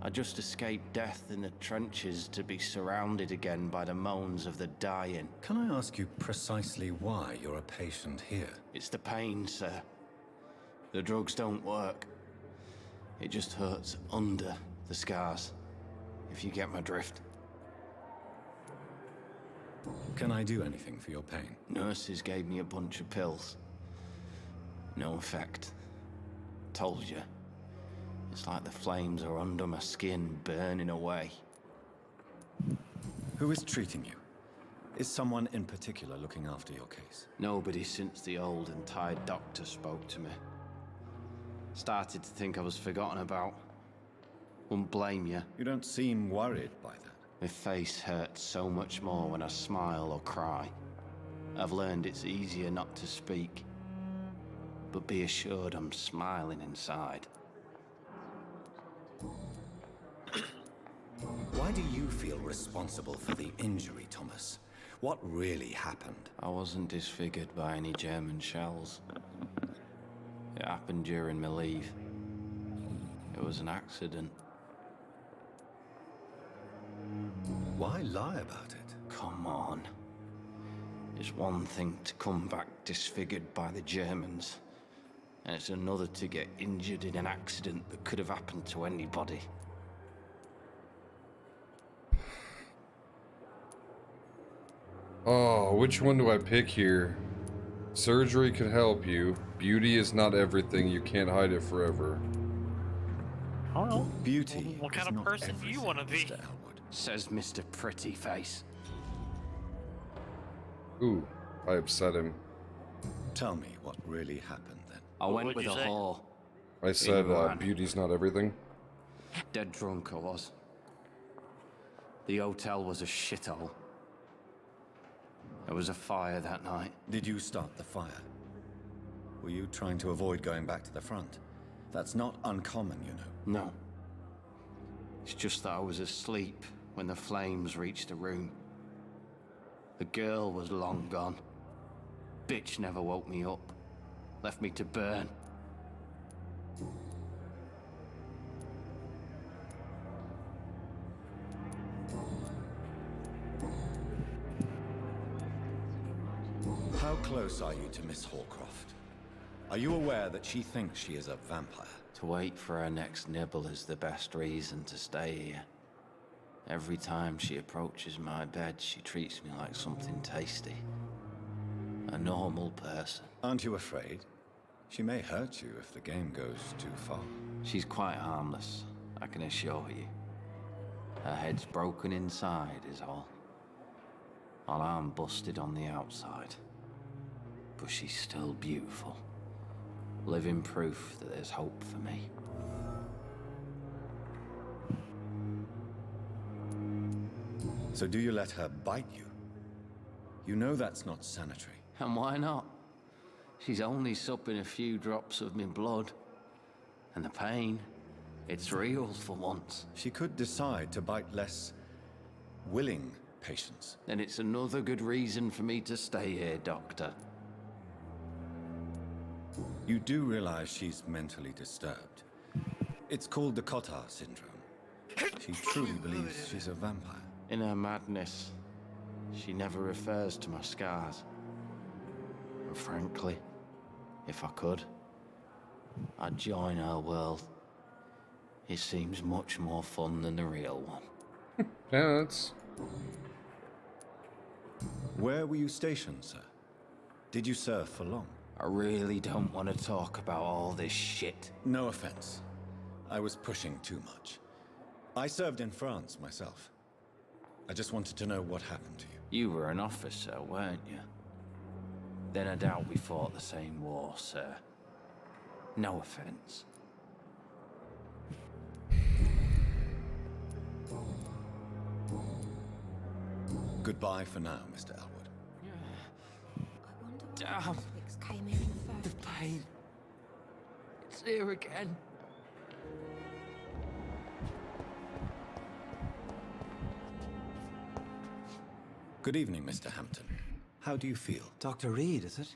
I just escaped death in the trenches to be surrounded again by the moans of the dying. Can I ask you precisely why you're a patient here? It's the pain, sir. The drugs don't work. It just hurts under the scars, if you get my drift. Can I do anything for your pain? Nurses gave me a bunch of pills. No effect. Told you. It's like the flames are under my skin, burning away. Who is treating you? Is someone in particular looking after your case? Nobody since the old and tired doctor spoke to me. Started to think I was forgotten about. Wouldn't blame you. You don't seem worried by that. My face hurts so much more when I smile or cry. I've learned it's easier not to speak. But be assured I'm smiling inside. Why do you feel responsible for the injury, Thomas? What really happened? I wasn't disfigured by any German shells. It happened during my leave. It was an accident. Why lie about it? Come on. It's one thing to come back disfigured by the Germans, and it's another to get injured in an accident that could have happened to anybody. Oh, which one do I pick here? Surgery could help you. Beauty is not everything. You can't hide it forever. I don't know. Beauty. What kind of person do you want to be? Says Mr. Pretty Face. Ooh, I upset him. Tell me what really happened then. I went with a whore. I said beauty's not everything. Dead drunk I was. The hotel was a shithole. There was a fire that night. Did you start the fire? Were you trying to avoid going back to the front? That's not uncommon, you know. No. It's just that I was asleep when the flames reached the room. The girl was long gone. Bitch never woke me up. Left me to burn. How close are you to Miss Hallcroft? Are you aware that she thinks she is a vampire? To wait for her next nibble is the best reason to stay here. Every time she approaches my bed, she treats me like something tasty. A normal person. Aren't you afraid? She may hurt you if the game goes too far. She's quite harmless, I can assure you. Her head's broken inside is all. While I'm busted on the outside. But she's still beautiful. Living proof that there's hope for me. So do you let her bite you? You know that's not sanitary. And why not? She's only supping a few drops of my blood. And the pain, it's real for once. She could decide to bite less willing patients. Then it's another good reason for me to stay here, Doctor. You do realize she's mentally disturbed. It's called the Cotard syndrome. She truly believes she's a vampire. In her madness, she never refers to my scars. And frankly, if I could, I'd join her world. It seems much more fun than the real one. Yeah, that's... Where were you stationed, sir? Did you serve for long? I really don't want to talk about all this shit. No offense. I was pushing too much. I served in France myself. I just wanted to know what happened to you. You were an officer, weren't you? Then I doubt we fought the same war, sir. No offense. Goodbye for now, Mr. Elwood. Damn. Came here in the The pain. It's here again. Good evening, Mr. Hampton. How do you feel? Dr. Reed, is it?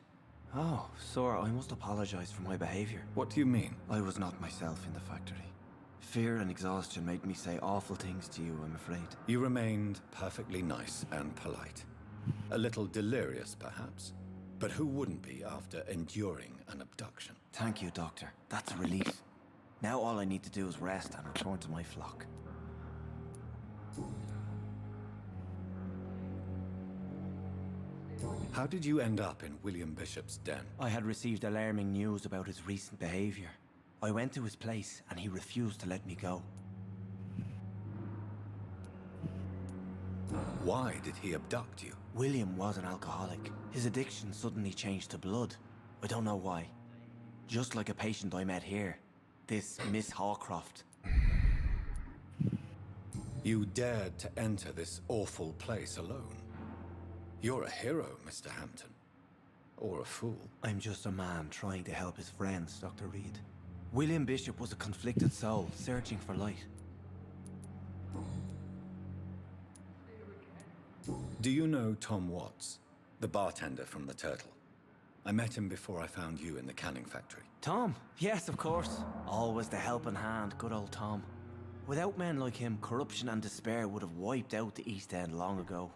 Oh, sir, I must apologize for my behavior. What do you mean? I was not myself in the factory. Fear and exhaustion made me say awful things to you, I'm afraid. You remained perfectly nice and polite. A little delirious, perhaps. But who wouldn't be after enduring an abduction? Thank you, Doctor. That's a relief. Now all I need to do is rest and return to my flock. How did you end up in William Bishop's den? I had received alarming news about his recent behavior. I went to his place and he refused to let me go. Why did he abduct you? William was an alcoholic. His addiction suddenly changed to blood. I don't know why. Just like a patient I met here. This Miss Hawcroft. You dared to enter this awful place alone. You're a hero, Mr. Hampton. Or a fool. I'm just a man trying to help his friends, Dr. Reed. William Bishop was a conflicted soul, searching for light. Do you know Tom Watts, the bartender from the Turtle? I met him before I found you in the canning factory. Tom? Yes, of course. Always the helping hand, good old Tom. Without men like him, corruption and despair would have wiped out the East End long ago.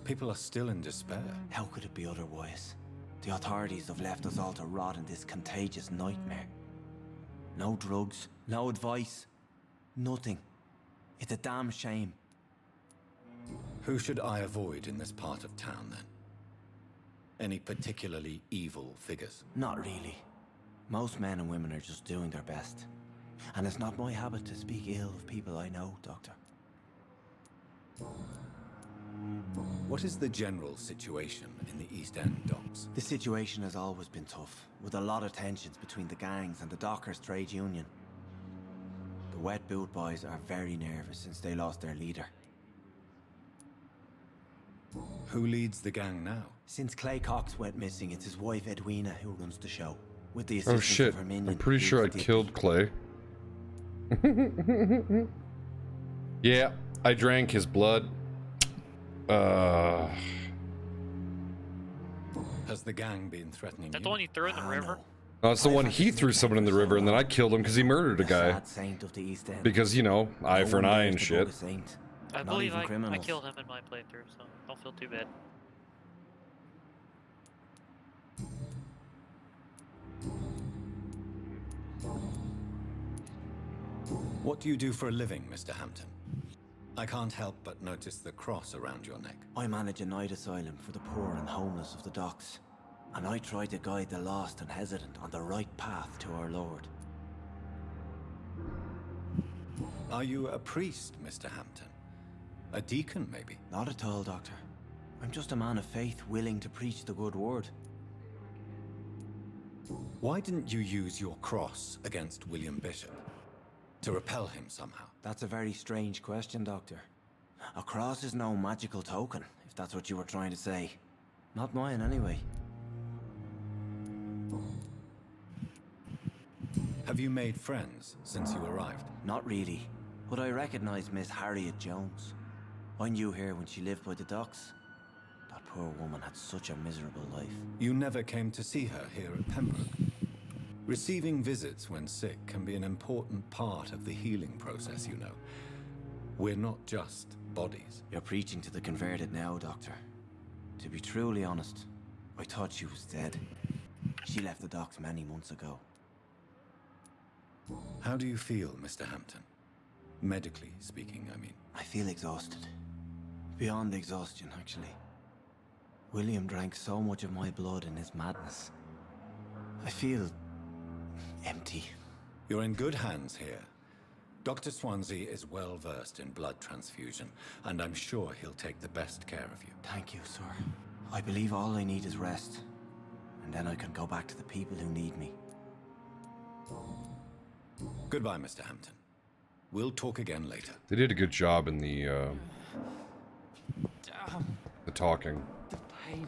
People are still in despair. How could it be otherwise? The authorities have left us all to rot in this contagious nightmare. No drugs, no advice, nothing. It's a damn shame. Who should I avoid in this part of town, then? Any particularly evil figures? Not really. Most men and women are just doing their best. And it's not my habit to speak ill of people I know, Doctor. What is the general situation in the East End docks? The situation has always been tough, with a lot of tensions between the gangs and the dockers' trade union. The wet boot boys are very nervous since they lost their leader. Who leads the gang now? Since Clay Cox went missing, it's his wife Edwina who runs the show. With the assistance Oh shit, of her minion, I'm pretty sure I Dick. killed Clay. Yeah, I drank his blood. Has the gang been threatening That the one you threw in the river? No, it's the one he threw someone in the river and then I killed him because he murdered a guy. Sad saint of the East End. Because, you know, eye for an eye and shit. I Not believe even I criminals. killed him in my playthrough, so don't feel too bad. What do you do for a living, Mr. Hampton? I can't help but notice the cross around your neck. I manage a night asylum for the poor and homeless of the docks. And I try to guide the lost and hesitant on the right path to our Lord. Are you a priest, Mr. Hampton? A deacon, maybe? Not at all, Doctor. I'm just a man of faith willing to preach the good word. Why didn't you use your cross against William Bishop? To repel him somehow? That's a very strange question, Doctor. A cross is no magical token, if that's what you were trying to say. Not mine, anyway. Have you made friends since you arrived? Not really, but I recognize Miss Harriet Jones. I knew her when she lived by the docks. That poor woman had such a miserable life. You never came to see her here at Pembroke? Receiving visits when sick can be an important part of the healing process, you know. We're not just bodies. You're preaching to the converted now, Doctor. To be truly honest, I thought she was dead. She left the docks many months ago. How do you feel, Mr. Hampton? Medically speaking, I mean. I feel exhausted. Beyond exhaustion, actually. William drank so much of my blood in his madness. I feel empty. You're in good hands here. Dr. Swansea is well versed in blood transfusion, and I'm sure he'll take the best care of you. Thank you, sir. I believe all I need is rest. And then I can go back to the people who need me. Goodbye, Mr. Hampton. We'll talk again later. They did a good job in the talking. The pain.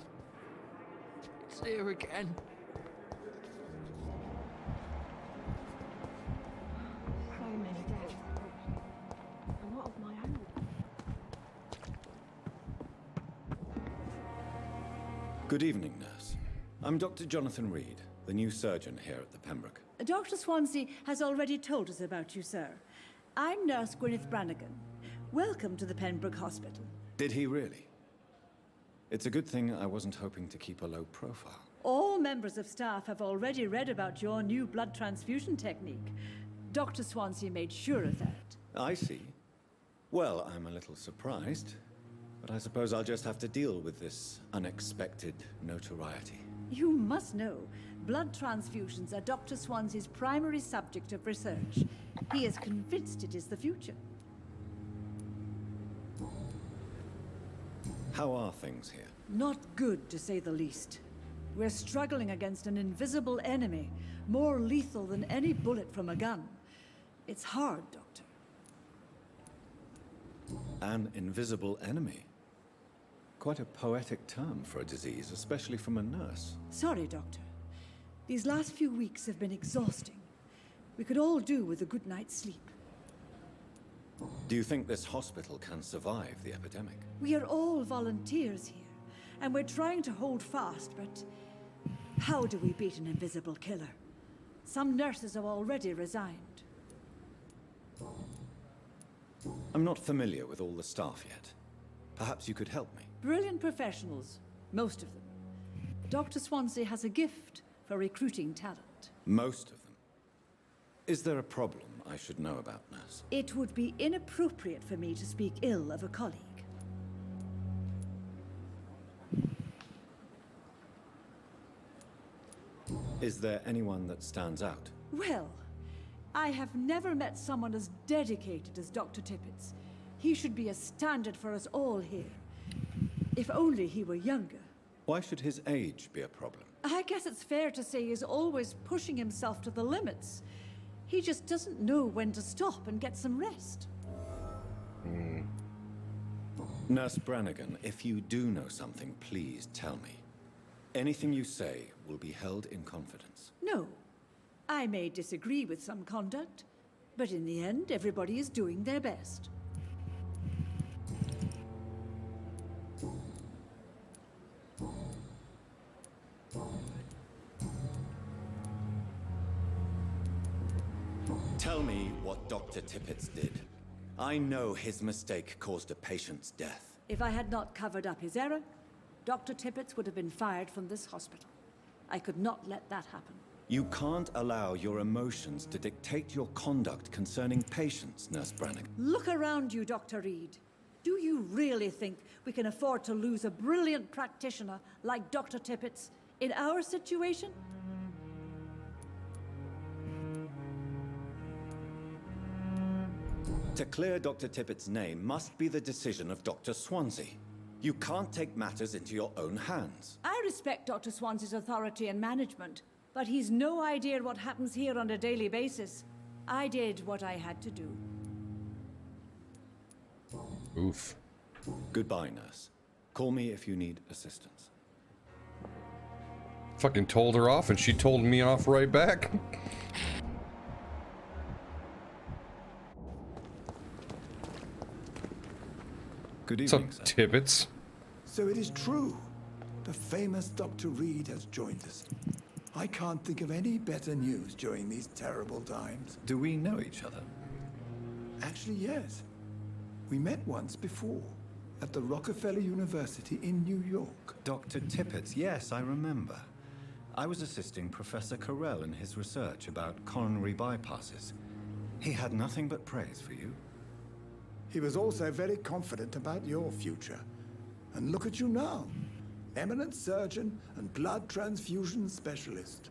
It's here again. So many deaths. And what of my own? Good evening, nurse. I'm Dr. Jonathan Reed, the new surgeon here at the Pembroke. Dr. Swansea has already told us about you, sir. I'm Nurse Gwyneth Brannigan. Welcome to the Pembroke Hospital. Did he really? It's a good thing I wasn't hoping to keep a low profile. All members of staff have already read about your new blood transfusion technique. Dr. Swansea made sure of that. I see. Well, I'm a little surprised, but I suppose I'll just have to deal with this unexpected notoriety. You must know, blood transfusions are Dr. Swansea's primary subject of research. He is convinced it is the future. How are things here? Not good, to say the least. We're struggling against an invisible enemy, more lethal than any bullet from a gun. It's hard, Doctor. An invisible enemy? Quite a poetic term for a disease, especially from a nurse. Sorry, Doctor. These last few weeks have been exhausting. We could all do with a good night's sleep. Do you think this hospital can survive the epidemic? We are all volunteers here, and we're trying to hold fast, but how do we beat an invisible killer? Some nurses have already resigned. I'm not familiar with all the staff yet. Perhaps you could help me. Brilliant professionals, most of them. Dr. Swansea has a gift for recruiting talent. Most of them. Is there a problem I should know about, nurse? It would be inappropriate for me to speak ill of a colleague. Is there anyone that stands out? Well, I have never met someone as dedicated as Dr. Tippett's. He should be a standard for us all here. If only he were younger. Why should his age be a problem? I guess it's fair to say he's always pushing himself to the limits. He just doesn't know when to stop and get some rest. Nurse Brannigan, if you do know something, please tell me. Anything you say will be held in confidence. No. I may disagree with some conduct, but in the end, everybody is doing their best. Tell me what Dr. Tippett did. I know his mistake caused a patient's death. If I had not covered up his error, Dr. Tippett would have been fired from this hospital. I could not let that happen. You can't allow your emotions to dictate your conduct concerning patients, Nurse Brannigan. Look around you, Dr. Reed. Do you really think we can afford to lose a brilliant practitioner like Dr. Tippett's in our situation? To clear Dr. Tippett's name must be the decision of Dr. Swansea. You can't take matters into your own hands. I respect Dr. Swansea's authority and management, but he's no idea what happens here on a daily basis. I did what I had to do. Oof. Goodbye, nurse. Call me if you need assistance. Fucking told her off and she told me off right back. Good evening, evening, sir. Tippets. So it is true. The famous Dr. Reed has joined us. I can't think of any better news during these terrible times. Do we know each other? Actually, yes. We met once before, at the Rockefeller University in New York. Dr. Tippett, yes, I remember. I was assisting Professor Carell in his research about coronary bypasses. He had nothing but praise for you. He was also very confident about your future. And look at you now. Eminent surgeon and blood transfusion specialist.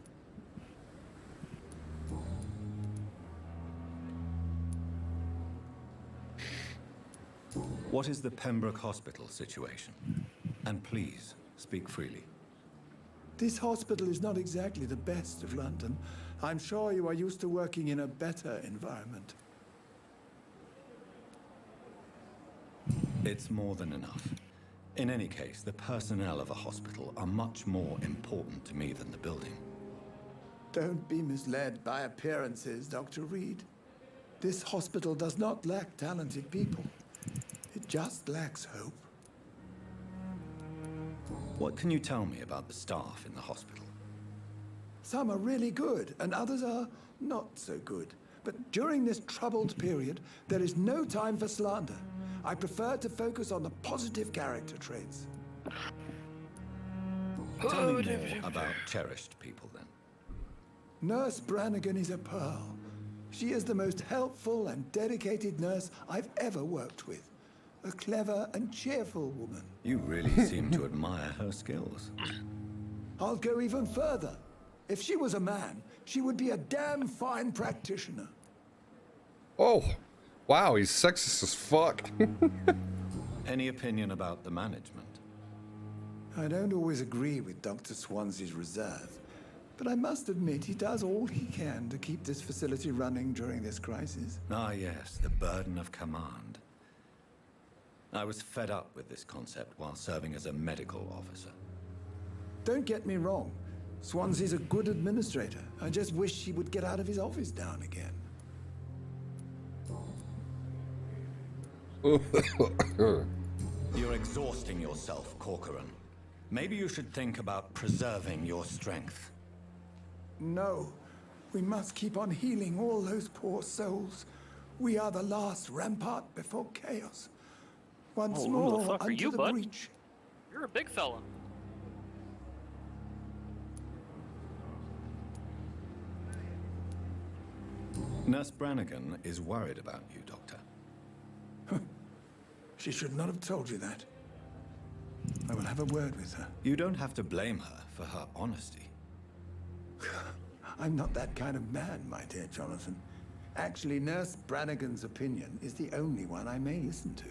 What is the Pembroke Hospital situation? And please, speak freely. This hospital is not exactly the best of London. I'm sure you are used to working in a better environment. It's more than enough. In any case, the personnel of a hospital are much more important to me than the building. Don't be misled by appearances, Dr. Reed. This hospital does not lack talented people. It just lacks hope. What can you tell me about the staff in the hospital? Some are really good, and others are not so good. But during this troubled period, there is no time for slander. I prefer to focus on the positive character traits. Tell me more about cherished people, then. Nurse Brannigan is a pearl. She is the most helpful and dedicated nurse I've ever worked with. A clever and cheerful woman. You really seem to admire her skills. I'll go even further. If she was a man, she would be a damn fine practitioner. Oh, wow, he's sexist as fuck. Any opinion about the management? I don't always agree with Dr. Swansea's reserve, but I must admit he does all he can to keep this facility running during this crisis. Ah, yes, the burden of command. I was fed up with this concept while serving as a medical officer. Don't get me wrong. Swansea's a good administrator. I just wish he would get out of his office now and again. You're exhausting yourself, Corcoran. Maybe you should think about preserving your strength. No. We must keep on healing all those poor souls. We are the last rampart before chaos. Once who more, the fuck are unto you, the bud? breach. You're a big fella. Nurse Brannigan is worried about you, Doctor. She should not have told you that. I will have a word with her. You don't have to blame her for her honesty. I'm not that kind of man, my dear Jonathan. Actually, Nurse Brannigan's opinion is the only one I may listen to.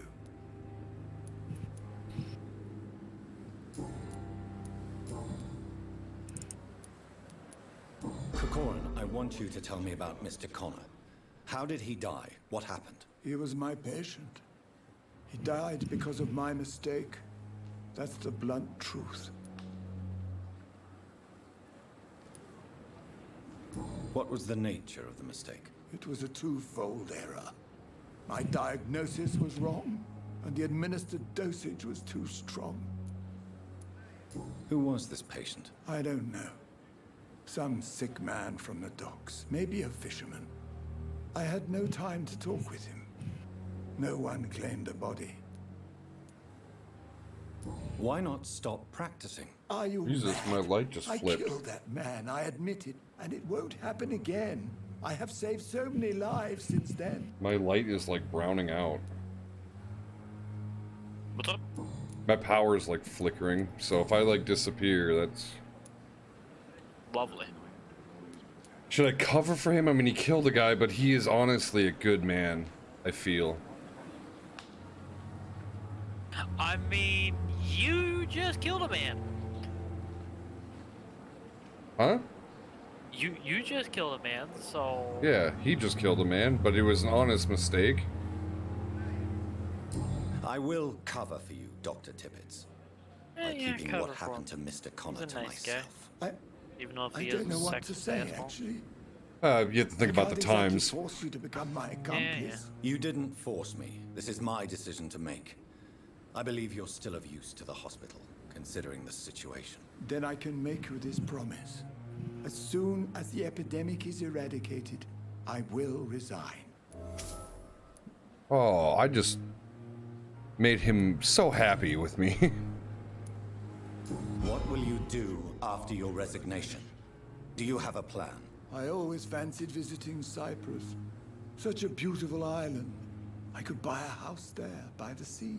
Corcoran, I want you to tell me about Mr. Connor. How did he die? What happened? He was my patient. He died because of my mistake. That's the blunt truth. What was the nature of the mistake? It was a twofold error. My diagnosis was wrong, and the administered dosage was too strong. Who was this patient? I don't know. Some sick man from the docks, maybe a fisherman. I had no time to talk with him. No one claimed a body. Why not stop practicing? Are you Jesus, mad? my light just I flipped. killed that man, I admit it, and it won't happen again. I have saved so many lives since then. My light is like browning out. What's up? My power is like flickering, so if I like disappear, that's... Lovely. Should I cover for him? I mean, he killed a guy, but he is honestly a good man, I feel. I mean, you just killed a man. Huh? You just killed a man, so... Yeah, he just killed a man, but it was an honest mistake. I will cover for you, Dr. Tippets. By yeah, keeping cover what for happened to Mr. Connor He's a to nice guy. myself. Even though if I he don't is know a what to sexist say, asshole. actually. You have to think about the times. Force you to become my accomplice. You didn't force me. This is my decision to make. I believe you're still of use to the hospital, considering the situation. Then I can make you this promise. As soon as the epidemic is eradicated, I will resign. Oh, I just made him so happy with me. What will you do after your resignation? Do you have a plan? I always fancied visiting Cyprus. Such a beautiful island. I could buy a house there by the sea,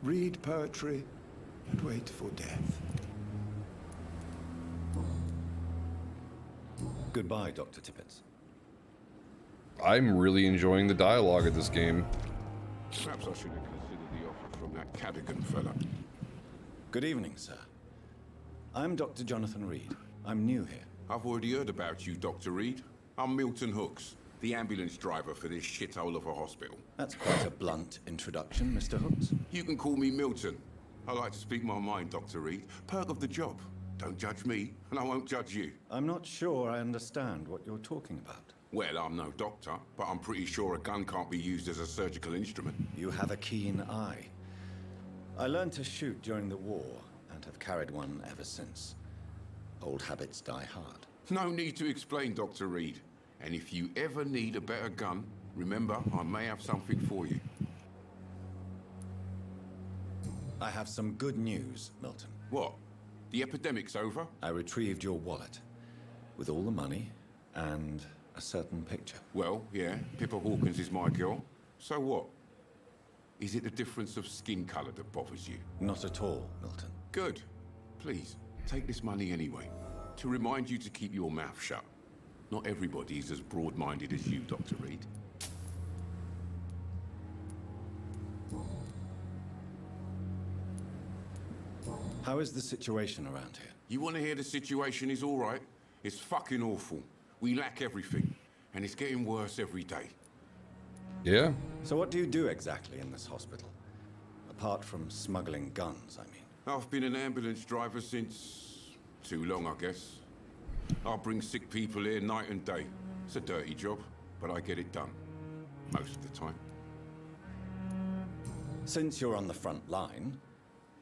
read poetry, and wait for death. Goodbye, Dr. Tippets. I'm really enjoying the dialogue of this game. Perhaps I should have considered the offer from that Cadogan fella. Good evening, sir. I'm Dr. Jonathan Reed. I'm new here. I've already heard about you, Dr. Reed. I'm Milton Hooks, the ambulance driver for this shithole of a hospital. That's quite a blunt introduction, Mr. Hooks. You can call me Milton. I like to speak my mind, Dr. Reed. Perk of the job. Don't judge me, and I won't judge you. I'm not sure I understand what you're talking about. Well, I'm no doctor, but I'm pretty sure a gun can't be used as a surgical instrument. You have a keen eye. I learned to shoot during the war, and have carried one ever since. Old habits die hard. No need to explain, Dr. Reed. And if you ever need a better gun, remember, I may have something for you. I have some good news, Milton. What? The epidemic's over? I retrieved your wallet, with all the money and a certain picture. Well, yeah, Pippa Hawkins is my girl. So what? Is it the difference of skin colour that bothers you? Not at all, Milton. Good. Please, take this money anyway. To remind you to keep your mouth shut. Not everybody is as broad-minded as you, Dr. Reed. How is the situation around here? You want to hear the situation is all right? It's fucking awful. We lack everything, and it's getting worse every day. Yeah? So what do you do exactly in this hospital? Apart from smuggling guns, I mean. I've been an ambulance driver since... too long, I guess. I bring sick people here night and day. It's a dirty job, but I get it done. Most of the time. Since you're on the front line,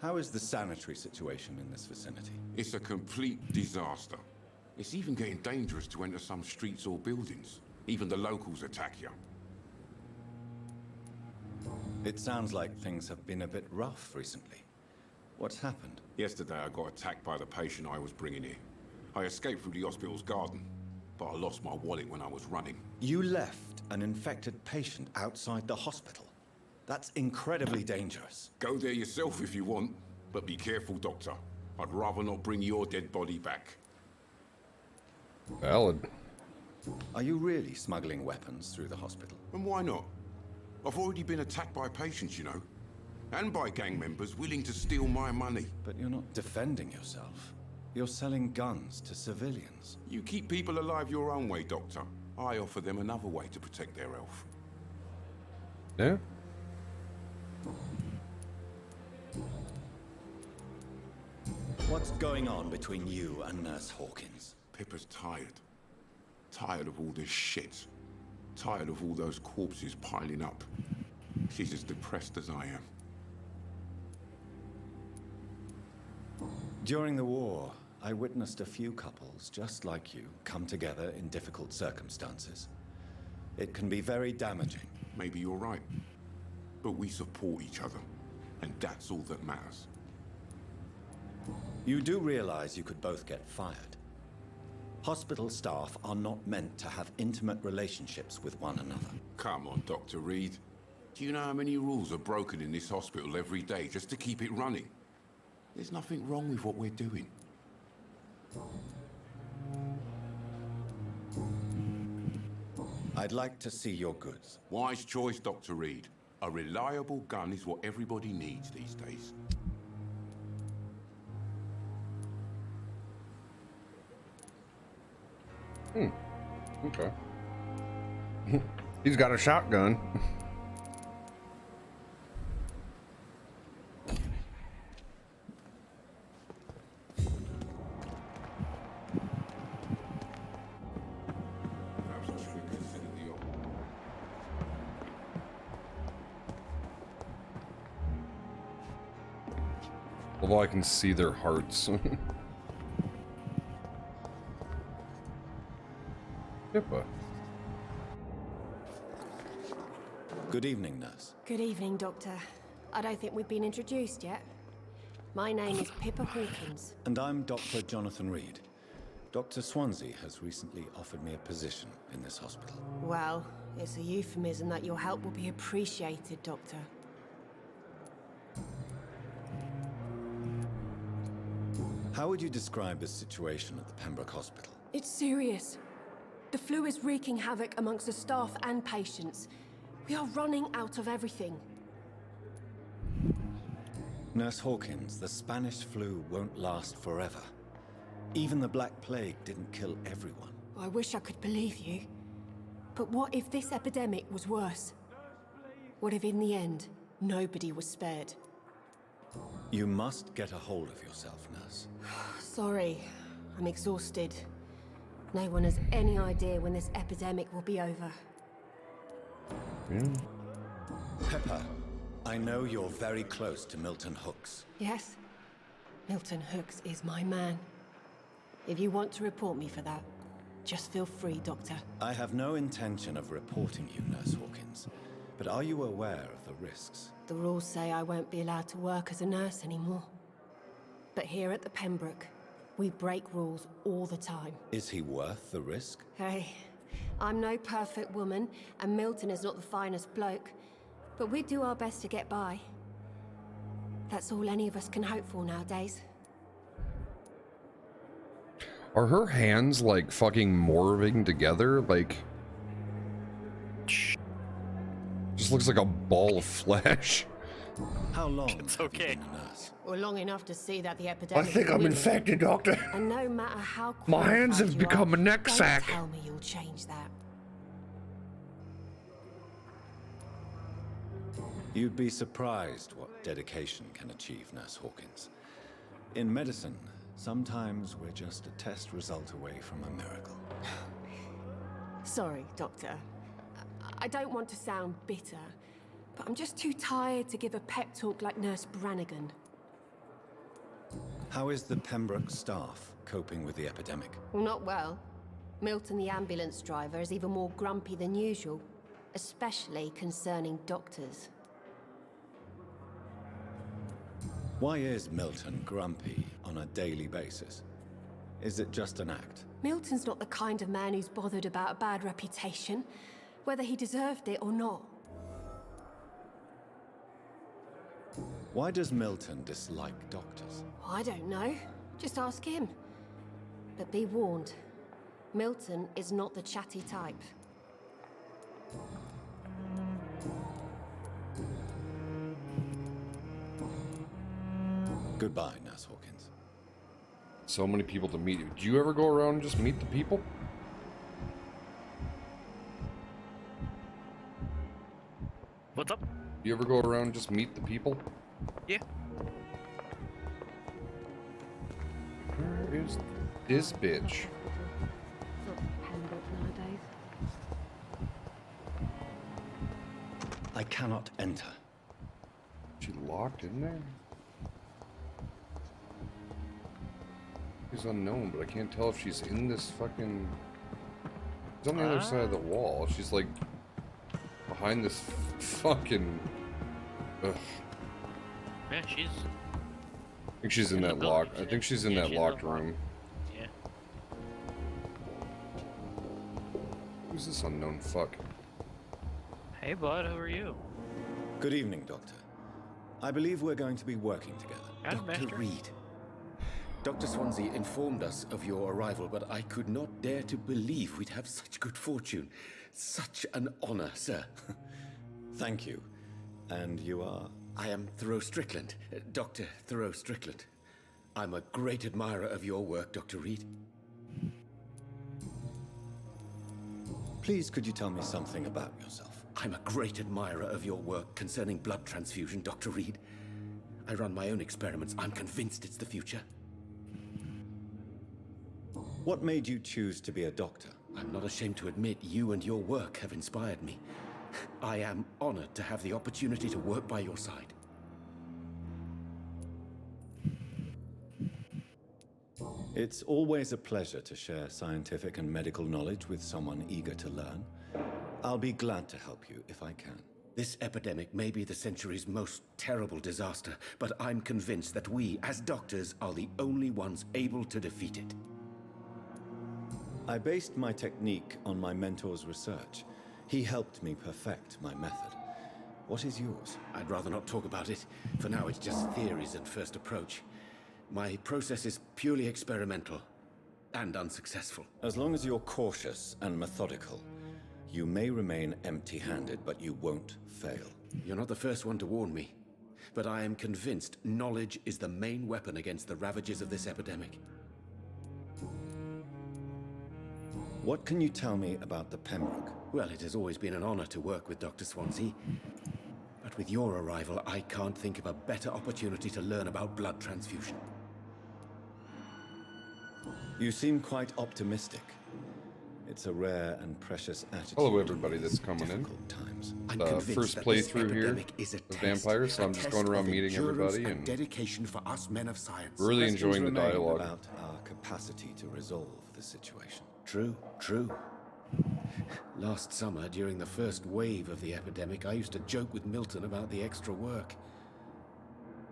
how is the sanitary situation in this vicinity? It's a complete disaster. It's even getting dangerous to enter some streets or buildings. Even the locals attack you. It sounds like things have been a bit rough recently. What's happened? Yesterday I got attacked by the patient I was bringing here. I escaped through the hospital's garden, but I lost my wallet when I was running. You left an infected patient outside the hospital? That's incredibly dangerous. Go there yourself if you want, but be careful, Doctor. I'd rather not bring your dead body back. Valid. Are you really smuggling weapons through the hospital? And why not? I've already been attacked by patients, you know. And by gang members willing to steal my money. But you're not defending yourself. You're selling guns to civilians. You keep people alive your own way, Doctor. I offer them another way to protect their health. Yeah? What's going on between you and Nurse Hawkins? Pippa's tired. Tired of all this shit. Tired of all those corpses piling up. She's as depressed as I am. During the war, I witnessed a few couples just like you come together in difficult circumstances. It can be very damaging. Maybe you're right. But we support each other. And that's all that matters. You do realize you could both get fired. Hospital staff are not meant to have intimate relationships with one another. Come on, Dr. Reed. Do you know how many rules are broken in this hospital every day just to keep it running? There's nothing wrong with what we're doing. I'd like to see your goods. Wise choice, Dr. Reed. A reliable gun is what everybody needs these days. Okay. He's got a shotgun. Although I can see their hearts. Pippa. Good evening, nurse. Good evening, Doctor. I don't think we've been introduced yet. My name is Pippa Hawkins. And I'm Dr. Jonathan Reed. Dr. Swansea has recently offered me a position in this hospital. Well, it's a euphemism that your help will be appreciated, Doctor. How would you describe the situation at the Pembroke Hospital? It's serious. The flu is wreaking havoc amongst the staff and patients. We are running out of everything. Nurse Hawkins, the Spanish flu won't last forever. Even the Black Plague didn't kill everyone. I wish I could believe you. But what if this epidemic was worse? What if in the end, nobody was spared? You must get a hold of yourself, nurse. Sorry, I'm exhausted. No one has any idea when this epidemic will be over. Pepper, I know you're very close to Milton Hooks. Yes? Milton Hooks is my man. If you want to report me for that, just feel free, Doctor. I have no intention of reporting you, Nurse Hawkins. But are you aware of the risks? The rules say I won't be allowed to work as a nurse anymore. But here at the Pembroke, we break rules all the time. Is he worth the risk? Hey, I'm no perfect woman, and Milton is not the finest bloke. But we do our best to get by. That's all any of us can hope for nowadays. Are her hands like fucking morphing together? Like, just looks like a ball of flesh. How long? It's okay. Well, long enough to see that the epidemic. I think I'm infected, Doctor. And no matter how My hands have qualified you become are, a neck don't sack. Tell me you'll change that. You'd be surprised what dedication can achieve, Nurse Hawkins. In medicine, sometimes we're just a test result away from a miracle. Sorry, Doctor. I don't want to sound bitter, but I'm just too tired to give a pep talk like Nurse Brannigan. How is the Pembroke staff coping with the epidemic? Well, not well. Milton, the ambulance driver, is even more grumpy than usual, especially concerning doctors. Why is Milton grumpy on a daily basis? Is it just an act? Milton's not the kind of man who's bothered about a bad reputation, whether he deserved it or not. Why does Milton dislike doctors? I don't know. Just ask him. But be warned, Milton is not the chatty type. Goodbye, Nurse Hawkins. So many people to meet. Do you ever go around and just meet the people? What's up? You ever go around and just meet the people? Yeah. Where is this bitch? I cannot enter. She locked in there? She's unknown, but I can't tell if she's in this fucking... She's on the other side of the wall. She's like behind this fucking... Ugh. Yeah, she's... I think she's in that locked... I think she's in that locked room. Yeah. Who's this unknown fuck? Hey, bud, who are you? Good evening, Doctor. I believe we're going to be working together. Dr. Reed. Dr. Swansea informed us of your arrival, but I could not dare to believe we'd have such good fortune. Such an honor, sir. Thank you. And you are? I am Thoreau Strickland, Dr. Thoreau Strickland. I'm a great admirer of your work, Dr. Reed. Please, could you tell me something about yourself? I'm a great admirer of your work concerning blood transfusion, Dr. Reed. I run my own experiments. I'm convinced it's the future. What made you choose to be a doctor? I'm not ashamed to admit you and your work have inspired me. I am honored to have the opportunity to work by your side. It's always a pleasure to share scientific and medical knowledge with someone eager to learn. I'll be glad to help you if I can. This epidemic may be the century's most terrible disaster, but I'm convinced that we, as doctors, are the only ones able to defeat it. I based my technique on my mentor's research. He helped me perfect my method. What is yours? I'd rather not talk about it. For now, it's just theories and first approach. My process is purely experimental and unsuccessful. As long as you're cautious and methodical, you may remain empty-handed, but you won't fail. You're not the first one to warn me, but I am convinced knowledge is the main weapon against the ravages of this epidemic. What can you tell me about the Pembroke? Well, it has always been an honor to work with Dr. Swansea. But with your arrival, I can't think of a better opportunity to learn about blood transfusion. You seem quite optimistic. It's a rare and precious attitude. Hello, everybody that's coming in. Times. First playthrough here of Vampyr, so I'm just going around meeting everybody and dedication for us men of science. really enjoying the dialogue. About our capacity to resolve the situation. True, true. Last summer, during the first wave of the epidemic, I used to joke with Milton about the extra work.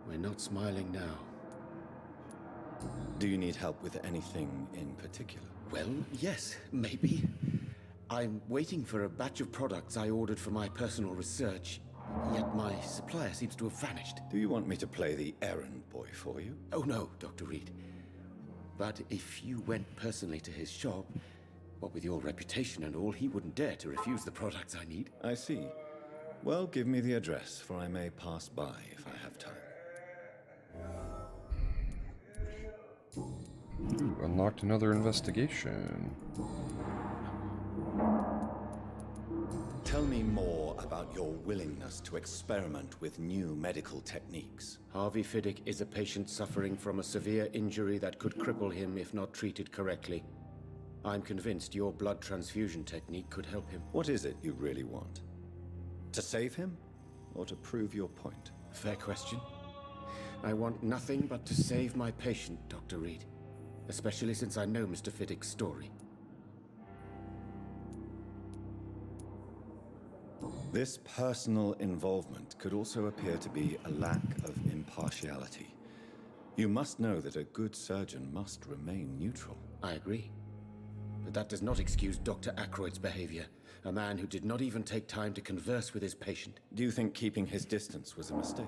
We're not smiling now. Do you need help with anything in particular? Well, yes, maybe. I'm waiting for a batch of products I ordered for my personal research, yet my supplier seems to have vanished. Do you want me to play the errand boy for you? Oh no, Dr. Reed. But if you went personally to his shop, what with your reputation and all, he wouldn't dare to refuse the products I need. I see. Well, give me the address, for I may pass by if I have time. Ooh, unlocked another investigation. Tell me more about your willingness to experiment with new medical techniques. Harvey Fiddick is a patient suffering from a severe injury that could cripple him if not treated correctly. I'm convinced your blood transfusion technique could help him. What is it you really want? To save him, or to prove your point? Fair question. I want nothing but to save my patient, Dr. Reed. Especially since I know Mr. Fiddick's story. This personal involvement could also appear to be a lack of impartiality. You must know that a good surgeon must remain neutral. I agree. But that does not excuse Dr. Ackroyd's behavior. A man who did not even take time to converse with his patient. Do you think keeping his distance was a mistake?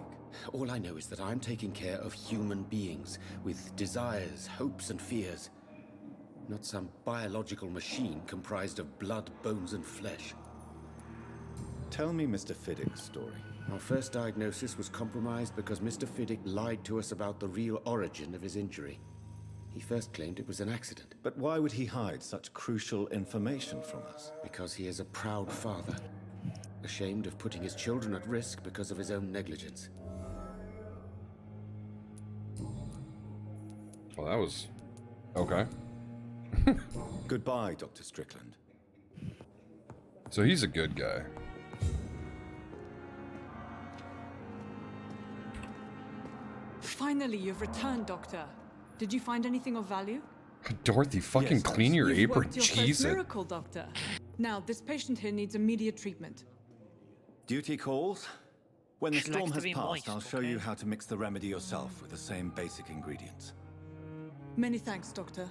All I know is that I'm taking care of human beings with desires, hopes, and fears. Not some biological machine comprised of blood, bones, and flesh. Tell me Mr. Fiddick's story. Our first diagnosis was compromised because Mr. Fiddick lied to us about the real origin of his injury. He first claimed it was an accident. But why would he hide such crucial information from us? Because he is a proud father, ashamed of putting his children at risk because of his own negligence. Well, that was... okay. Goodbye, Dr. Strickland. So he's a good guy. Finally, you've returned, Doctor. Did you find anything of value? Dorothy, fucking clean your You've apron. worked your first Jesus. miracle, Doctor. Now, this patient here needs immediate treatment. Duty calls. When the She storm likes to has be passed, moist, I'll show okay? you how to mix the remedy yourself with the same basic ingredients. Many thanks, Doctor.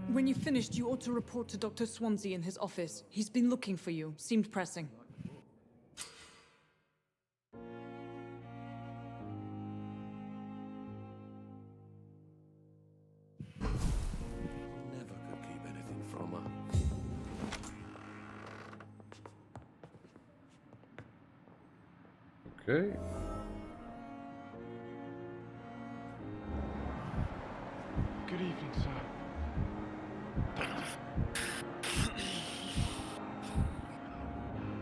When you've finished, you ought to report to Dr. Swansea in his office. He's been looking for you. Seemed pressing. Never could keep anything from her. Okay. Good evening, sir.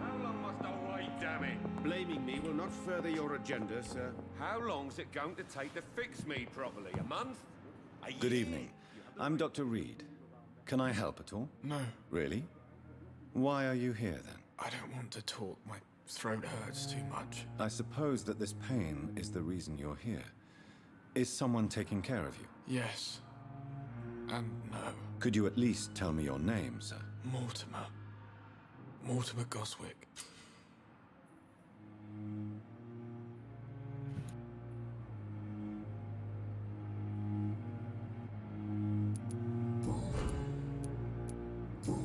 How long must I wait, damn it? Blaming me will not further your agenda, sir. How long's it going to take to fix me properly? A month? Good evening. I'm Dr. Reed. Can I help at all? No, Really? Why are you here then? I don't want to talk. My throat hurts too much. I suppose that this pain is the reason you're here. Is someone taking care of you? Yes. And no. Could you at least tell me your name, sir? Mortimer. Mortimer Goswick.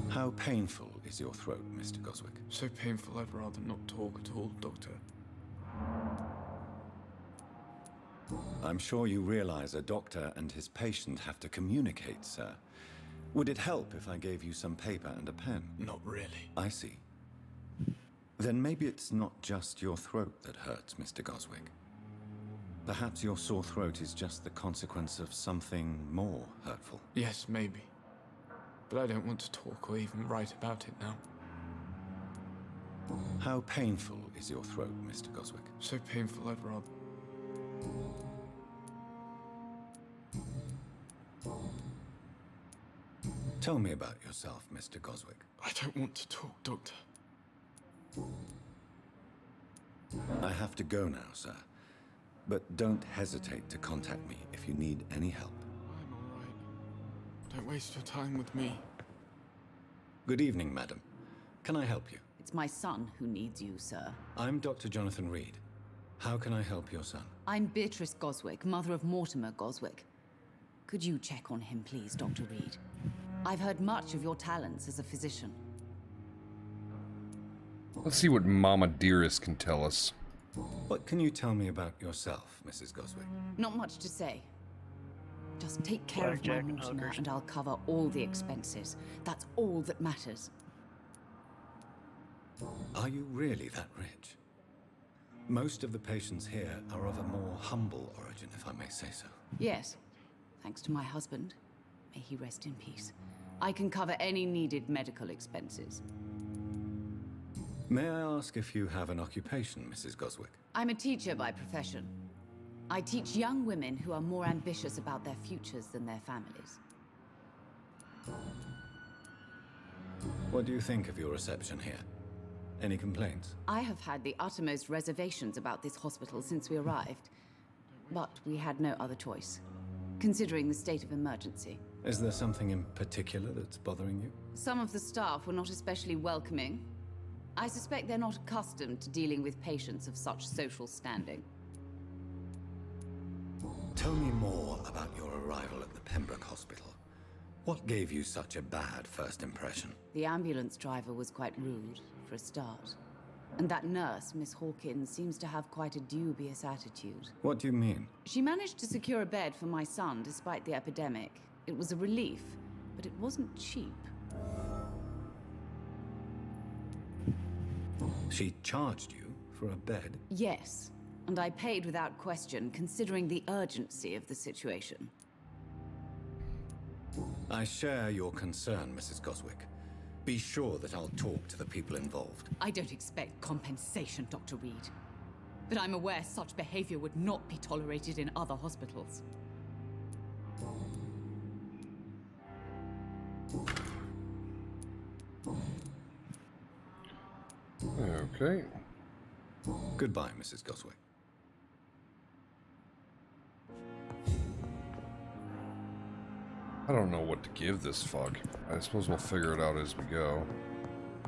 How painful is your throat, Mr. Goswick? So painful I'd rather not talk at all, Doctor. I'm sure you realize a doctor and his patient have to communicate, sir. Would it help if I gave you some paper and a pen? Not really. I see. Then maybe it's not just your throat that hurts, Mr. Goswick. Perhaps your sore throat is just the consequence of something more hurtful. Yes, maybe. But I don't want to talk or even write about it now. How painful is your throat, Mr. Goswick? So painful I'd rather... Tell me about yourself, Mr. Goswick. I don't want to talk, Doctor. I have to go now, sir. But don't hesitate to contact me if you need any help. I'm all right. Don't waste your time with me. Good evening, madam. Can I help you? It's my son who needs you, sir. I'm Dr. Jonathan Reed. How can I help your son? I'm Beatrice Goswick, mother of Mortimer Goswick. Could you check on him, please, Dr. Reed? I've heard much of your talents as a physician. Let's see what Mama Dearest can tell us. What can you tell me about yourself, Mrs. Goswick? Not much to say. Just take care of my Mortimer and I'll cover all the expenses. That's all that matters. Are you really that rich? Most of the patients here are of a more humble origin, if I may say so. Yes, thanks to my husband. May he rest in peace. I can cover any needed medical expenses. May I ask if you have an occupation, Mrs. Goswick? I'm a teacher by profession. I teach young women who are more ambitious about their futures than their families. What do you think of your reception here? Any complaints? I have had the uttermost reservations about this hospital since we arrived. But we had no other choice, considering the state of emergency. Is there something in particular that's bothering you? Some of the staff were not especially welcoming. I suspect they're not accustomed to dealing with patients of such social standing. Tell me more about your arrival at the Pembroke Hospital. What gave you such a bad first impression? The ambulance driver was quite rude, for a start. And that nurse, Miss Hawkins, seems to have quite a dubious attitude. What do you mean? She managed to secure a bed for my son despite the epidemic. It was a relief, but it wasn't cheap. She charged you for a bed? Yes, and I paid without question, considering the urgency of the situation. I share your concern, Mrs. Goswick. Be sure that I'll talk to the people involved. I don't expect compensation, Dr. Reed. But I'm aware such behavior would not be tolerated in other hospitals. Okay. Goodbye, Mrs. Goswick. I don't know what to give this fuck. I suppose we'll figure it out as we go.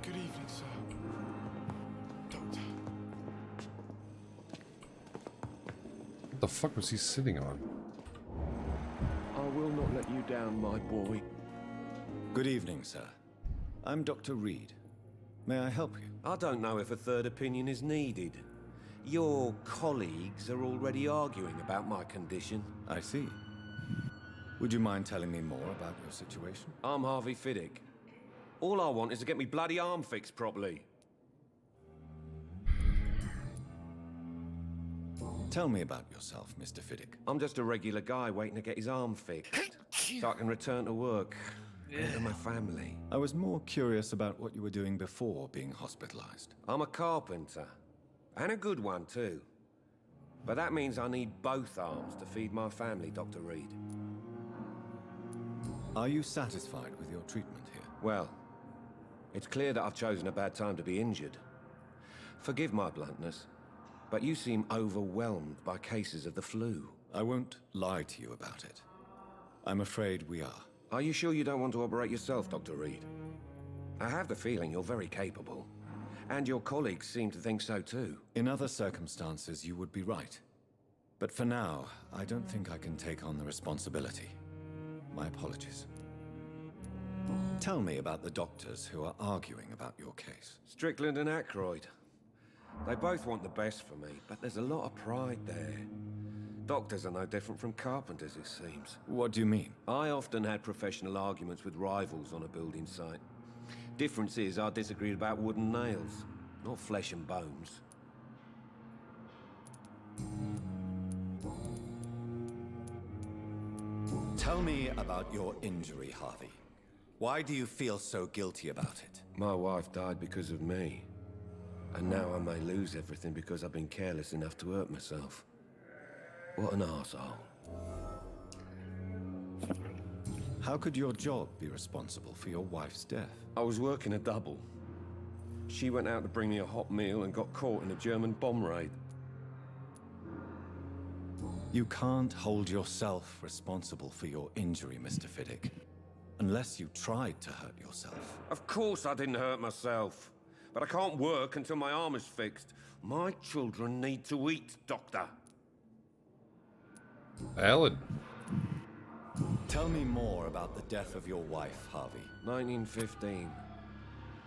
Good evening, sir. Doctor. What the fuck was he sitting on? I will not let you down, my boy. Good evening, sir. I'm Dr. Reed. May I help you? I don't know if a third opinion is needed. Your colleagues are already arguing about my condition. I see. Would you mind telling me more about your situation? I'm Harvey Fiddick. All I want is to get me bloody arm fixed properly. Tell me about yourself, Mr. Fiddick. I'm just a regular guy waiting to get his arm fixed, so I can return to work, to my family. I was more curious about what you were doing before being hospitalized. I'm a carpenter, and a good one too. But that means I need both arms to feed my family, Dr. Reed. Are you satisfied with your treatment here? Well, it's clear that I've chosen a bad time to be injured. Forgive my bluntness, but you seem overwhelmed by cases of the flu. I won't lie to you about it. I'm afraid we are. Are you sure you don't want to operate yourself, Dr. Reed? I have the feeling you're very capable. And your colleagues seem to think so too. In other circumstances, you would be right. But for now, I don't think I can take on the responsibility. My apologies. Tell me about the doctors who are arguing about your case. Strickland and Aykroyd. They both want the best for me, but there's a lot of pride there. Doctors are no different from carpenters, it seems. What do you mean? I often had professional arguments with rivals on a building site. Difference is, I disagreed about wood and nails, not flesh and bones. Tell me about your injury, Harvey. Why do you feel so guilty about it? My wife died because of me. And now I may lose everything because I've been careless enough to hurt myself. What an arsehole. How could your job be responsible for your wife's death? I was working a double. She went out to bring me a hot meal and got caught in a German bomb raid. You can't hold yourself responsible for your injury, Mr. Fiddick. Unless you tried to hurt yourself. Of course I didn't hurt myself. But I can't work until my arm is fixed. My children need to eat, Doctor. Valid. Tell me more about the death of your wife, Harvey. 1915.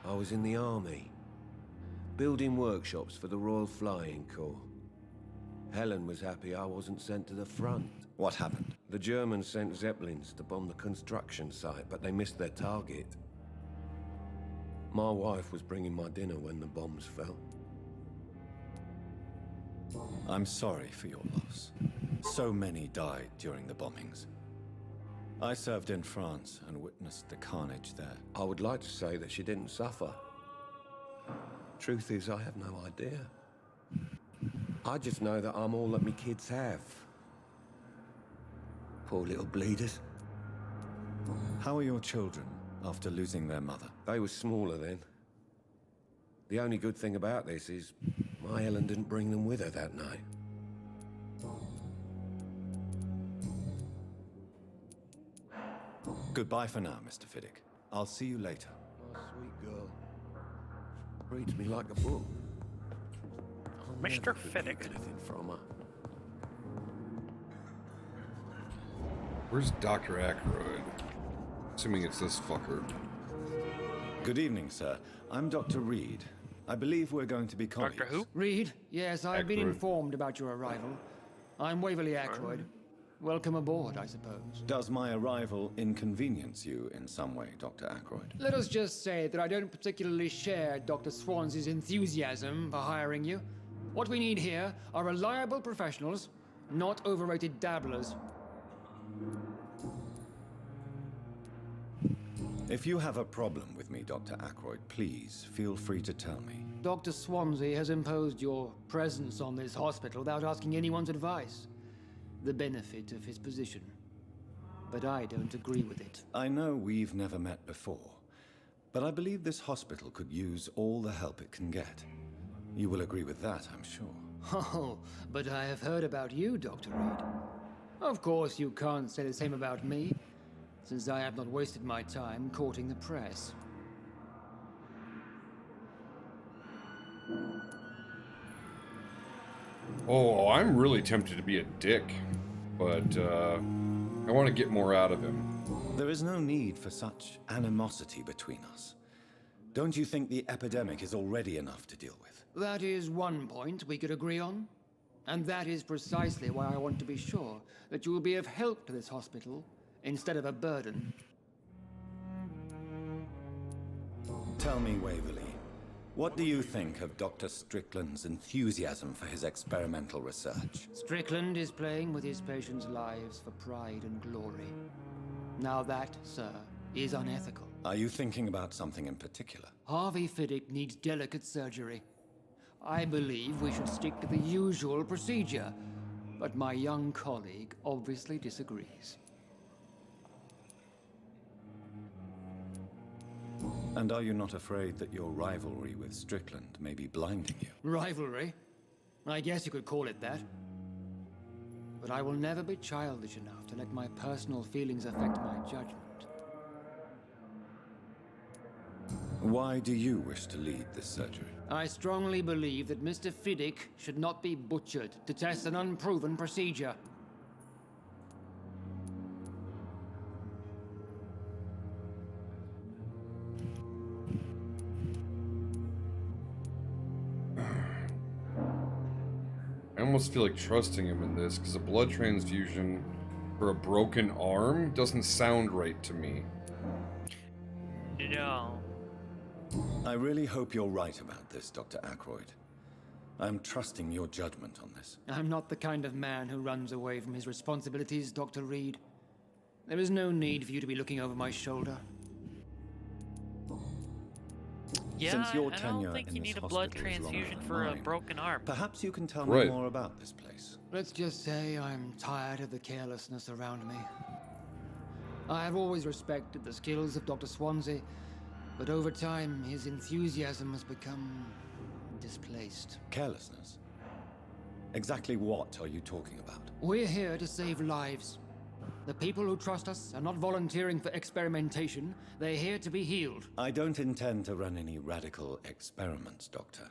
I was in the army. Building workshops for the Royal Flying Corps. Helen was happy I wasn't sent to the front. What happened? The Germans sent Zeppelins to bomb the construction site, but they missed their target. My wife was bringing my dinner when the bombs fell. I'm sorry for your loss. So many died during the bombings. I served in France and witnessed the carnage there. I would like to say that she didn't suffer. Truth is, I have no idea. I just know that I'm all that me kids have. Poor little bleeders. How are your children after losing their mother? They were smaller then. The only good thing about this is my Helen didn't bring them with her that night. Goodbye for now, Mr. Fiddick. I'll see you later. My sweet girl. Reads me like a book. Mr. Fiddick. Anything from her. Where's Dr. Aykroyd? Assuming it's this fucker. Good evening, sir. I'm Dr. Reed. I believe we're going to be colleagues. Doctor who? Reed, yes, I've been Aykroyd. informed about your arrival. I'm Waverly Aykroyd. Welcome aboard, I suppose. Does my arrival inconvenience you in some way, Dr. Aykroyd? Let us just say that I don't particularly share Dr. Swansea's enthusiasm for hiring you. What we need here are reliable professionals, not overrated dabblers. If you have a problem with me, Dr. Aykroyd, please feel free to tell me. Dr. Swansea has imposed your presence on this hospital without asking anyone's advice. The benefit of his position. But I don't agree with it. I know we've never met before, but I believe this hospital could use all the help it can get. You will agree with that, I'm sure. Oh, but I have heard about you, Dr. Reed. Of course, you can't say the same about me, since I have not wasted my time courting the press. Oh, I'm really tempted to be a dick, but I want to get more out of him. There is no need for such animosity between us. Don't you think the epidemic is already enough to deal with? That is one point we could agree on. And that is precisely why I want to be sure that you will be of help to this hospital instead of a burden. Tell me, Waverly, what do you think of Dr. Strickland's enthusiasm for his experimental research? Strickland is playing with his patients' lives for pride and glory. Now that, sir, is unethical. Are you thinking about something in particular? Harvey Fiddick needs delicate surgery. I believe we should stick to the usual procedure, but my young colleague obviously disagrees. And are you not afraid that your rivalry with Strickland may be blinding you? Rivalry? I guess you could call it that. But I will never be childish enough to let my personal feelings affect my judgment. Why do you wish to lead this surgery? I strongly believe that Mr. Fiddick should not be butchered to test an unproven procedure. I almost feel like trusting him in this, because a blood transfusion for a broken arm doesn't sound right to me. No. I really hope you're right about this, Dr. Aykroyd. I'm trusting your judgment on this. I'm not the kind of man who runs away from his responsibilities, Dr. Reed. There is no need for you to be looking over my shoulder. Yeah, Since your I tenure don't think in you this need a blood hospital is longer transfusion than for a mine, broken arm. perhaps you can tell me more about this place. Let's just say I'm tired of the carelessness around me. I have always respected the skills of Dr. Swansea, but over time, his enthusiasm has become displaced. Carelessness? Exactly what are you talking about? We're here to save lives. The people who trust us are not volunteering for experimentation. They're here to be healed. I don't intend to run any radical experiments, Doctor.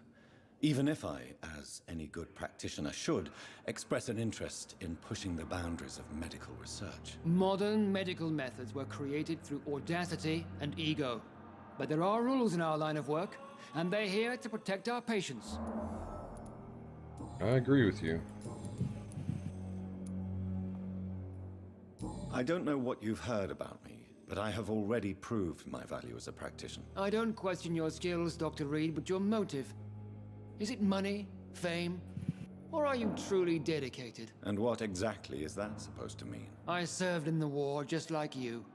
Even if I, as any good practitioner should, express an interest in pushing the boundaries of medical research. Modern medical methods were created through audacity and ego. But there are rules in our line of work, and they're here to protect our patients. I agree with you. I don't know what you've heard about me, but I have already proved my value as a practitioner. I don't question your skills, Dr. Reed, but your motive. Is it money, fame, or are you truly dedicated? And what exactly is that supposed to mean? I served in the war just like you.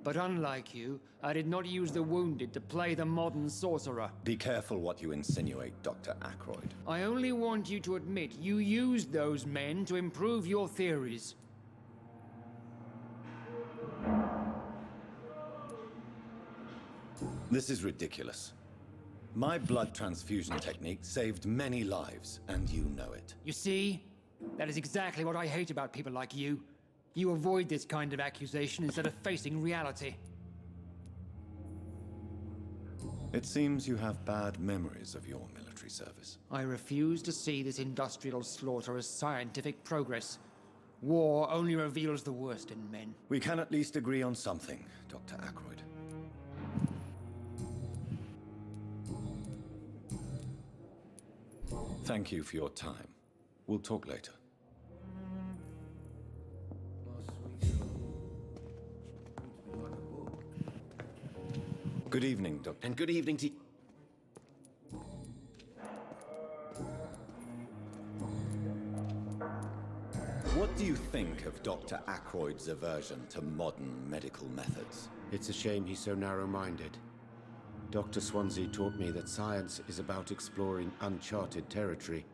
But unlike you, I did not use the wounded to play the modern sorcerer. Be careful what you insinuate, Dr. Ackroyd. I only want you to admit you used those men to improve your theories. This is ridiculous. My blood transfusion technique saved many lives, and you know it. You see? That is exactly what I hate about people like you. You avoid this kind of accusation instead of facing reality. It seems you have bad memories of your military service. I refuse to see this industrial slaughter as scientific progress. War only reveals the worst in men. We can at least agree on something, Dr. Ackroyd. Thank you for your time. We'll talk later. Good evening, Doctor. And good evening to... What do you think of Dr. Ackroyd's aversion to modern medical methods? It's a shame he's so narrow-minded. Dr. Swansea taught me that science is about exploring uncharted territory.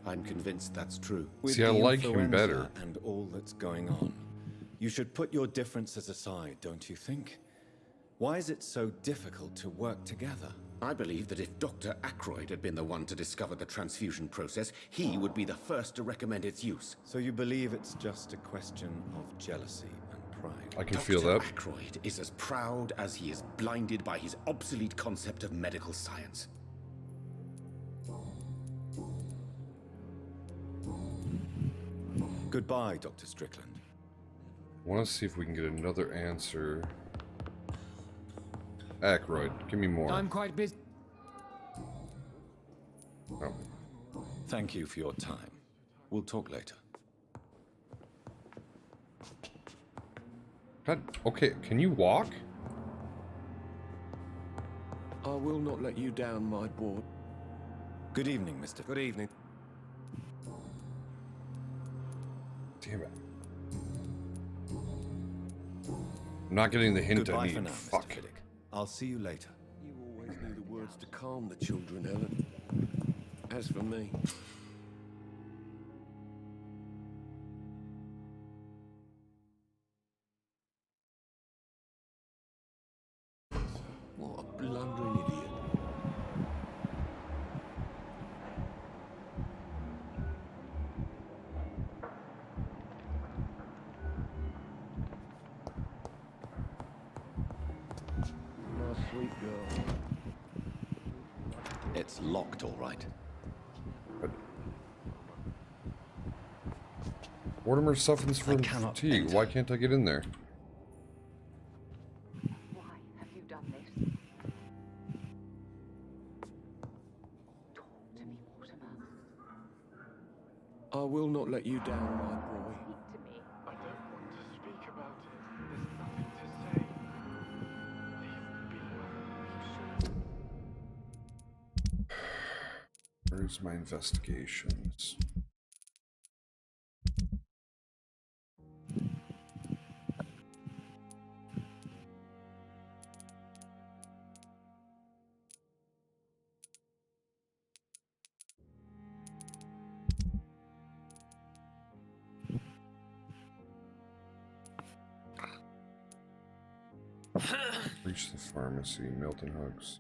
I'm convinced that's true. With See, I the like him influenza better. And all that's going on, you should put your differences aside, don't you think? Why is it so difficult to work together? I believe that if Dr. Ackroyd had been the one to discover the transfusion process, he would be the first to recommend its use. So you believe it's just a question of jealousy and pride? I can feel that. Dr. Ackroyd is as proud as he is blinded by his obsolete concept of medical science. Goodbye, Dr. Strickland. I want to see if we can get another answer. Ackroyd, give me more. I'm quite busy. Oh. Thank you for your time. We'll talk later. God, okay, can you walk? I will not let you down, my boy. Good evening, Mr. Good evening. Damn it. I'm not getting the hint Goodbye I need. for now, Fuck. Mr. Fiddick. I'll see you later. You always knew the words to calm the children, Helen. As for me... What a blundering idiot. My sweet girl. It's locked, all right. Mortimer suffers from fatigue. Why can't I get in there? Why have you done this? Talk to me, Mortimer. I will not let you down, my boy. Speak to me. I don't want to speak about it. There's nothing to say. Leave me be. Where's my investigations? Reach the pharmacy. Milton hugs.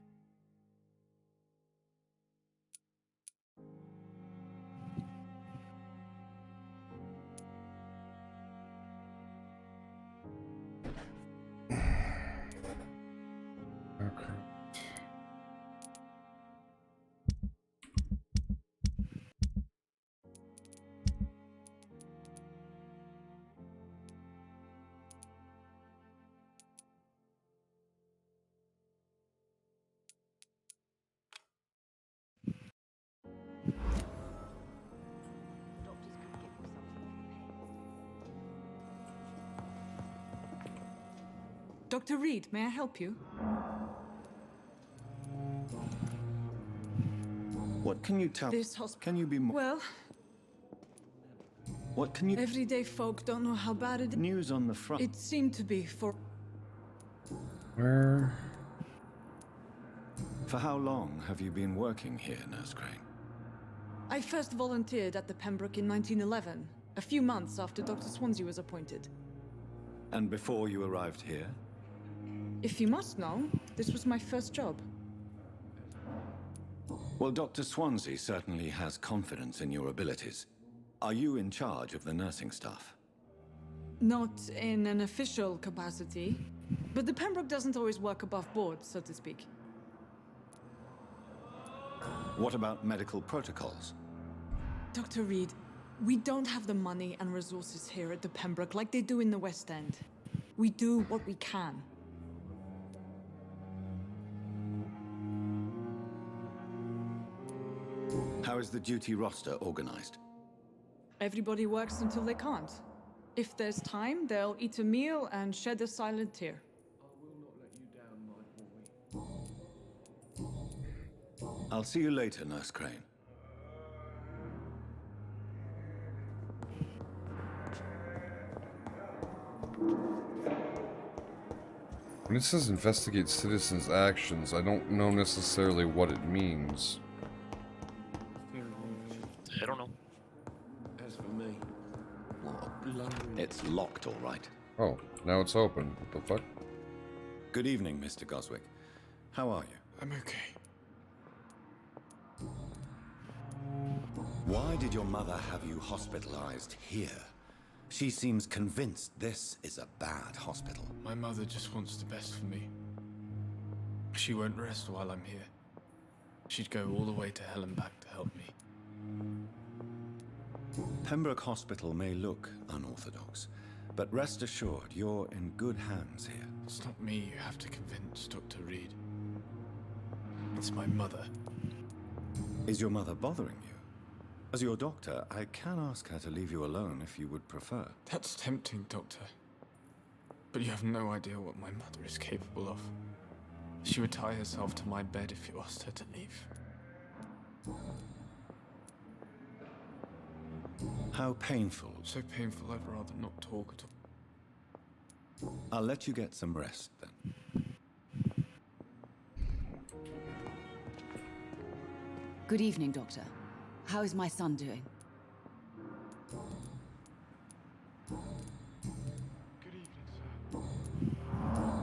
Okay. Dr. Reed, may I help you? What can you tell? This hospital. Can you be more? Well, What can you? everyday folk don't know how bad it is. News on the front. It seemed to be for. Where? For how long have you been working here, Nurse Crane? I first volunteered at the Pembroke in 1911, a few months after Dr. Swansea was appointed. And before you arrived here? If you must know, this was my first job. Well, Dr. Swansea certainly has confidence in your abilities. Are you in charge of the nursing staff? Not in an official capacity, but the Pembroke doesn't always work above board, so to speak. What about medical protocols? Dr. Reed, we don't have the money and resources here at the Pembroke like they do in the West End. We do what we can. How is the duty roster organized? Everybody works until they can't. If there's time, they'll eat a meal and shed a silent tear. I'll see you later, Nurse Crane. When it says investigate citizens' actions, I don't know necessarily what it means. I don't know. As for me, It's locked, all right. Oh, now it's open. What the fuck? Good evening, Mr. Goswick. How are you? I'm okay. Why did your mother have you hospitalized here? She seems convinced this is a bad hospital. My mother just wants the best for me. She won't rest while I'm here. She'd go all the way to hell and back to help me. Pembroke Hospital may look unorthodox, but rest assured you're in good hands here. It's not me you have to convince, Dr. Reed. It's my mother. Is your mother bothering you? As your doctor, I can ask her to leave you alone if you would prefer. That's tempting, Doctor. But you have no idea what my mother is capable of. She would tie herself to my bed if you asked her to leave. How painful. So painful I'd rather not talk at all. I'll let you get some rest then. Good evening, Doctor. How is my son doing?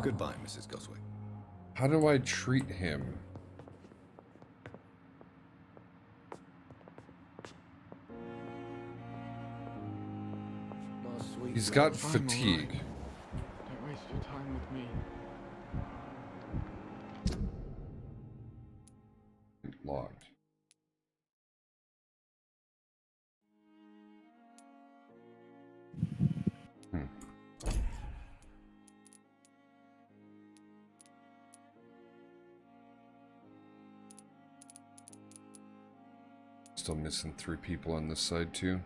Goodbye, Mrs. Goswick. How do I treat him? He's got fatigue. Don't waste your time with me. Locked. Still missing 3 people on this side too.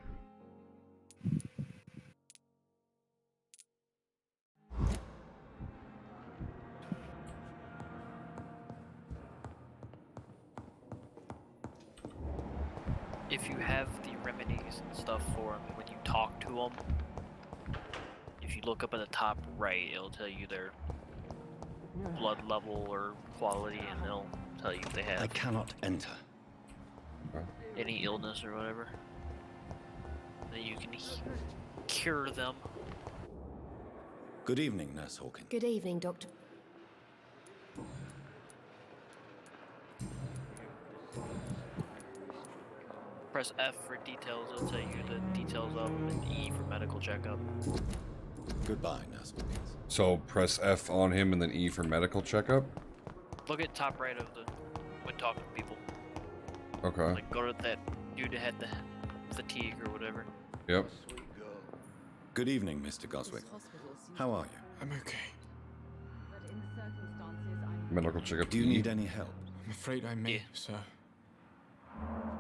If you have the remedies and stuff for them, when you talk to them, if you look up at the top right, it'll tell you their blood level or quality, and it'll tell you if they have I cannot enter. any illness or whatever. Then you can cure them. Good evening, Nurse Hawkins. Good evening, Doctor. Press F for details. It'll tell you the details of them, and E for medical checkup. Goodbye, Nurse Hawkins. So press F on him and then E for medical checkup? Look at top right of the when talking to people. Okay. Like go to that dude that had the fatigue or whatever. Yep. Good evening, Mr. Goswick. How are you? I'm okay. Medical checkup. Do you need any help? I'm afraid I may, sir.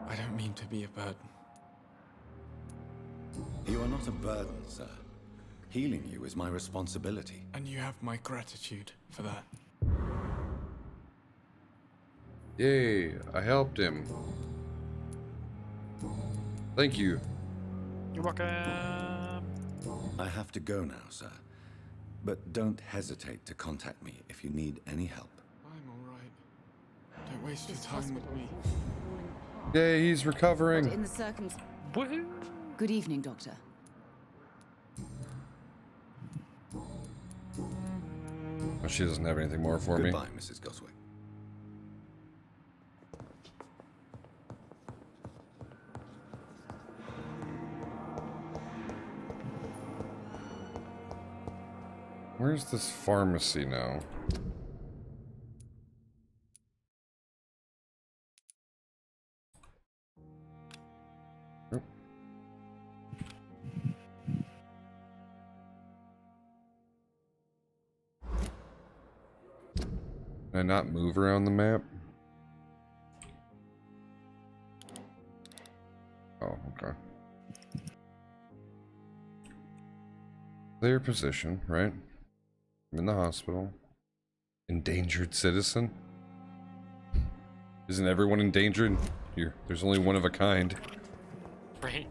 I don't mean to be a burden. You are not a burden, sir. Healing you is my responsibility. And you have my gratitude for that. Yay, I helped him. Thank you. You're welcome. I have to go now, sir. But don't hesitate to contact me if you need any help. I'm alright. Don't waste your time with me. Yay, he's recovering. In the Woohoo! Good evening, Doctor. Oh, she doesn't have anything more for me. Goodbye, Mrs. Goswick. Where's this pharmacy now? Oop. Can I not move around the map? Oh, okay. Clear position, right? I'm in the hospital. Endangered citizen? Isn't everyone endangered? There's only one of a kind. Right.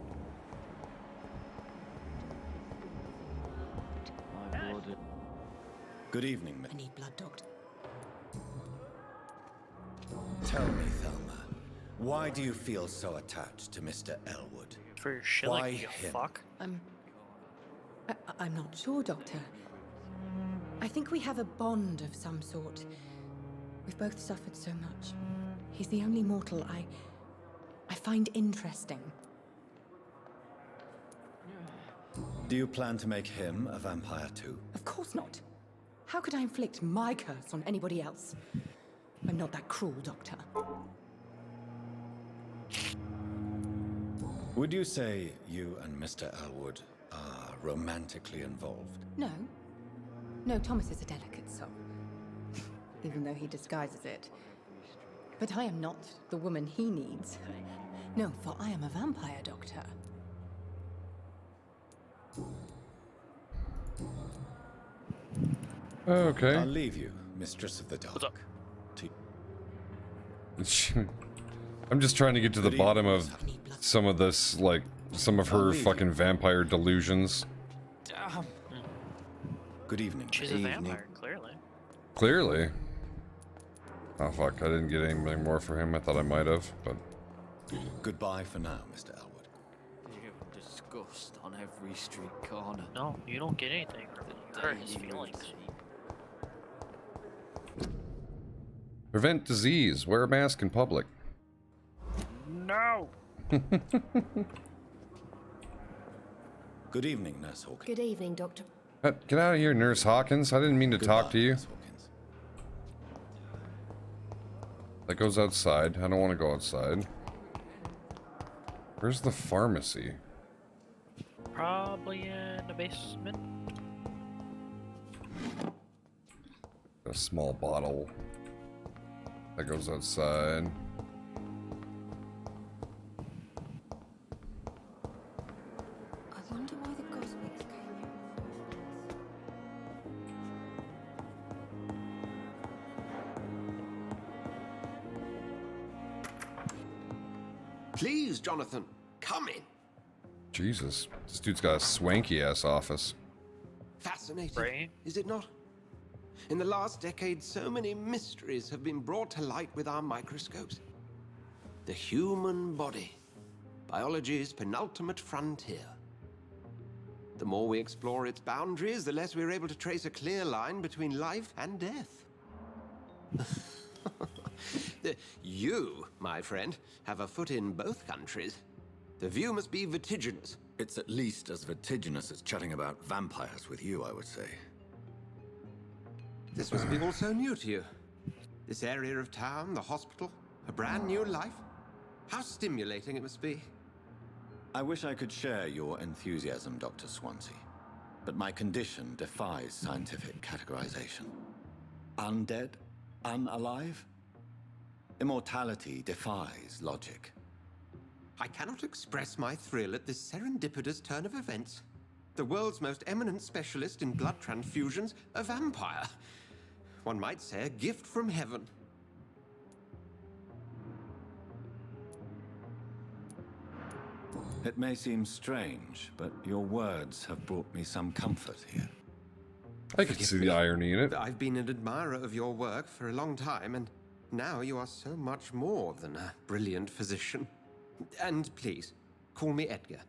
Good evening, I need blood, Doctor. Tell me, Thelma, why do you feel so attached to Mr. Elwood? For your shit, Why like you him? fuck. I'm not sure, Doctor. I think we have a bond of some sort. We've both suffered so much. He's the only mortal I find interesting. Do you plan to make him a vampire too? Of course not. How could I inflict my curse on anybody else? I'm not that cruel, Doctor. Would you say you and Mr. Elwood are romantically involved? No. No, Thomas is a delicate soul. Even though he disguises it. But I am not the woman he needs. No, for I am a vampire, Doctor. Okay. I'll leave you, Mistress of the Dark. I'm just trying to get to the bottom of some of this, like, some of her fucking vampire delusions. Damn. Good evening. She's a vampire, clearly. Clearly. Oh fuck, I didn't get anything more for him. I thought I might have, but... Goodbye for now, Mr. Elwood. You disgust on every street corner. No, you don't get anything. You hurt his feelings. Prevent disease. Wear a mask in public. No! Good evening, Nurse Hawkins. Good evening, Doctor. Get out of here, Nurse Hawkins. I didn't mean to talk to you. Nurse Hawkins. That goes outside. I don't want to go outside. Where's the pharmacy? Probably in the basement. A small bottle. That goes outside. I wonder why the Goswicks came here. Please, Jonathan, come in. Jesus. This dude's got a swanky ass office. Fascinating, Right. is it not? In the last decade, so many mysteries have been brought to light with our microscopes. The human body, biology's penultimate frontier. The more we explore its boundaries, the less we're able to trace a clear line between life and death. You, my friend, have a foot in both countries. The view must be vertiginous. It's at least as vertiginous as chatting about vampires with you, I would say. This must be all so new to you. This area of town, the hospital, a brand new life. How stimulating it must be. I wish I could share your enthusiasm, Dr. Swansea. But my condition defies scientific categorization. Undead? Unalive? Immortality defies logic. I cannot express my thrill at this serendipitous turn of events. The world's most eminent specialist in blood transfusions, a vampire. One might say a gift from heaven. It may seem strange, but your words have brought me some comfort here. I can see the irony in it. I've been an admirer of your work for a long time, and now you are so much more than a brilliant physician. And please, call me Edgar.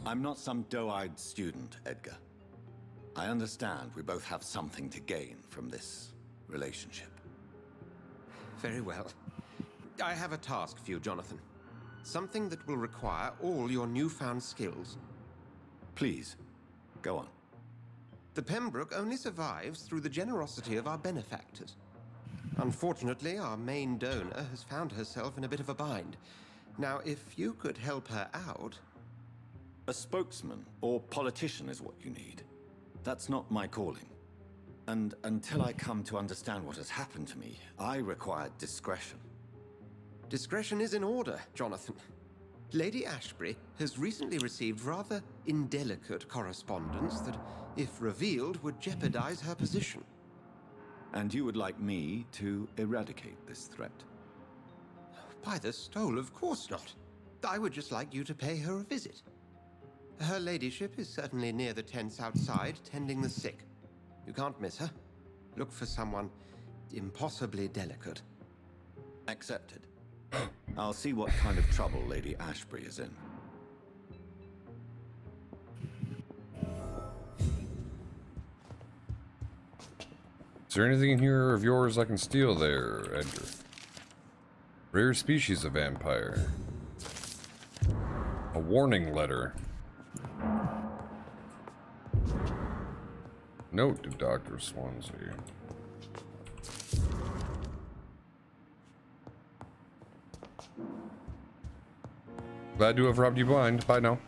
I'm not some doe-eyed student, Edgar. I understand we both have something to gain from this relationship. Very well. I have a task for you, Jonathan. Something that will require all your newfound skills. Please, go on. The Pembroke only survives through the generosity of our benefactors. Unfortunately, our main donor has found herself in a bit of a bind. Now, if you could help her out... A spokesman or politician is what you need. That's not my calling. And until I come to understand what has happened to me, I require discretion. Discretion is in order, Jonathan. Lady Ashbury has recently received rather indelicate correspondence that, if revealed, would jeopardize her position. And you would like me to eradicate this threat? By the stole, of course not. I would just like you to pay her a visit. Her ladyship is certainly near the tents outside, tending the sick. You can't miss her. Look for someone impossibly delicate. Accepted. I'll see what kind of trouble Lady Ashbury is in. Is there anything in here of yours I can steal there, Edgar? Rare species of vampire. A warning letter. Note to Dr. Swansea. Glad to have robbed you blind. Bye now.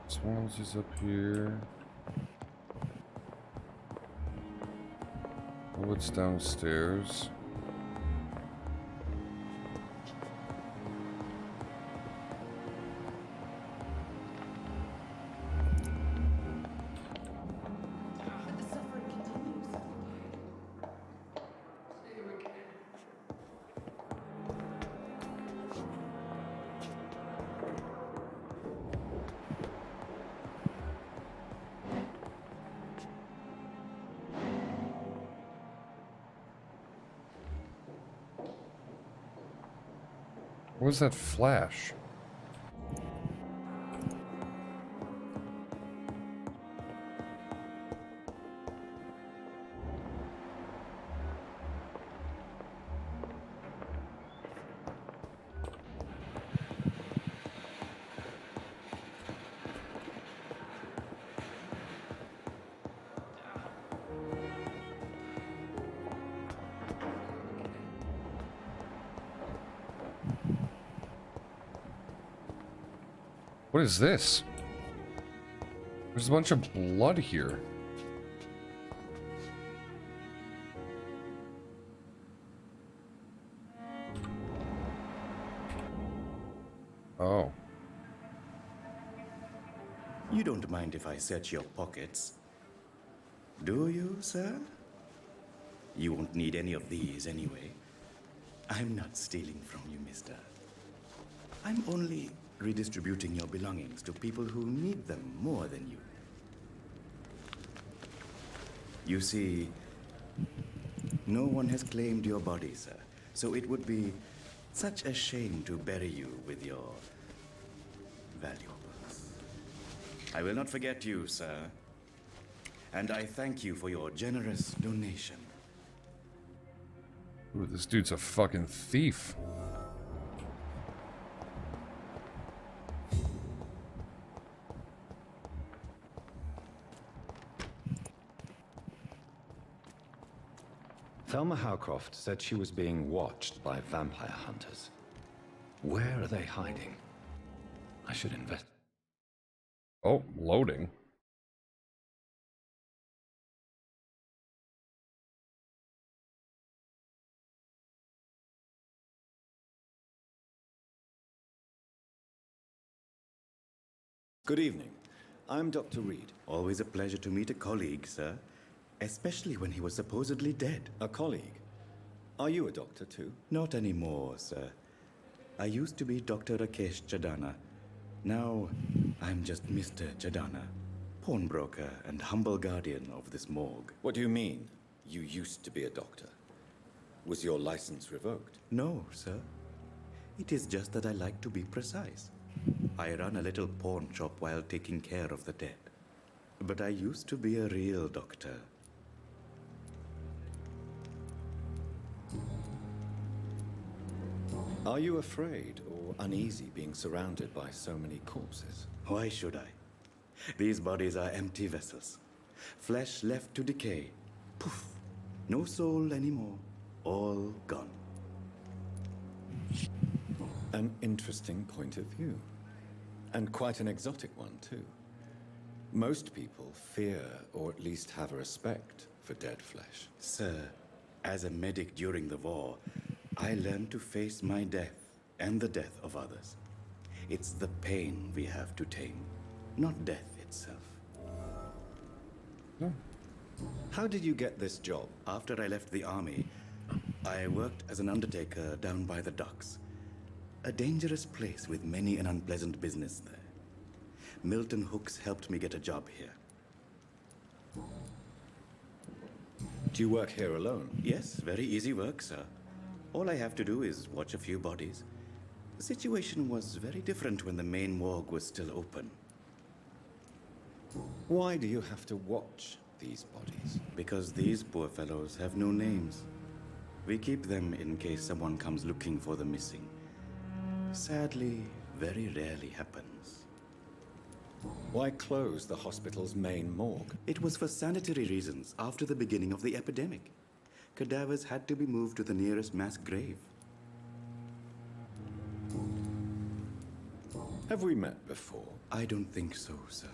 Swansea's up here. Oh, it's downstairs. What was that flash? What is this? There's a bunch of blood here. Oh. You don't mind if I search your pockets, do you, sir? You won't need any of these anyway. I'm not stealing from you, mister. I'm only redistributing your belongings to people who need them more than you. You see, No one has claimed your body, sir. So it would be such a shame to bury you with your valuables. I will not forget you, sir. And I thank you for your generous donation. Ooh, this dude's a fucking thief. Thelma Howcroft said she was being watched by vampire hunters. Where are they hiding? I should invest. Oh, loading. Good evening. I'm Dr. Reed. Always a pleasure to meet a colleague, sir. Especially when he was supposedly dead. A colleague? Are you a doctor too? Not anymore, sir. I used to be Dr. Rakesh Chadana. Now, I'm just Mr. Chadana, pawnbroker and humble guardian of this morgue. What do you mean, you used to be a doctor? Was your license revoked? No, sir. It is just that I like to be precise. I run a little pawn shop while taking care of the dead. But I used to be a real doctor. Are you afraid or uneasy being surrounded by so many corpses? Why should I? These bodies are empty vessels. Flesh left to decay. Poof. No soul anymore. All gone. An interesting point of view. And quite an exotic one, too. Most people fear, or at least have a respect, for dead flesh. Sir, as a medic during the war, I learned to face my death and the death of others. It's the pain we have to tame, not death itself. How did you get this job? After I left the army, I worked as an undertaker down by the docks. A dangerous place with many an unpleasant business there. Milton Hooks helped me get a job here. Do you work here alone? Yes, very easy work, sir. All I have to do is watch a few bodies. The situation was very different when the main morgue was still open. Why do you have to watch these bodies? Because these poor fellows have no names. We keep them in case someone comes looking for the missing. Sadly, very rarely happens. Why close the hospital's main morgue? It was for sanitary reasons after the beginning of the epidemic. Cadavers had to be moved to the nearest mass grave. Have we met before? I don't think so, sir.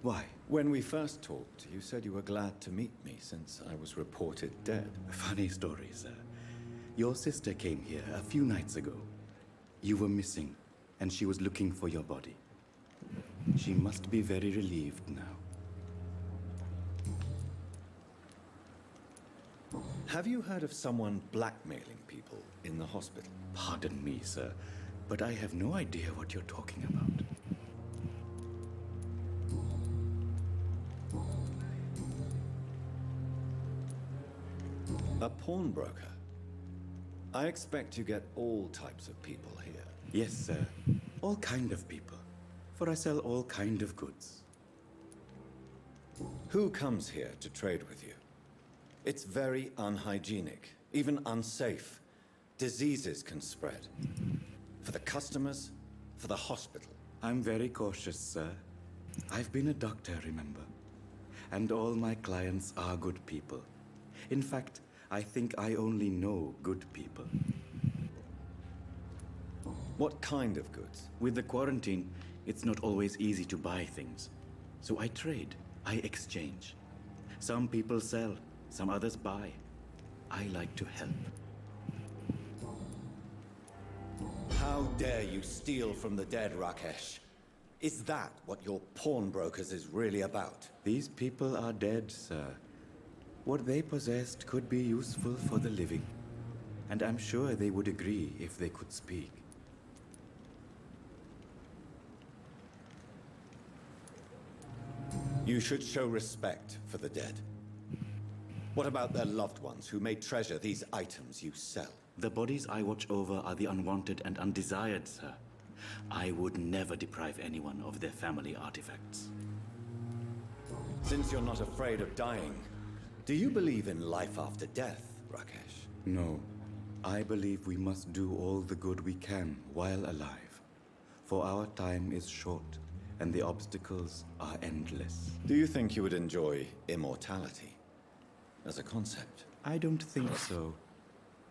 Why? When we first talked, you said you were glad to meet me since I was reported dead. Funny story, sir. Your sister came here a few nights ago. You were missing, and she was looking for your body. She must be very relieved now. Have you heard of someone blackmailing people in the hospital? Pardon me, sir, but I have no idea what you're talking about. A pawnbroker? I expect you get all types of people here. Yes, sir. All kind of people. For I sell all kind of goods. Who comes here to trade with you? It's very unhygienic, even unsafe. Diseases can spread. For the customers, for the hospital. I'm very cautious, sir. I've been a doctor, remember? And all my clients are good people. In fact, I think I only know good people. What kind of goods? With the quarantine, it's not always easy to buy things. So I trade, I exchange. Some people sell, some others buy. I like to help. How dare you steal from the dead, Rakesh? Is that what your pawnbrokers is really about? These people are dead, sir. What they possessed could be useful for the living. And I'm sure they would agree if they could speak. You should show respect for the dead. What about their loved ones who may treasure these items you sell? The bodies I watch over are the unwanted and undesired, sir. I would never deprive anyone of their family artifacts. Since you're not afraid of dying, do you believe in life after death, Rakesh? No. I believe we must do all the good we can while alive. For our time is short, and the obstacles are endless. Do you think you would enjoy immortality as a concept? I don't think so.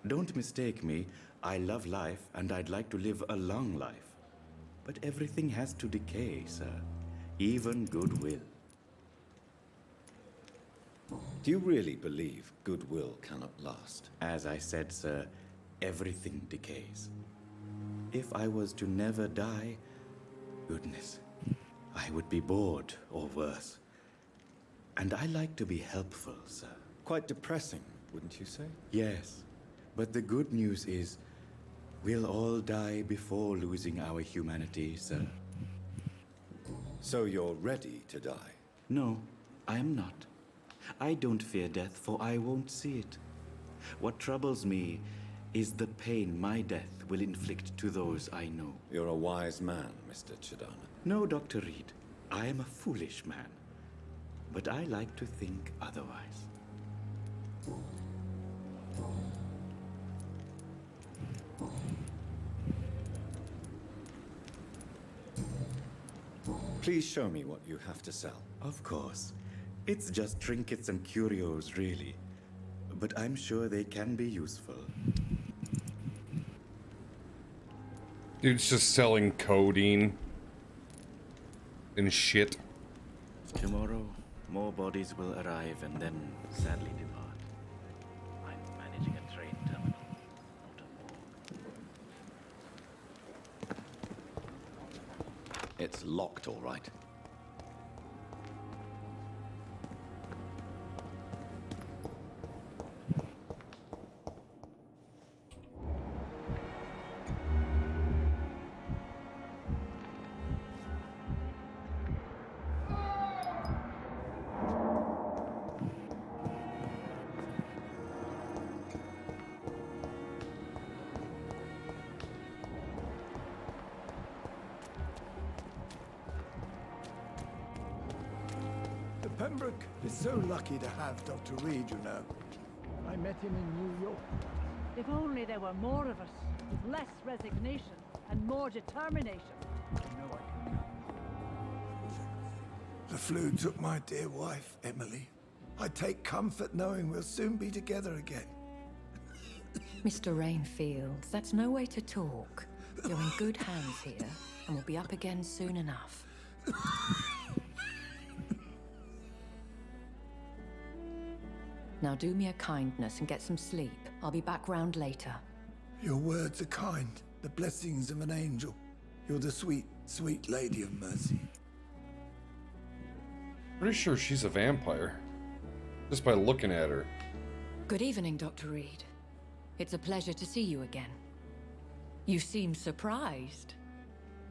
Don't mistake me. I love life, and I'd like to live a long life. But everything has to decay, sir. Even goodwill. Do you really believe goodwill cannot last? As I said, sir, everything decays. If I was to never die, goodness, I would be bored or worse. And I like to be helpful, sir. Quite depressing, wouldn't you say? Yes, but the good news is we'll all die before losing our humanity, sir. So you're ready to die? No, I am not. I don't fear death, for I won't see it. What troubles me is the pain my death will inflict to those I know. You're a wise man, Mr. Chidana. No, Dr. Reed. I am a foolish man. But I like to think otherwise. Please show me what you have to sell. Of course. It's just trinkets and curios, really. But I'm sure they can be useful. Dude's just selling codeine and shit. Tomorrow, more bodies will arrive and then sadly depart. I'm managing a train terminal, not a morgue. It's locked, all right. Pembroke is so lucky to have Dr. Reed, you know. I met him in New York. If only there were more of us, with less resignation and more determination. I know I can count. The flu took my dear wife, Emily. I take comfort knowing we'll soon be together again. Mr. Rainfield, that's no way to talk. You're in good hands here, and we'll be up again soon enough. Now do me a kindness and get some sleep. I'll be back round later. Your words are kind, the blessings of an angel. You're the sweet, sweet lady of mercy. Pretty sure she's a vampire. Just by looking at her. Good evening, Dr. Reed. It's a pleasure to see you again. You seem surprised.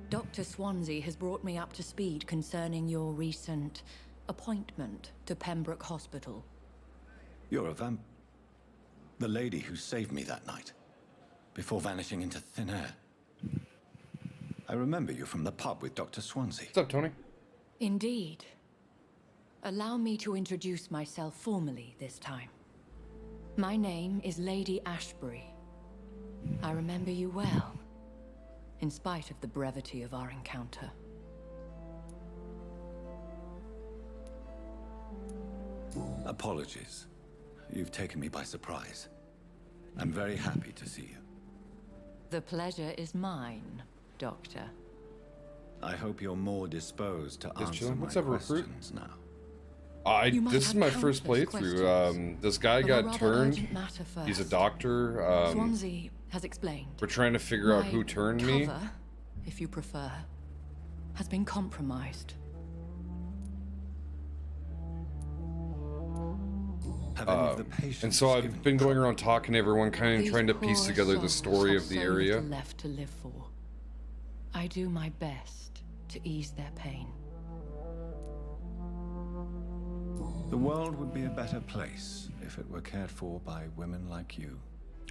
Dr. Swansea has brought me up to speed concerning your recent appointment to Pembroke Hospital. You're a the lady who saved me that night, before vanishing into thin air. I remember you from the pub with Dr. Swansea. What's up, Tony? Indeed. Allow me to introduce myself formally this time. My name is Lady Ashbury. I remember you well, in spite of the brevity of our encounter. Apologies. You've taken me by surprise. I'm very happy to see you. The pleasure is mine, Doctor. I hope you're more disposed to answer my What's up, recruit? questions now. This is my first playthrough. This guy got turned. He's a doctor. Swansea has explained. We're trying to figure out who turned me. Cover, if you prefer, has been compromised. And so I've been going around talking to everyone, kind of trying to piece together the story of the area. Left to live for. I do my best to ease their pain. The world would be a better place if it were cared for by women like you.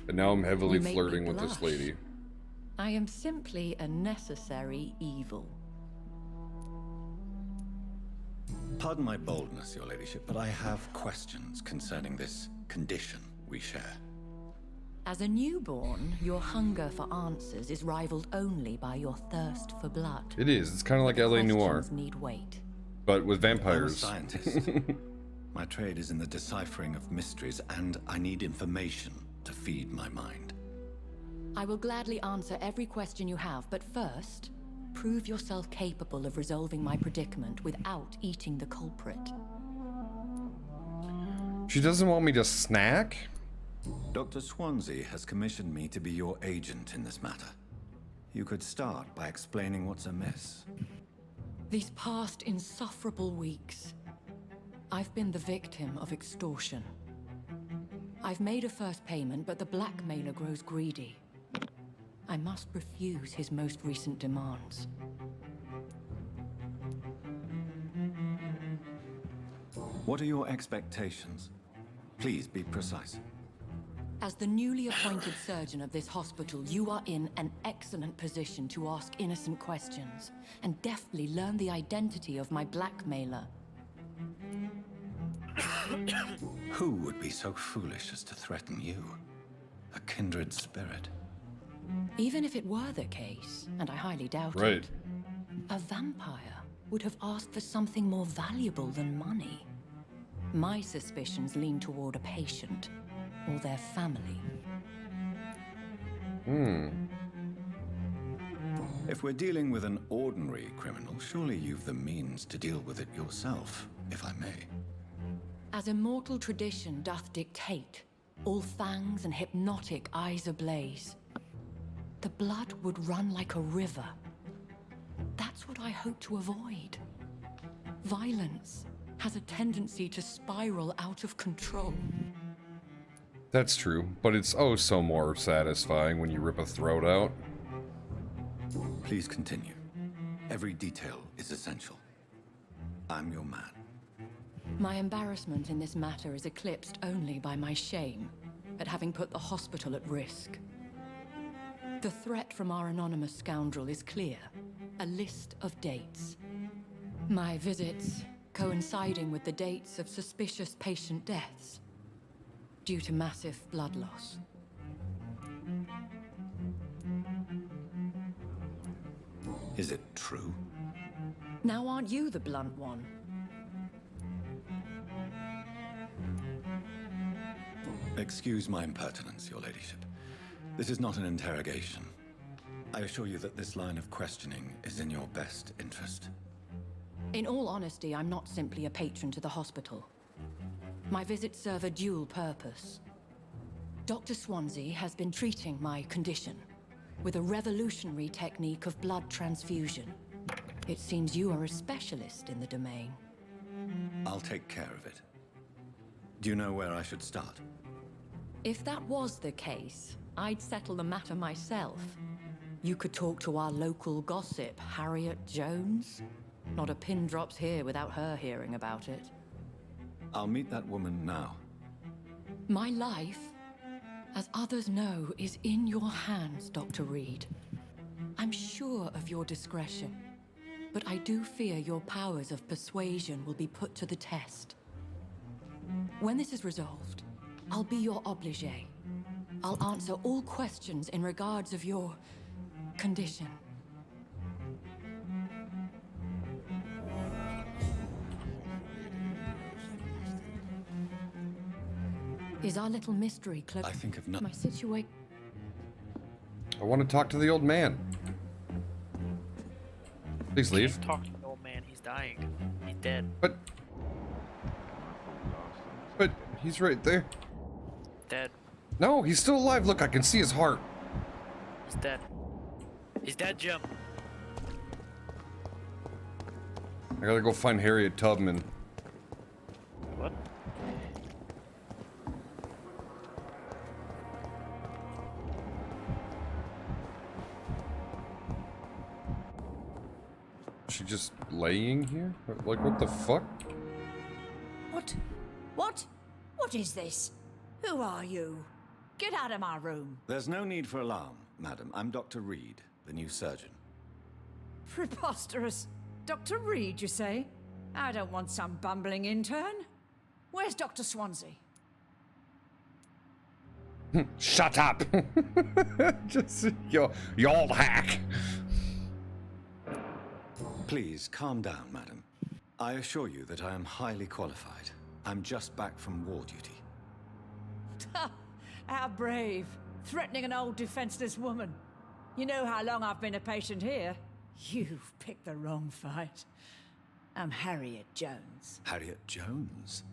And now I'm heavily You make me flirting with this blush. lady. I am simply a necessary evil. Pardon my boldness, your ladyship, but I have questions concerning this condition we share. As a newborn, your hunger for answers is rivaled only by your thirst for blood. It is. It's kind of like The LA Noir, questions need wait. but with I'm a vampires. scientist. My trade is in the deciphering of mysteries, and I need information to feed my mind. I will gladly answer every question you have, but first, prove yourself capable of resolving my predicament without eating the culprit. She doesn't want me to snack? Dr. Swansea has commissioned me to be your agent in this matter. You could start by explaining what's amiss. These past insufferable weeks, I've been the victim of extortion. I've made a first payment, but the blackmailer grows greedy. I must refuse his most recent demands. What are your expectations? Please be precise. As the newly appointed surgeon of this hospital, you are in an excellent position to ask innocent questions and deftly learn the identity of my blackmailer. Who would be so foolish as to threaten you? A kindred spirit. Even if it were the case, and I highly doubt Right. it, a vampire would have asked for something more valuable than money. My suspicions lean toward a patient or their family. If we're dealing with an ordinary criminal, surely you've the means to deal with it yourself, if I may. As immortal tradition doth dictate, all fangs and hypnotic eyes ablaze, the blood would run like a river. That's what I hope to avoid. Violence has a tendency to spiral out of control. That's true, but it's oh so more satisfying when you rip a throat out. Please continue. Every detail is essential. I'm your man. My embarrassment in this matter is eclipsed only by my shame at having put the hospital at risk. The threat from our anonymous scoundrel is clear. A list of dates. My visits coinciding with the dates of suspicious patient deaths due to massive blood loss. Is it true? Now aren't you the blunt one? Excuse my impertinence, your ladyship. This is not an interrogation. I assure you that this line of questioning is in your best interest. In all honesty, I'm not simply a patron to the hospital. My visits serve a dual purpose. Dr. Swansea has been treating my condition with a revolutionary technique of blood transfusion. It seems you are a specialist in the domain. I'll take care of it. Do you know where I should start? If that was the case, I'd settle the matter myself. You could talk to our local gossip, Harriet Jones. Not a pin drops here without her hearing about it. I'll meet that woman now. My life, as others know, is in your hands, Dr. Reed. I'm sure of your discretion, but I do fear your powers of persuasion will be put to the test. When this is resolved, I'll be your obligé. I'll answer all questions in regards of your condition. Is our little mystery close? I think of nothing. My situation. I want to talk to the old man. Please leave. Can't talk to the old man. He's dying. He's dead. But he's right there. Dead. No, he's still alive. Look, I can see his heart. He's dead. He's dead, Jim. I gotta go find Harriet Tubman. What? Is she just laying here? Like, what the fuck? What? What? What is this? Who are you? Get out of my room. There's no need for alarm, madam. I'm Dr. Reed, the new surgeon. Preposterous. Dr. Reed, you say? I don't want some bumbling intern. Where's Dr. Swansea? Shut up! Just you old hack. Please calm down, madam. I assure you that I am highly qualified. I'm just back from war duty. How brave. Threatening an old defenseless woman. You know how long I've been a patient here? You've picked the wrong fight. I'm Harriet Jones. Harriet Jones?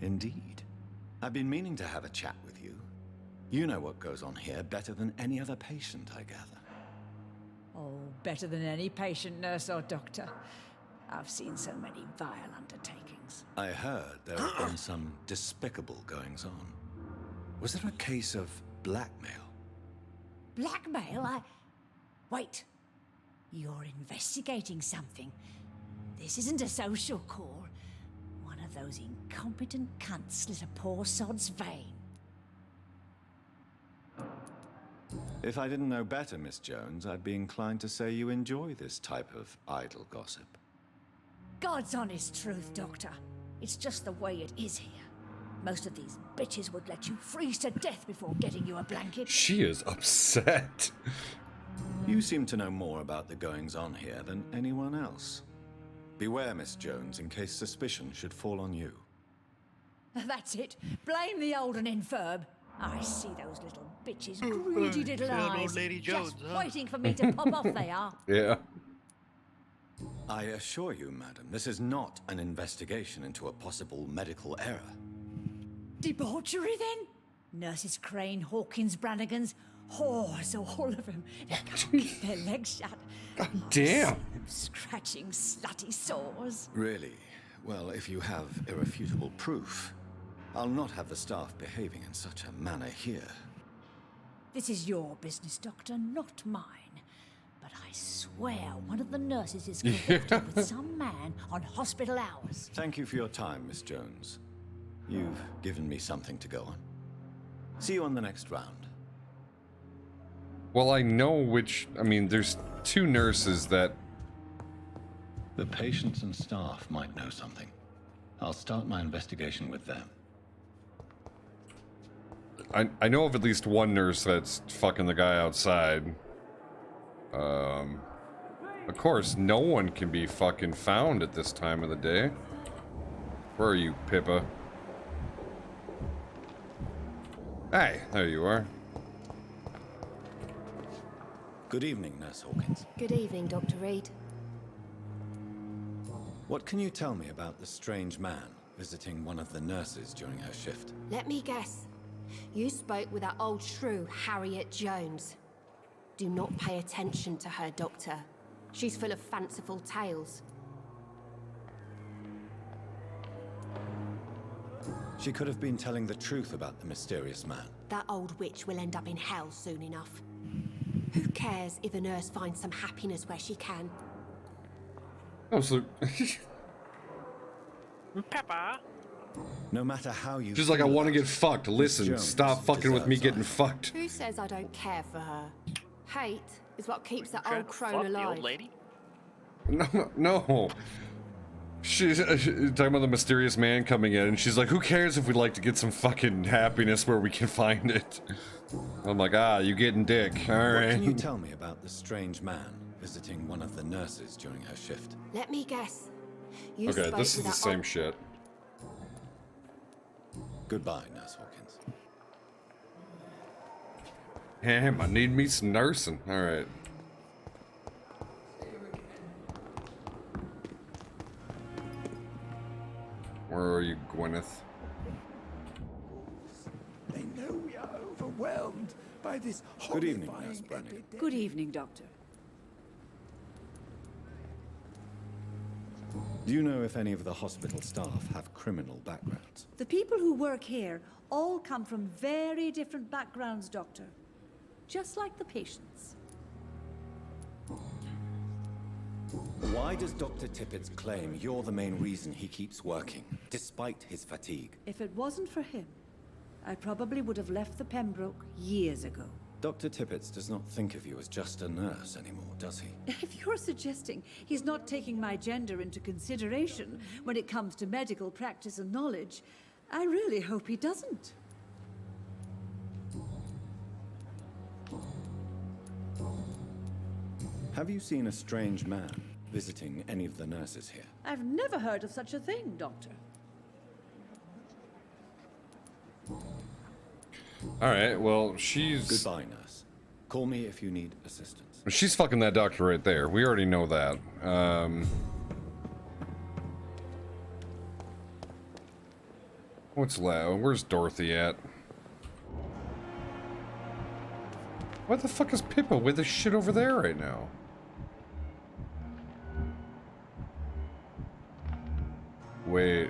Indeed. I've been meaning to have a chat with you. You know what goes on here better than any other patient, I gather. Oh, better than any patient, nurse, or doctor. I've seen so many vile undertakings. I heard there have been some despicable goings-on. Was there a case of blackmail? Blackmail? Wait. You're investigating something. This isn't a social call. One of those incompetent cunts slit a poor sod's vein. If I didn't know better, Miss Jones, I'd be inclined to say you enjoy this type of idle gossip. God's honest truth, Doctor. It's just the way it is here. Most of these bitches would let you freeze to death before getting you a blanket. She is upset. You seem to know more about the goings-on here than anyone else. Beware, Miss Jones, in case suspicion should fall on you. That's it. Blame the old and infirm. I see those little bitches, greedy little eyes. Old Lady Jones, just waiting for me to pop off, they are. Yeah. I assure you, madam, this is not an investigation into a possible medical error. Debauchery, then? Nurses Crane, Hawkins, Brannigans, whores, all of them. They can't keep their legs shut. God damn. Them scratching slutty sores. Really? Well, if you have irrefutable proof, I'll not have the staff behaving in such a manner here. This is your business, Doctor, not mine. But I swear one of the nurses is connected with some man on hospital hours. Thank you for your time, Miss Jones. You've given me something to go on. See you on the next round. Well, I know which... I mean, there's two nurses that... The patients and staff might know something. I'll start my investigation with them. I know of at least one nurse that's fucking the guy outside. Of course, no one can be fucking found at this time of the day. Where are you, Pippa? Hey, there you are. Good evening, Nurse Hawkins. Good evening, Dr. Reed. What can you tell me about the strange man visiting one of the nurses during her shift? Let me guess. You spoke with that old shrew, Harriet Jones. Do not pay attention to her, Doctor. She's full of fanciful tales. She could have been telling the truth about the mysterious man. That old witch will end up in hell soon enough. Who cares if a nurse finds some happiness where she can? Oh, so... Peppa. No matter how you... She's like, I want to get fucked. Listen, stop fucking with me getting fucked. Who says I don't care for her? Hate is what keeps that Trying old to crone fuck the alive. old lady? No. She's talking about the mysterious man coming in, and she's like, who cares if we'd like to get some fucking happiness where we can find it? I'm like, you getting dick. All right. What can you tell me about the strange man visiting one of the nurses during her shift? Let me guess. You Okay, spoke this is with the that same old... shit. Goodbye, Nurse Hawkins. Damn, I need me some nursing. All right. Where are you, Gwyneth? They know we are overwhelmed by this Good evening, horrifying Nurse Brennan. epidemic. Good evening, Doctor. Do you know if any of the hospital staff have criminal backgrounds? The people who work here all come from very different backgrounds, Doctor. Just like the patients. Why does Dr. Tippett claim you're the main reason he keeps working, despite his fatigue? If it wasn't for him, I probably would have left the Pembroke years ago. Dr. Tippett does not think of you as just a nurse anymore, does he? If you're suggesting he's not taking my gender into consideration when it comes to medical practice and knowledge, I really hope he doesn't. Have you seen a strange man visiting any of the nurses here? I've never heard of such a thing, Doctor. Alright, well, she's... Goodbye, nurse. Call me if you need assistance. She's fucking that doctor right there. We already know that. What's loud? Where's Dorothy at? What the fuck is Pippa with this shit over there right now? Wait.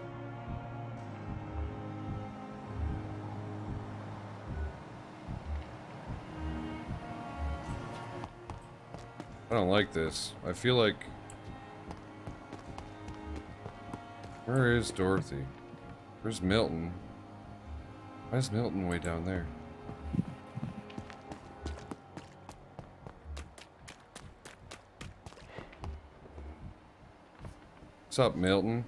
I don't like this. I feel like... Where is Dorothy? Where's Milton? Why is Milton way down there? What's up, Milton?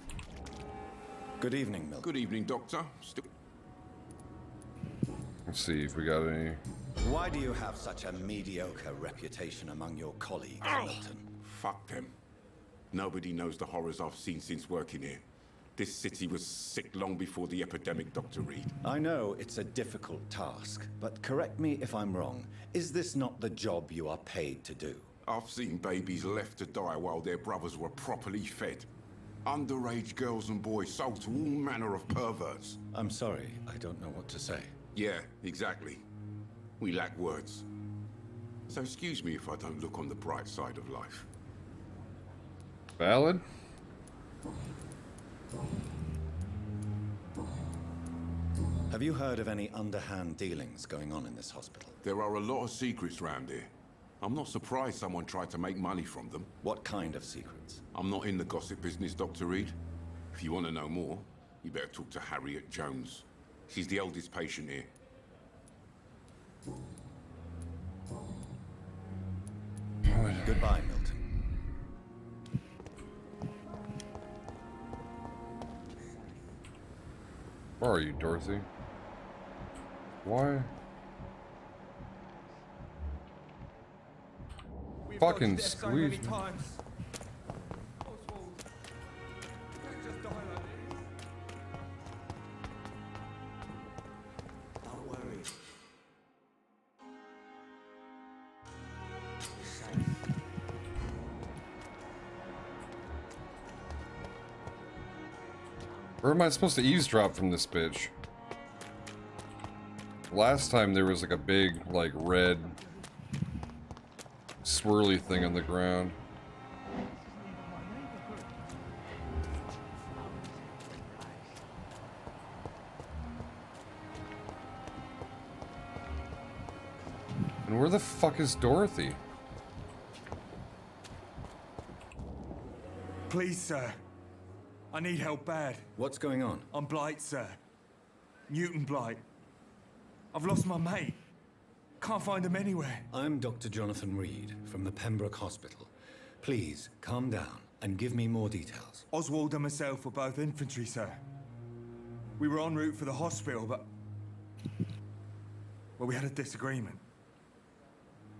Good evening, Milton. Good evening, Doctor. Let's see if we got any... Why do you have such a mediocre reputation among your colleagues, Milton? Fuck them. Nobody knows the horrors I've seen since working here. This city was sick long before the epidemic, Dr. Reed. I know it's a difficult task, but correct me if I'm wrong. Is this not the job you are paid to do? I've seen babies left to die while their brothers were properly fed. Underage girls and boys sold to all manner of perverts. I'm sorry, I don't know what to say. Yeah, exactly. We lack words. So excuse me if I don't look on the bright side of life. Valid? Have you heard of any underhand dealings going on in this hospital? There are a lot of secrets round here. I'm not surprised someone tried to make money from them. What kind of secrets? I'm not in the gossip business, Dr. Reed. If you want to know more, you better talk to Harriet Jones. She's the oldest patient here. Goodbye, Milton. Where are you, Dorothy? Why? Fucking squeeze me. Don't worry. Where am I supposed to eavesdrop from this bitch? Last time there was like a big, like, red swirly thing on the ground. And where the fuck is Dorothy? Please, sir. I need help bad. What's going on? I'm Blight, sir. Newton Blight. I've lost my mate. Can't find him anywhere. I'm Dr. Jonathan Reed from the Pembroke Hospital. Please, calm down and give me more details. Oswald and myself were both infantry, sir. We were en route for the hospital, but... well, we had a disagreement.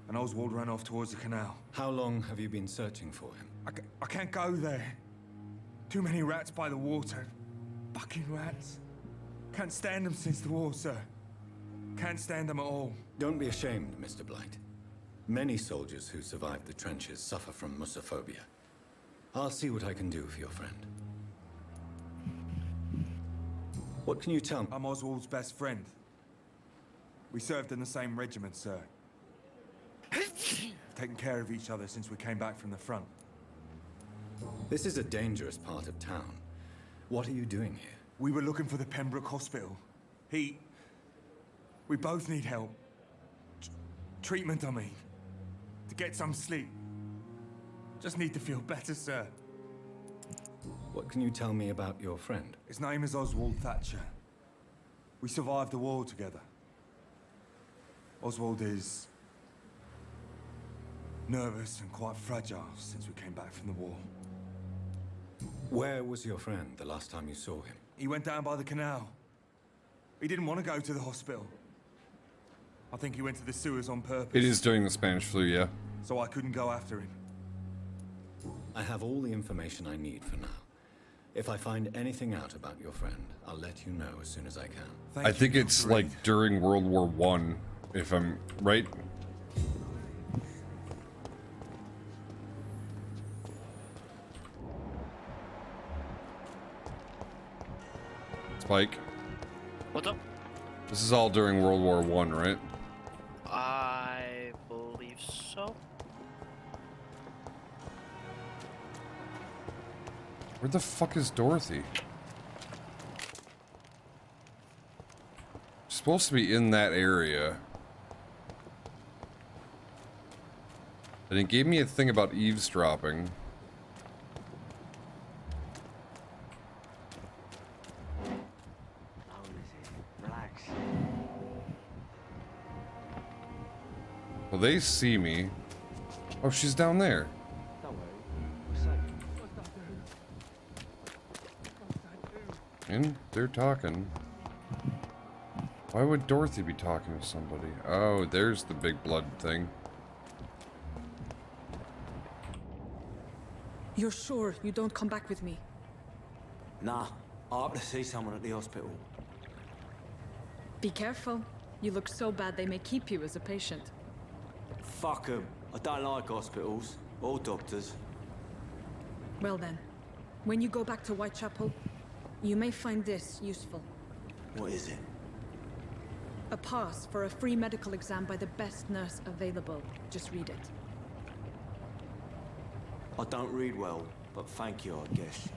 And Oswald ran off towards the canal. How long have you been searching for him? I can't go there. Too many rats by the water. Fucking rats. Can't stand them since the war, sir. Can't stand them at all. Don't be ashamed, Mr. Blight. Many soldiers who survived the trenches suffer from musophobia. I'll see what I can do for your friend. What can you tell me? I'm Oswald's best friend. We served in the same regiment, sir. We've taken care of each other since we came back from the front. This is a dangerous part of town. What are you doing here? We were looking for the Pembroke Hospital. We both need help. Treatment, I mean. To get some sleep. Just need to feel better, sir. What can you tell me about your friend? His name is Oswald Thatcher. We survived the war together. Oswald is nervous and quite fragile since we came back from the war. Where was your friend the last time you saw him? He went down by the canal. He didn't want to go to the hospital. I think he went to the sewers on purpose. It is during the Spanish flu, yeah. So I couldn't go after him. I have all the information I need for now. If I find anything out about your friend, I'll let you know as soon as I can. I think it's like during World War One, if I'm right. Spike. What's up? This is all during World War One, right? I believe so. Where the fuck is Dorothy? She's supposed to be in that area. And it gave me a thing about eavesdropping. Relax. Well, they see me. Oh, she's down there. Don't worry. We're safe. And they're talking. Why would Dorothy be talking to somebody? Oh, there's the big blood thing. You're sure you don't come back with me? Nah, I have to see someone at the hospital. Be careful. You look so bad they may keep you as a patient. Fuck 'em. I don't like hospitals or doctors. Well then, when you go back to Whitechapel, you may find this useful. What is it? A pass for a free medical exam by the best nurse available. Just read it. I don't read well, but thank you, I guess.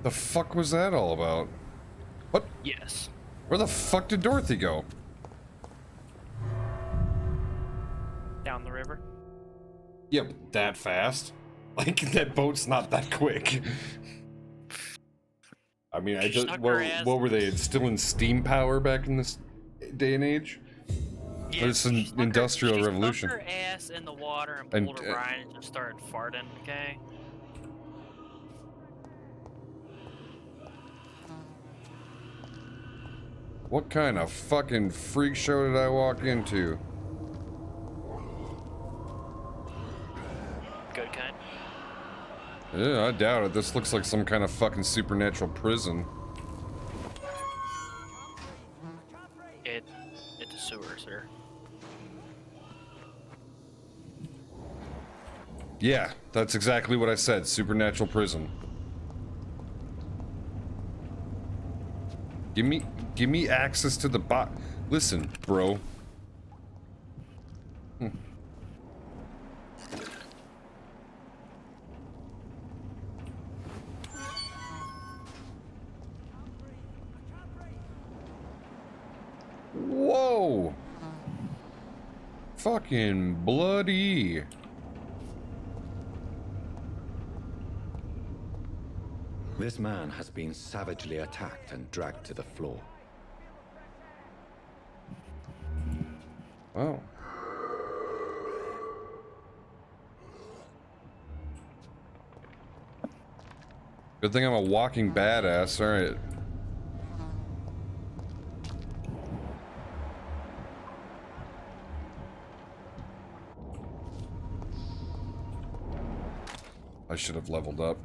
The fuck was that all about? What? Yes. Where the fuck did Dorothy go? Down the river. Yep, that fast. Like, that boat's not that quick. I mean, I just, what were they, still in steam power back in this day and age? Yeah, It's an industrial revolution. Stuck her ass in the water and And, pulled her Ryan and just started farting, okay? What kind of fucking freak show did I walk into? Good kind. Yeah, I doubt it. This looks like some kind of fucking supernatural prison. It's a sewer, sir. Yeah, that's exactly what I said. Supernatural prison. Give me access to the bot. Listen, bro. Whoa! Fucking bloody. This man has been savagely attacked and dragged to the floor. Wow. Good thing I'm a walking badass. Alright. I should have leveled up.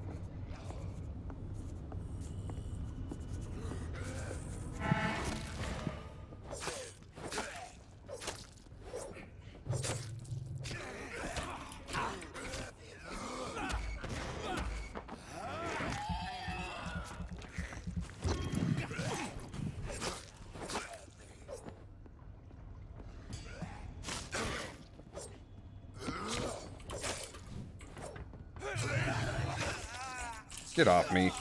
Get off me.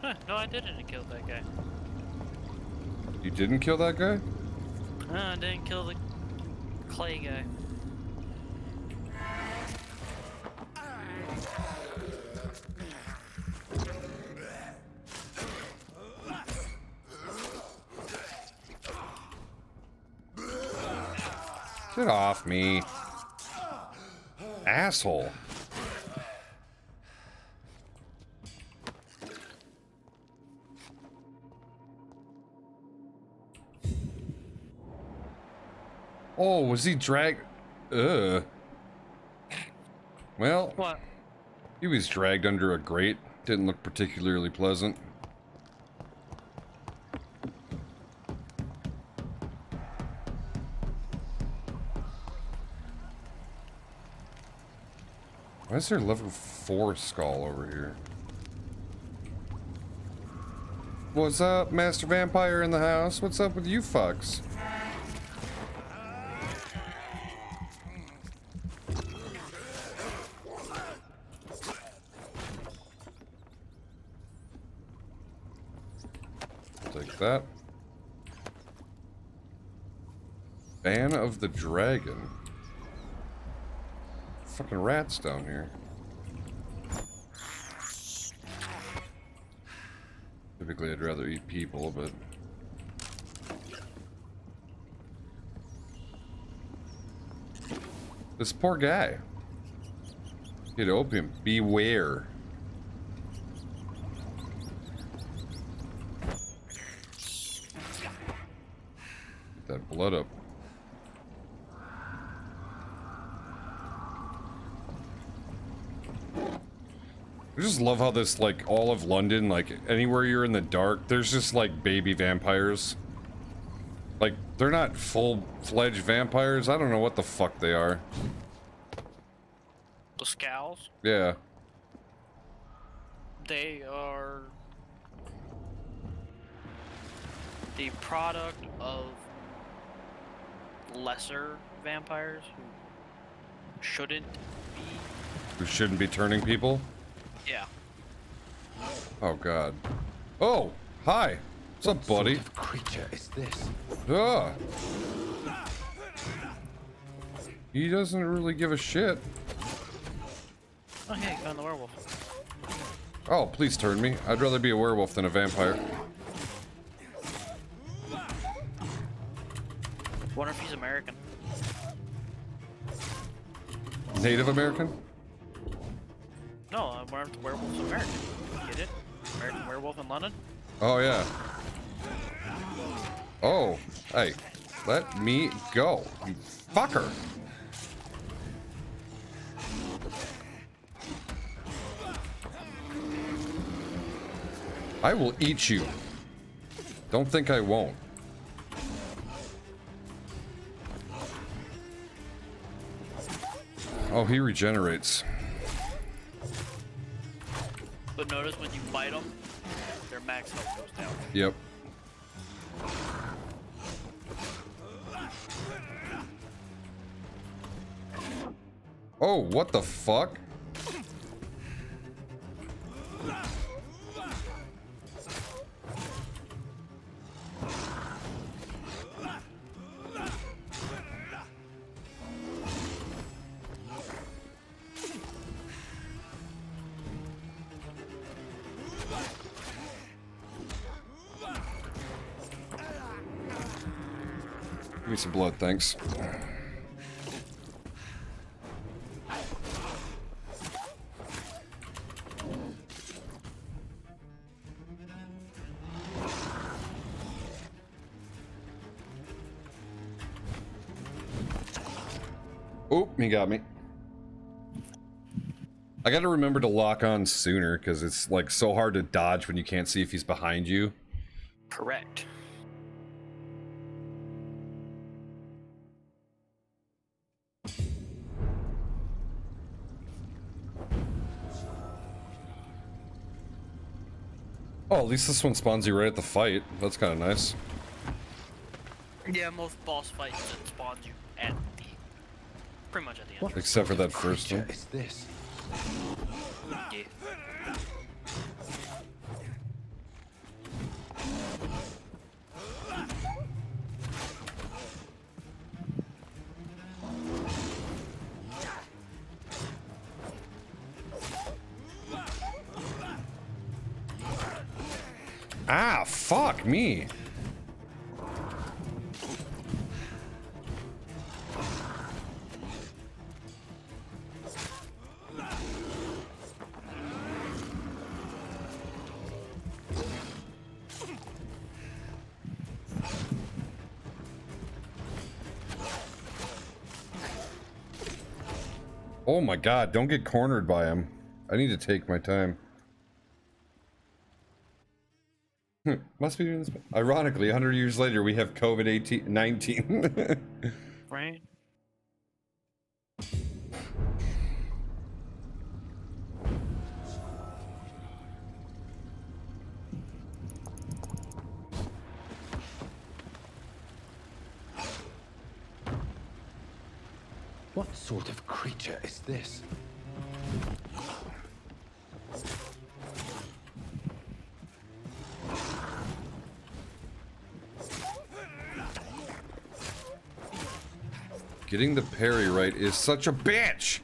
Huh, no, I didn't kill that guy. You didn't kill that guy? No, I didn't kill the clay guy. Get off me. Asshole. Oh, was he dragged? Ugh. Well, What? He was dragged under a grate. Didn't look particularly pleasant. Why is there a level 4 skull over here? What's up, Master Vampire in the house? What's up with you fucks? Take that. Ban of the Dragon. Fucking rats down here. Typically, I'd rather eat people, but... This poor guy. Get opium. Beware. Get that blood up. I just love how this, like, all of London, like, anywhere you're in the dark, there's just, like, baby vampires. Like, they're not full-fledged vampires. I don't know what the fuck they are. The Scowls? Yeah. They are the product of lesser vampires who shouldn't be. Who shouldn't be turning people? Yeah. Oh, God. Oh! Hi! What's up, buddy? What sort of creature is this? Ah! He doesn't really give a shit. Oh, hey, found the werewolf. Oh, please turn me. I'd rather be a werewolf than a vampire. Wonder if he's American. Native American? No, I wonder if the werewolf's American. Get it? American werewolf in London? Oh, yeah. Oh, hey. Let me go, you fucker. I will eat you. Don't think I won't. Oh, he regenerates. But notice when you bite them, their max health goes down. Yep. Oh, what the fuck? Give me some blood, thanks. Oh, he got me. I gotta remember to lock on sooner, because it's like so hard to dodge when you can't see if he's behind you. Correct. Oh, at least this one spawns you right at the fight. That's kind of nice. Yeah, most boss fights it spawns you at the pretty much at the end. Except for that first one. Is this? Yeah. Ah, fuck me. Oh my god, don't get cornered by him. I need to take my time. Must be doing this. Ironically, 100 years later, we have COVID-19. Right? What sort of creature is this? Getting the parry right is such a bitch!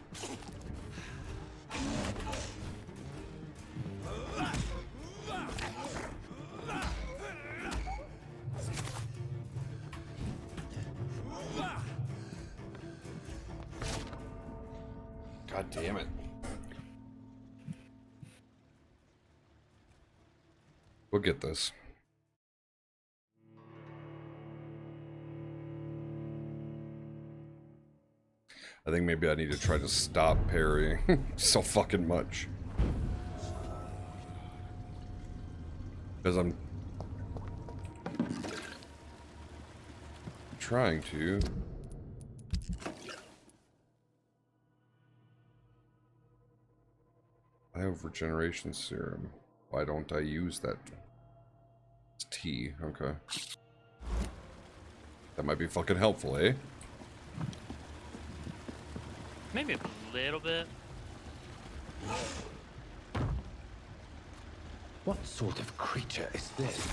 God damn it. We'll get this. I think maybe I need to try to stop parry so fucking much. Because I'm trying to. I have regeneration serum. Why don't I use that? It's T, okay. That might be fucking helpful, eh? Maybe a little bit. What sort of creature is this?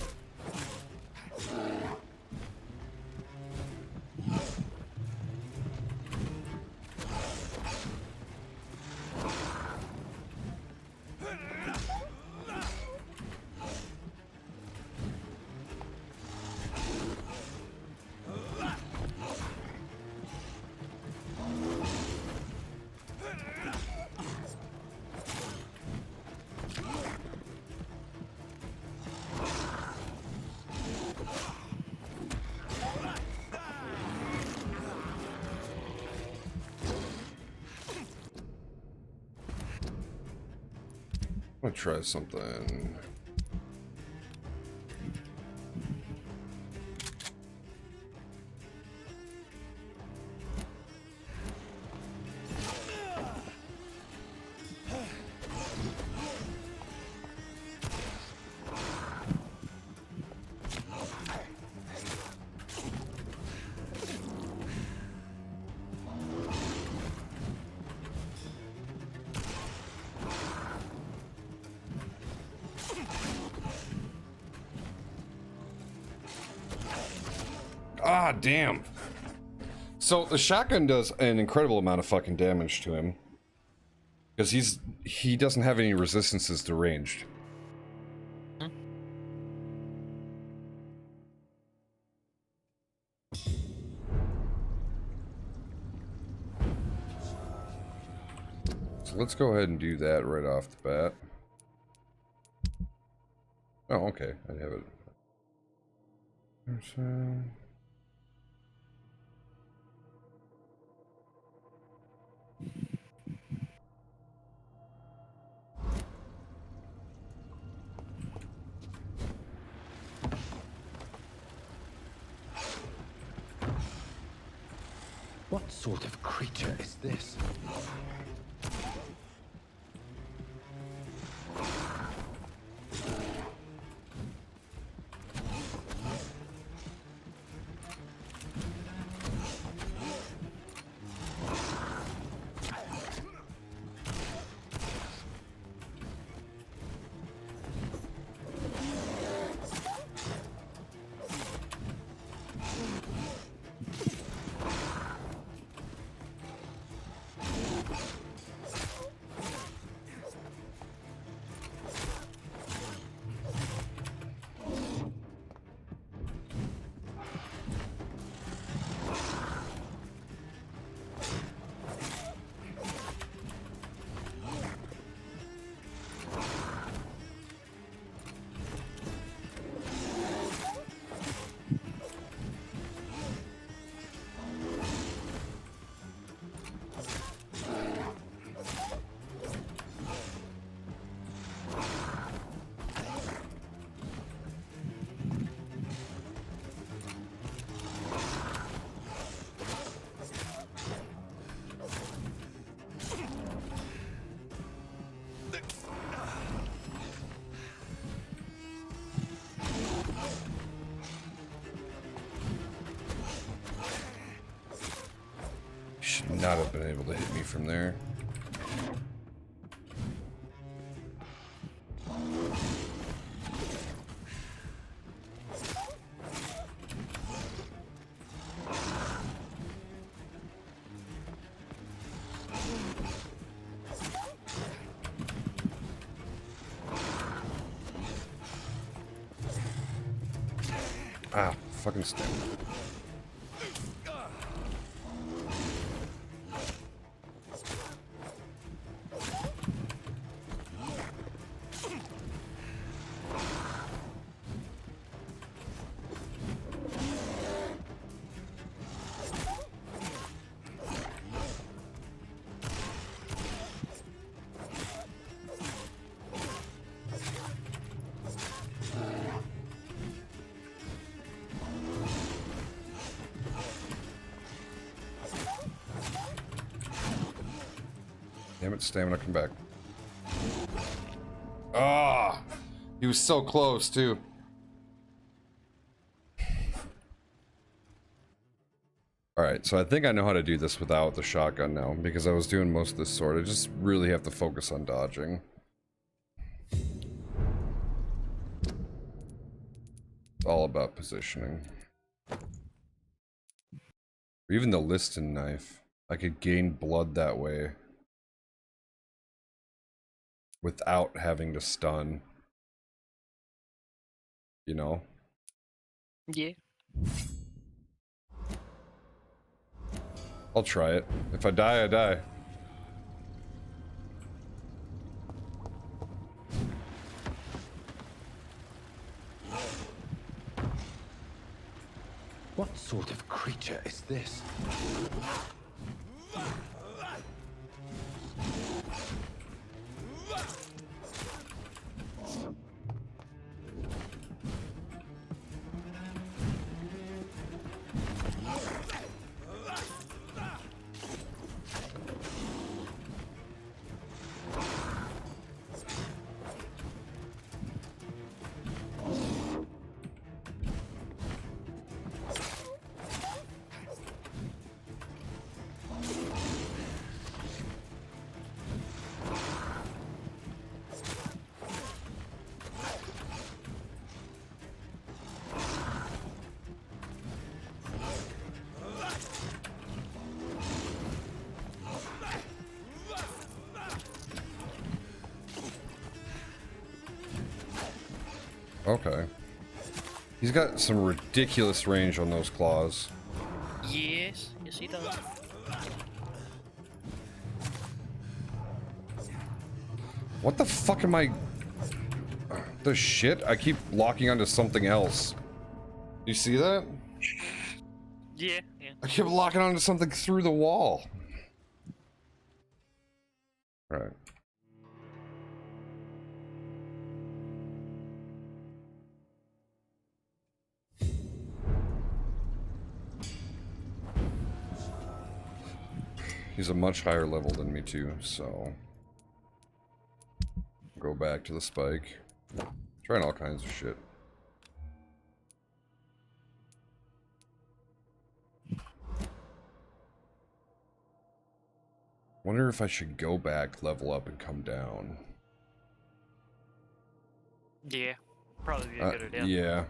I'm gonna try something. Ah, damn. So the shotgun does an incredible amount of fucking damage to him. Because he doesn't have any resistances to ranged. So let's go ahead and do that right off the bat. Oh, okay. I have it. What sort of creature is this? not have been able to hit me from there. Ah, fucking stamina. Damn it, stamina, come back. Ah! He was so close, too. Alright, so I think I know how to do this without the shotgun now, because I was doing most of this sword. I just really have to focus on dodging. It's all about positioning. Or even the Liston knife. I could gain blood that way. Without having to stun. You know? Yeah. I'll try it. If I die, I die. What sort of creature is this? Okay. He's got some ridiculous range on those claws. Yes, yes he does. What the fuck am I... The shit? I keep locking onto something else. You see that? Yeah, yeah. I keep locking onto something through the wall. Right. He's a much higher level than me too, so... Go back to the spike. Trying all kinds of shit. Wonder if I should go back, level up, and come down. Yeah, probably be a good idea. Yeah.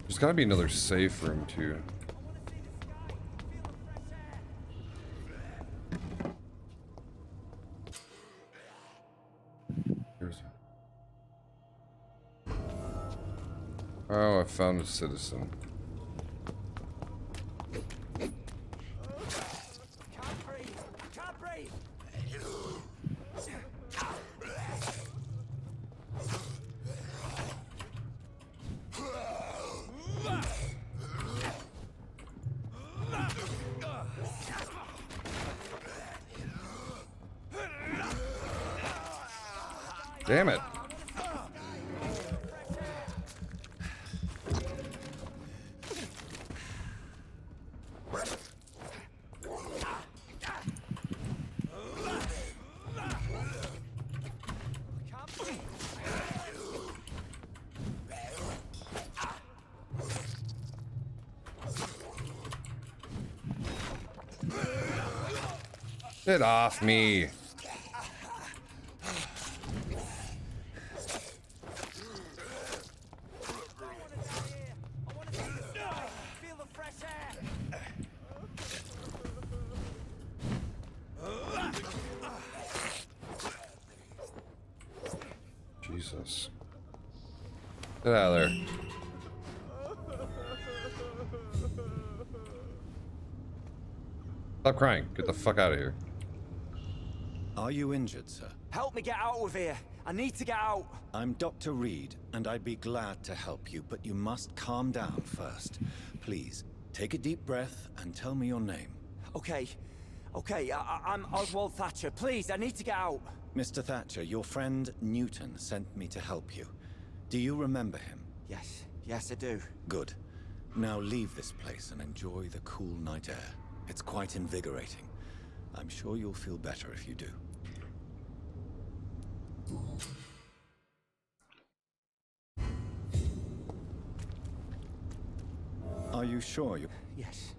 There's gotta be another safe room too. Oh, I found a citizen. Damn it. Get off me. Jesus. Get out of there. Stop crying. Get the fuck out of here. Are you injured, sir? Help me get out of here. I need to get out. I'm Dr. Reed, and I'd be glad to help you, but you must calm down first. Please, take a deep breath and tell me your name. Okay. I'm Oswald Thatcher. Please, I need to get out. Mr. Thatcher, your friend Newton sent me to help you. Do you remember him? Yes, I do. Good. Now leave this place and enjoy the cool night air. It's quite invigorating. I'm sure you'll feel better if you do. Are you sure you... Yes.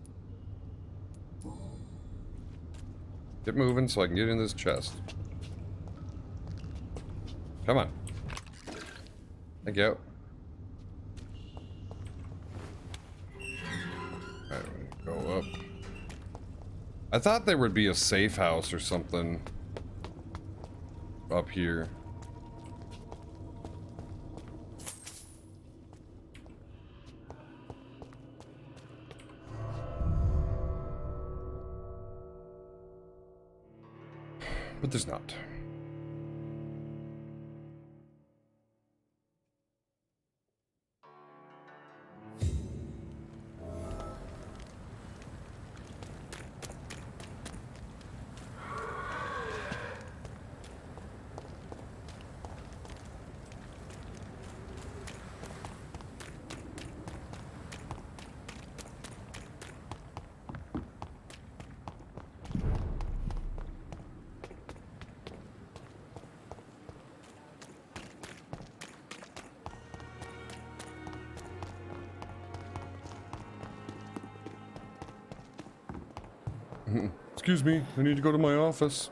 Get moving so I can get in this chest. Come on. Thank you. Alright, go up. I thought there would be a safe house or something up here. But there's not. Excuse me, I need to go to my office.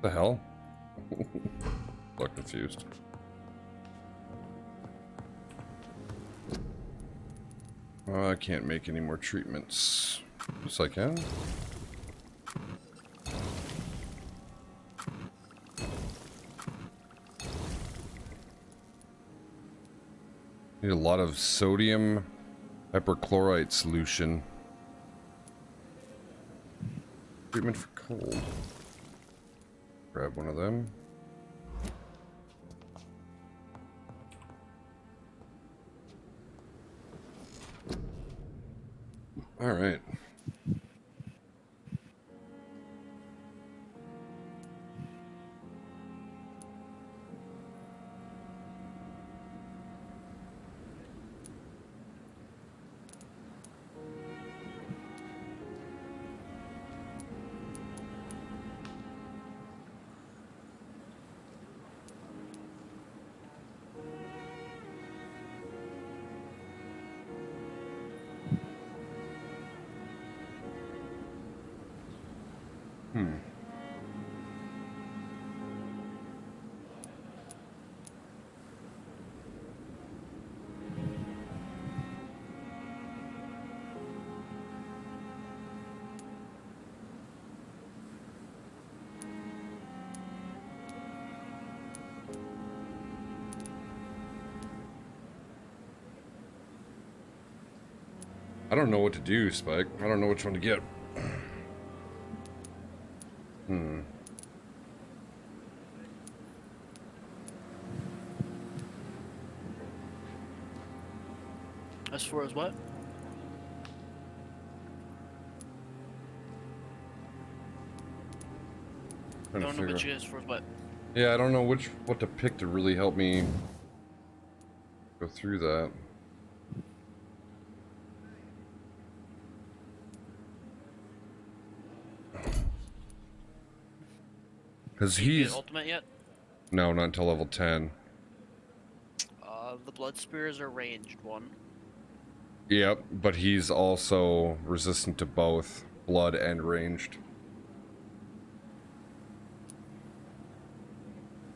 The hell? Look confused. I can't make any more treatments. Yes, I can. Need a lot of sodium hypochlorite solution. Treatment for cold. Grab one of them. All right. I don't know what to do, Spike. I don't know which one to get. As far as what? Don't know what you as far as what? Yeah, I don't know what to pick to really help me Go through that. Because Did you get he's... ultimate yet? No, not until level 10. The blood spear is a ranged one. Yep, but he's also resistant to both blood and ranged.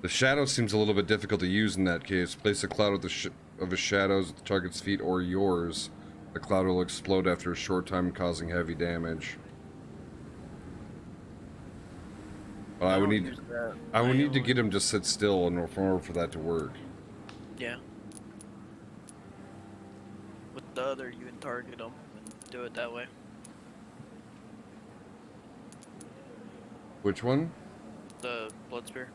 The shadow seems a little bit difficult to use in that case. Place a cloud of his shadows at the target's feet or yours. The cloud will explode after a short time, causing heavy damage. Well, I would need to get him to sit still in order for that to work. Yeah. With the other, you can target him and do it that way. Which one? The blood spear.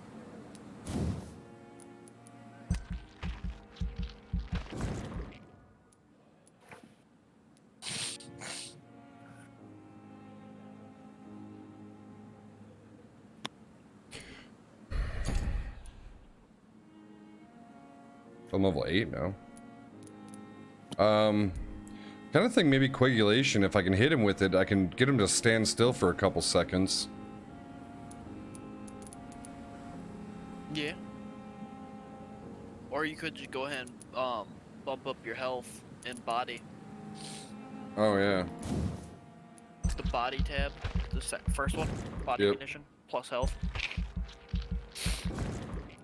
I'm level 8 now. Kind of think maybe coagulation. If I can hit him with it, I can get him to stand still for a couple seconds. Yeah. Or you could just go ahead and bump up your health and body. Oh yeah. It's the body tab, the first one, body condition plus health.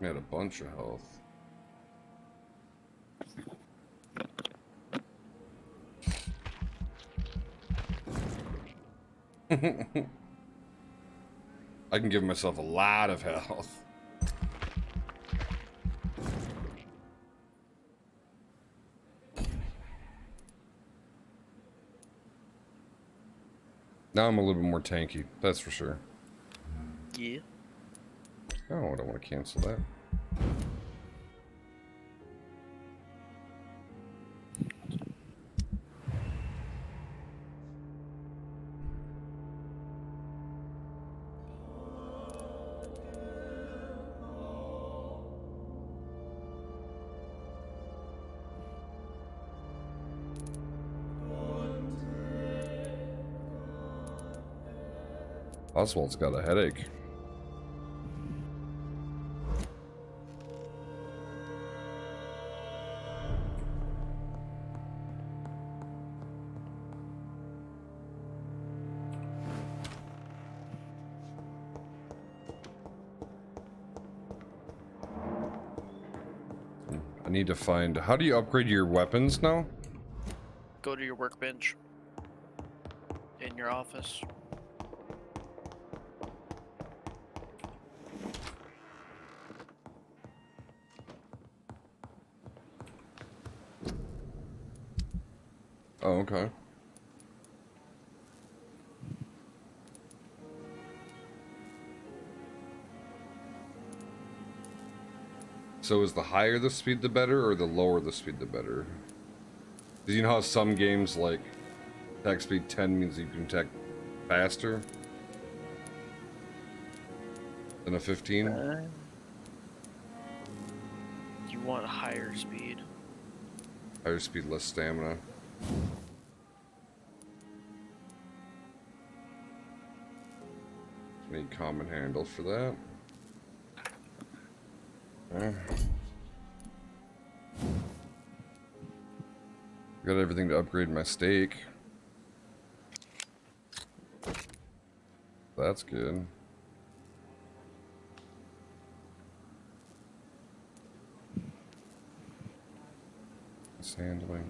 We had a bunch of health. I can give myself a lot of health. Now I'm a little bit more tanky, that's for sure. Yeah. Oh, I don't want to cancel that. Oswald's got a headache. I need to find... How do you upgrade your weapons now? Go to your workbench in your office. Oh, okay. So is the higher the speed the better, or the lower the speed the better? Because you know how some games, like, attack speed 10 means you can attack faster than a 15? You want a higher speed. Higher speed, less stamina. Need common handle for that. Got everything to upgrade my stake. That's good. It's handling.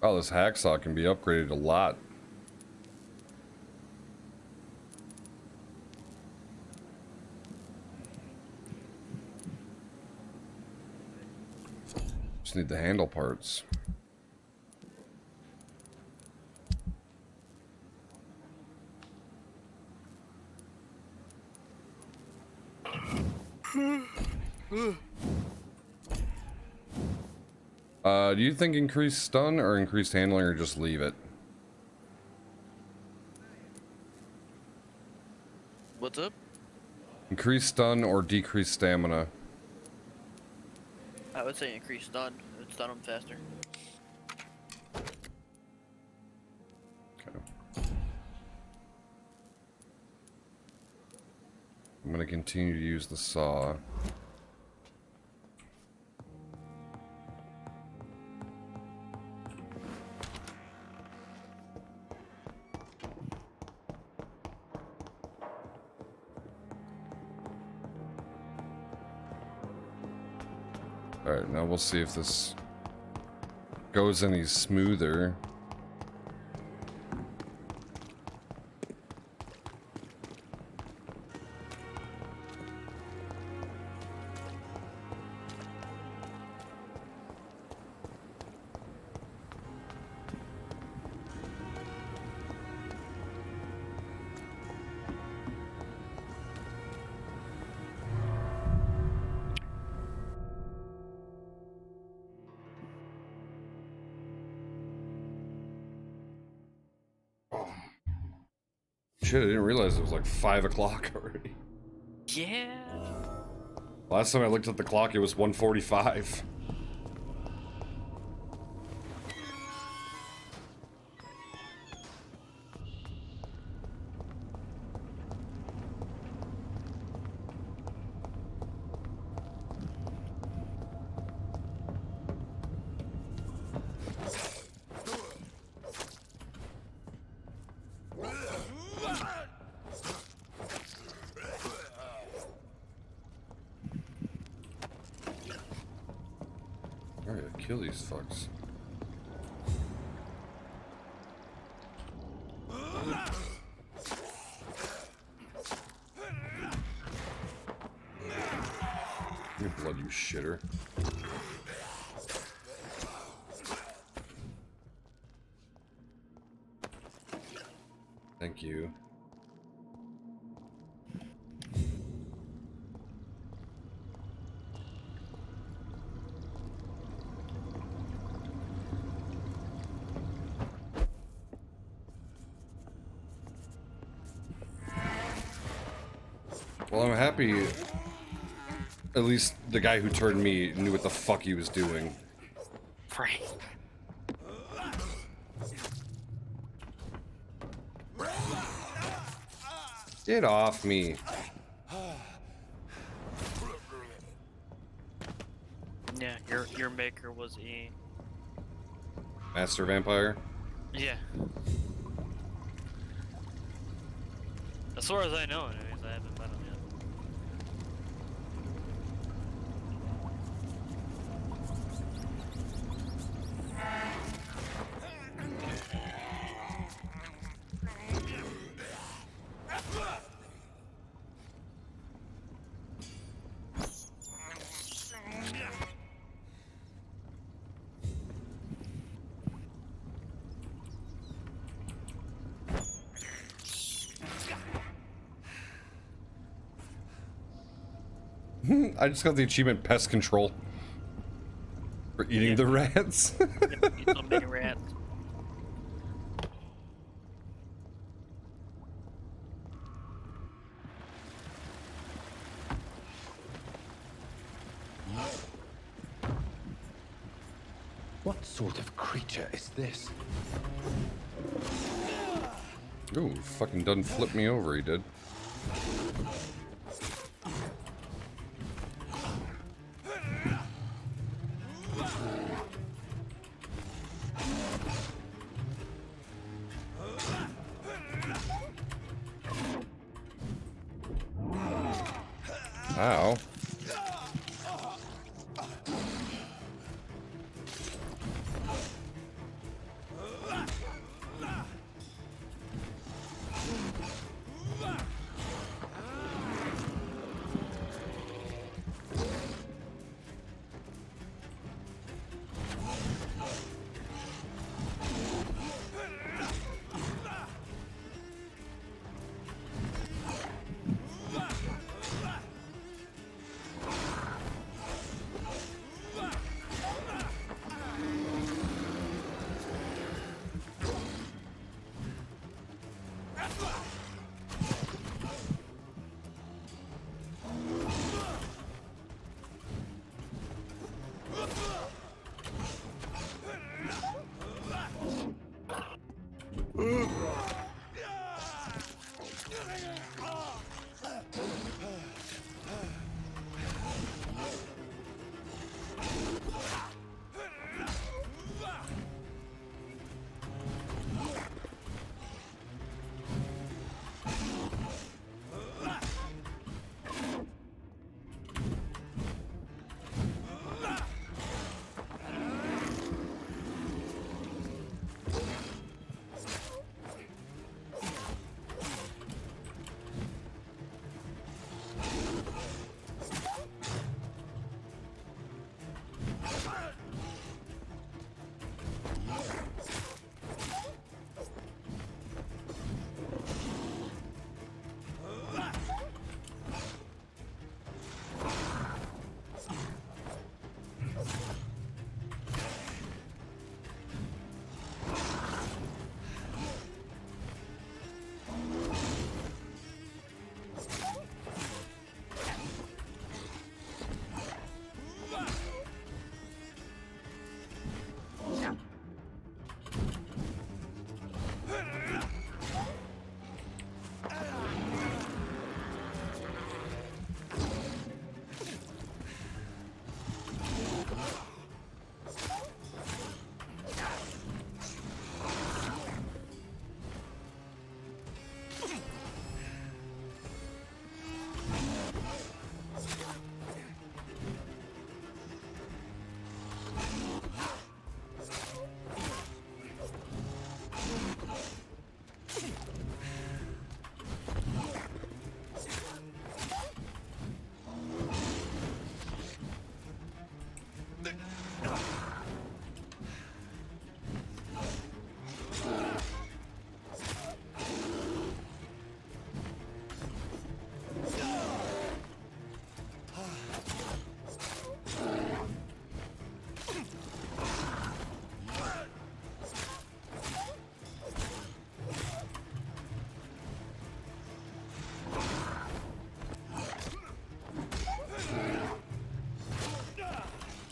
Oh, this hacksaw can be upgraded a lot. Just need the handle parts. Do you think increased stun or increased handling, or just leave it? What's up? Increased stun or decreased stamina? I would say increase stun. It would stun them faster. I'm gonna continue to use the saw. Alright, now we'll see if this goes any smoother. Shit, I didn't realize it was like 5 o'clock already. Yeah. Last time I looked at the clock, it was 1:45. Alright, kill these fucks. Your blood, you shitter. Thank you. Well, I'm happy at least the guy who turned me knew what the fuck he was doing. Right. Get off me. Yeah, your maker was a Master Vampire? yeah. As far as I know, anyways, I haven't met him yet. I just got the achievement Pest Control for eating the rats. Eat so many rats. What sort of creature is this? Ooh, fucking done flip me over, he did. Ow.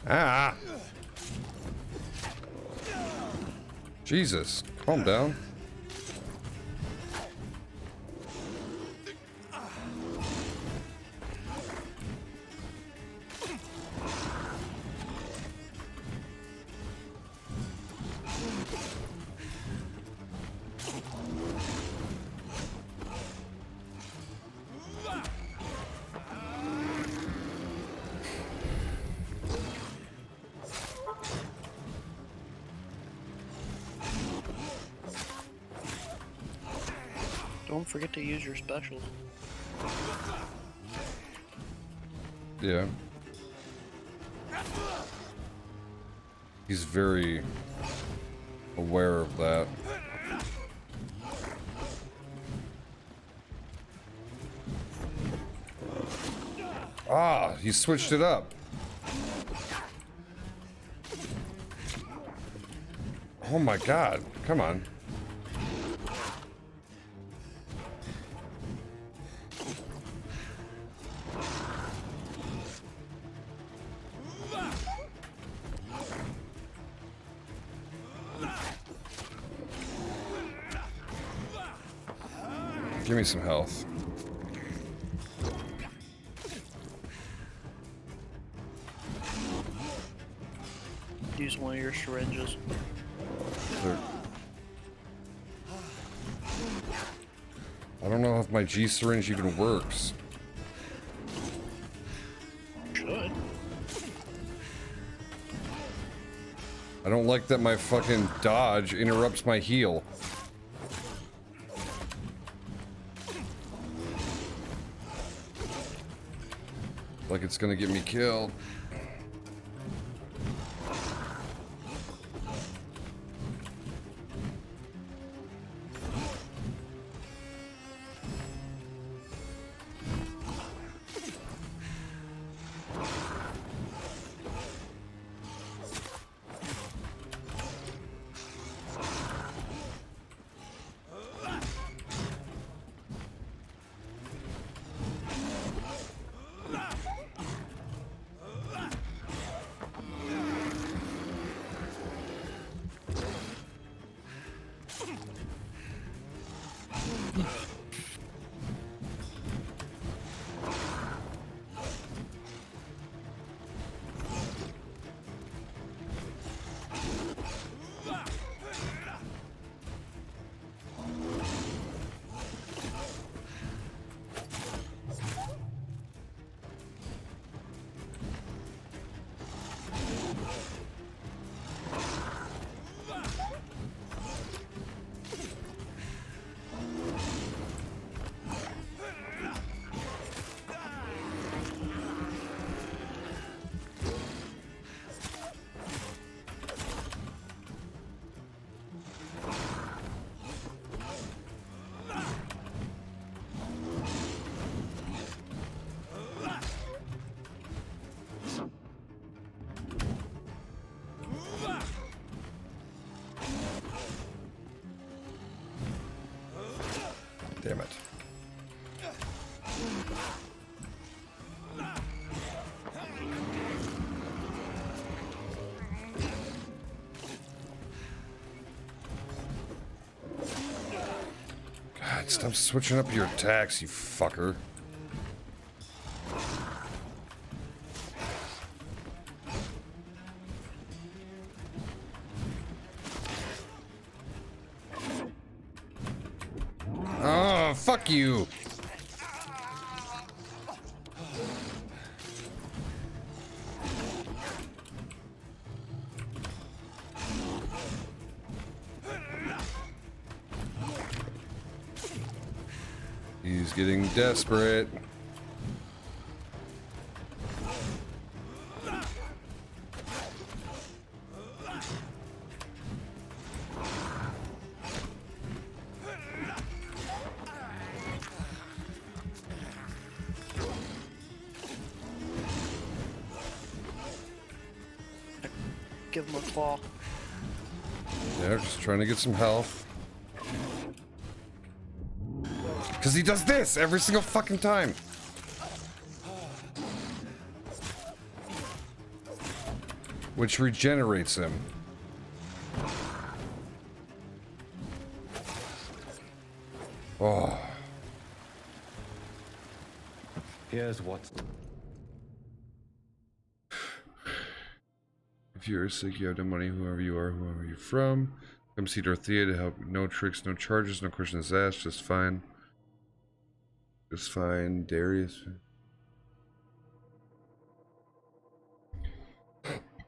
Ah! Jesus, calm down. Don't forget to use your specials. Yeah. He's very aware of that. Ah, he switched it up. Oh my god, come on. Give me some health. Use one of your syringes. I don't know if my G syringe even works. Should. I don't like that my fucking dodge interrupts my heal. Like it's gonna get me killed. Damn it. God, stop switching up your attacks, you fucker. Oh, fuck you. He's getting desperate. Give him a claw. Yeah, just trying to get some health. Because he does this every single fucking time. Which regenerates him. Oh. Here's what's... If you're sick, you have no money, whoever you are, whoever you're from. Come see Dorothea to help. No tricks, no charges, no questions asked, just fine. Just fine, Darius.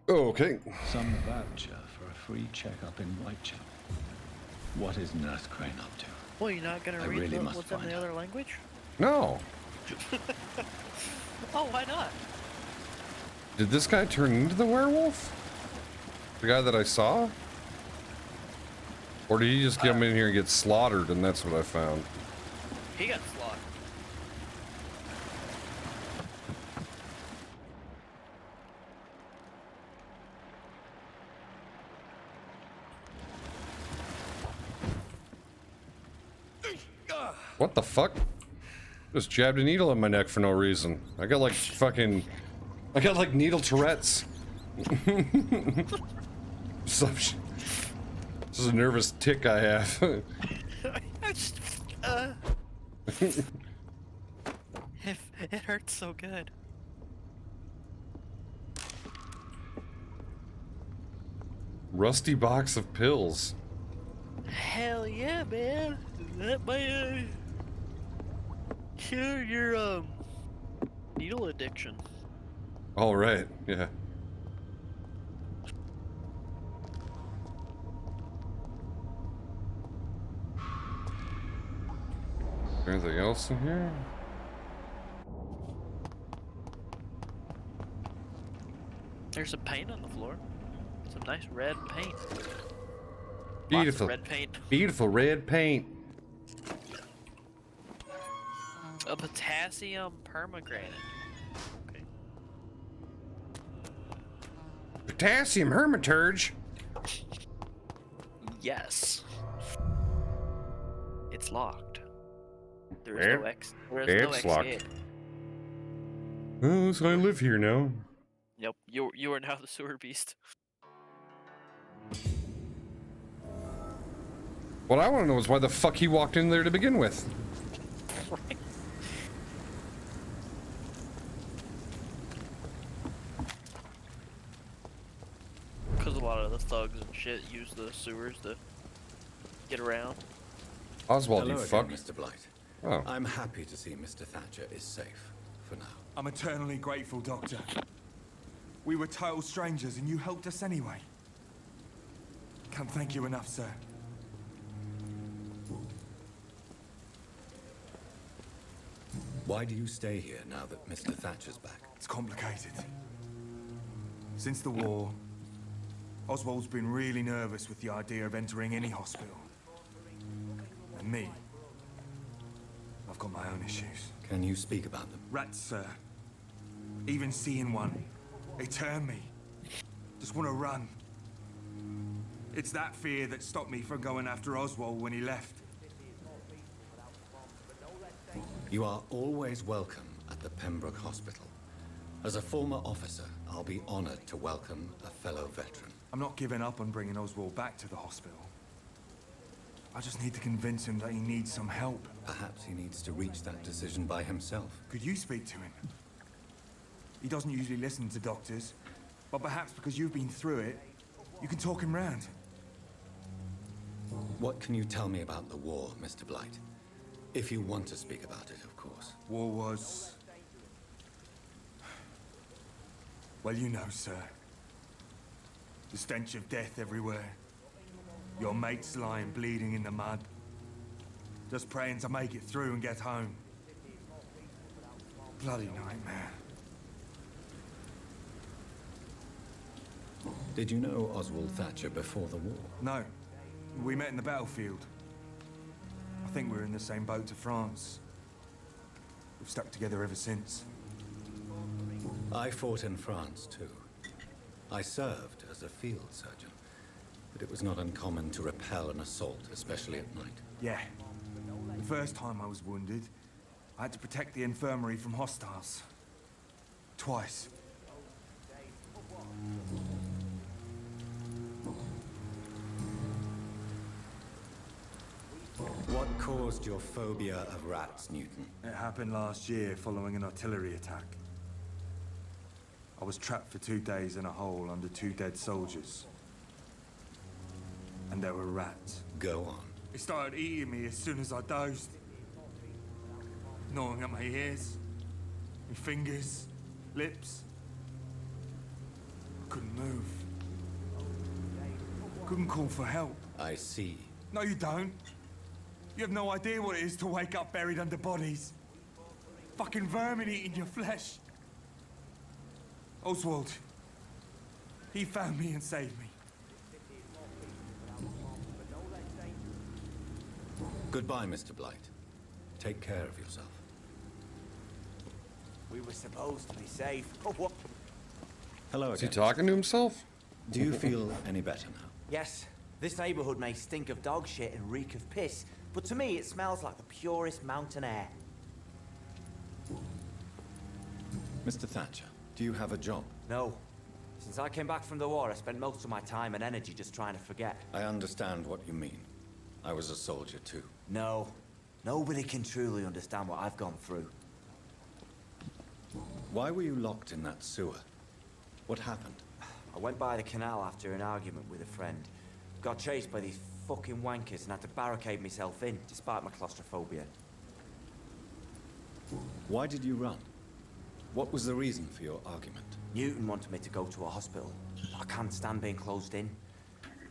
Okay. Some voucher for a free checkup in Whitechapel. What is Nurse Crane up to? Well, you're not gonna I read really must what's in find the her. other language? No. Oh, why not? Did this guy turn into the werewolf? The guy that I saw? Or did he just come in here and get slaughtered and that's what I found? He got slaughtered. What the fuck? Just jabbed a needle in my neck for no reason. I got like fucking... I got like needle Tourette's. Some sh this is a nervous tick I have. It hurts so good. Rusty box of pills. Hell yeah, man. That might cure your needle addiction. All right, yeah. Anything else in here? There's some paint on the floor. Some nice red paint. Beautiful. Lots of red paint. Beautiful red paint. A potassium permagranate. Okay. Potassium hermiturge. Yes. It's locked. There's It- no X. There's it's no X locked. gate. Oh, so I live here now. Yep. You are now the sewer beast. What I want to know is why the fuck he walked in there to begin with. Because a lot of the thugs and shit use the sewers to get around. Oswald, Hello you again, fuck. Mr. Blight. Oh. I'm happy to see Mr. Thatcher is safe for now. I'm eternally grateful, Doctor. We were total strangers and you helped us anyway. Can't thank you enough, sir. Why do you stay here now that Mr. Thatcher's back? It's complicated. Since the war, Oswald's been really nervous with the idea of entering any hospital. And me, I've got my own issues. Can you speak about them? Rats, sir. Even seeing one, they turn me. Just want to run. It's that fear that stopped me from going after Oswald when he left. You are always welcome at the Pembroke Hospital. As a former officer, I'll be honored to welcome a fellow veteran. I'm not giving up on bringing Oswald back to the hospital. I just need to convince him that he needs some help. Perhaps he needs to reach that decision by himself. Could you speak to him? He doesn't usually listen to doctors, but perhaps because you've been through it, you can talk him round. What can you tell me about the war, Mr. Blight? If you want to speak about it, of course. War was... well, you know, sir. The stench of death everywhere. Your mates lying bleeding in the mud. Just praying to make it through and get home. Bloody nightmare. Did you know Oswald Thatcher before the war? No. We met in the battlefield. I think we're in the same boat to France. We've stuck together ever since. I fought in France, too. I served as a field surgeon, but it was not uncommon to repel an assault, especially at night. Yeah. The first time I was wounded, I had to protect the infirmary from hostiles. Twice. What caused your phobia of rats, Newton? It happened last year following an artillery attack. I was trapped for 2 days in a hole under 2 dead soldiers. And there were rats. Go on. They started eating me as soon as I dozed. Gnawing at my ears, my fingers, lips. I couldn't move. Couldn't call for help. I see. No, you don't. You have no idea what it is to wake up buried under bodies. Fucking vermin eating your flesh. Oswald. He found me and saved me. Goodbye, Mr. Blight. Take care of yourself. We were supposed to be safe. Oh, what? Hello Is he again. talking to himself? Do you feel any better now? Yes, this neighborhood may stink of dog shit and reek of piss, but to me it smells like the purest mountain air. Mr. Thatcher, do you have a job? No. Since I came back from the war, I spent most of my time and energy just trying to forget. I understand what you mean. I was a soldier too. No. Nobody can truly understand what I've gone through. Why were you locked in that sewer? What happened? I went by the canal after an argument with a friend. Got chased by these fucking wankers and had to barricade myself in, despite my claustrophobia. Why did you run? What was the reason for your argument? Newton wanted me to go to a hospital. I can't stand being closed in.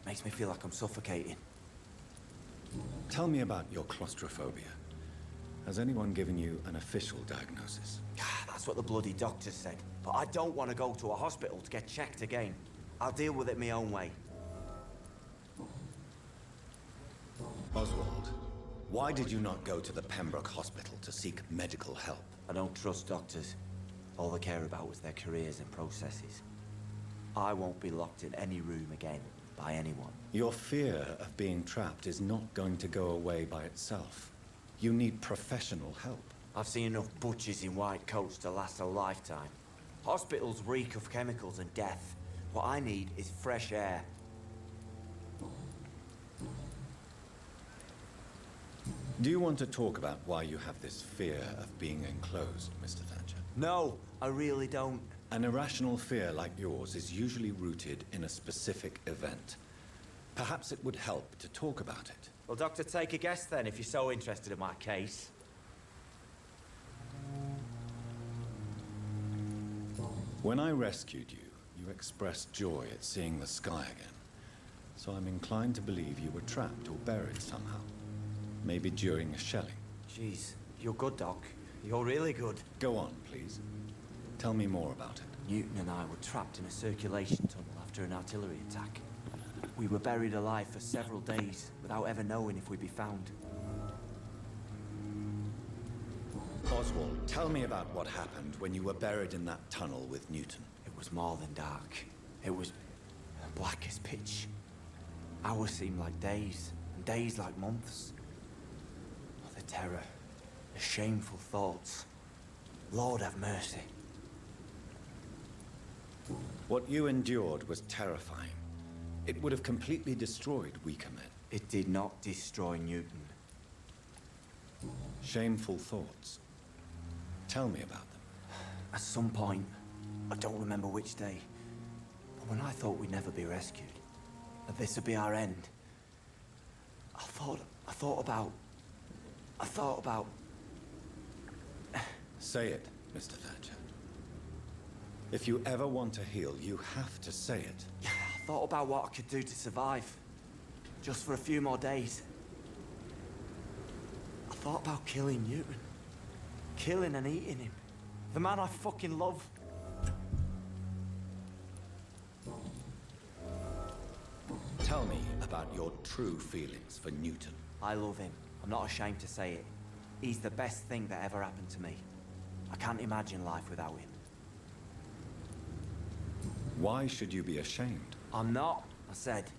Makes me feel like I'm suffocating. Tell me about your claustrophobia. Has anyone given you an official diagnosis? That's what the bloody doctor said. But I don't want to go to a hospital to get checked again. I'll deal with it my own way. Oswald, why did you not go to the Pembroke Hospital to seek medical help? I don't trust doctors. All they care about was their careers and processes. I won't be locked in any room again by anyone. Your fear of being trapped is not going to go away by itself. You need professional help. I've seen enough butchers in white coats to last a lifetime. Hospitals reek of chemicals and death. What I need is fresh air. Do you want to talk about why you have this fear of being enclosed, Mr. Thatcher? No, I really don't. An irrational fear like yours is usually rooted in a specific event. Perhaps it would help to talk about it. Well, Doctor, take a guess then, if you're so interested in my case. When I rescued you, you expressed joy at seeing the sky again. So I'm inclined to believe you were trapped or buried somehow. Maybe during a shelling. Jeez, you're good, Doc. You're really good. Go on, please. Tell me more about it. Newton and I were trapped in a circulation tunnel after an artillery attack. We were buried alive for several days without ever knowing if we'd be found. Oswald, tell me about what happened when you were buried in that tunnel with Newton. It was more than dark. It was black as pitch. Hours seemed like days, and days like months. Oh, the terror, the shameful thoughts. Lord have mercy. What you endured was terrifying. It would have completely destroyed weaker men. It did not destroy Newton. Shameful thoughts. Tell me about them. At some point, I don't remember which day, but when I thought we'd never be rescued, that this would be our end, I thought about... Say it, Mr. Thatcher. If you ever want to heal, you have to say it. I thought about what I could do to survive. Just for a few more days. I thought about killing Newton. Killing and eating him. The man I fucking love. Tell me about your true feelings for Newton. I love him. I'm not ashamed to say it. He's the best thing that ever happened to me. I can't imagine life without him. Why should you be ashamed? I'm not, I said.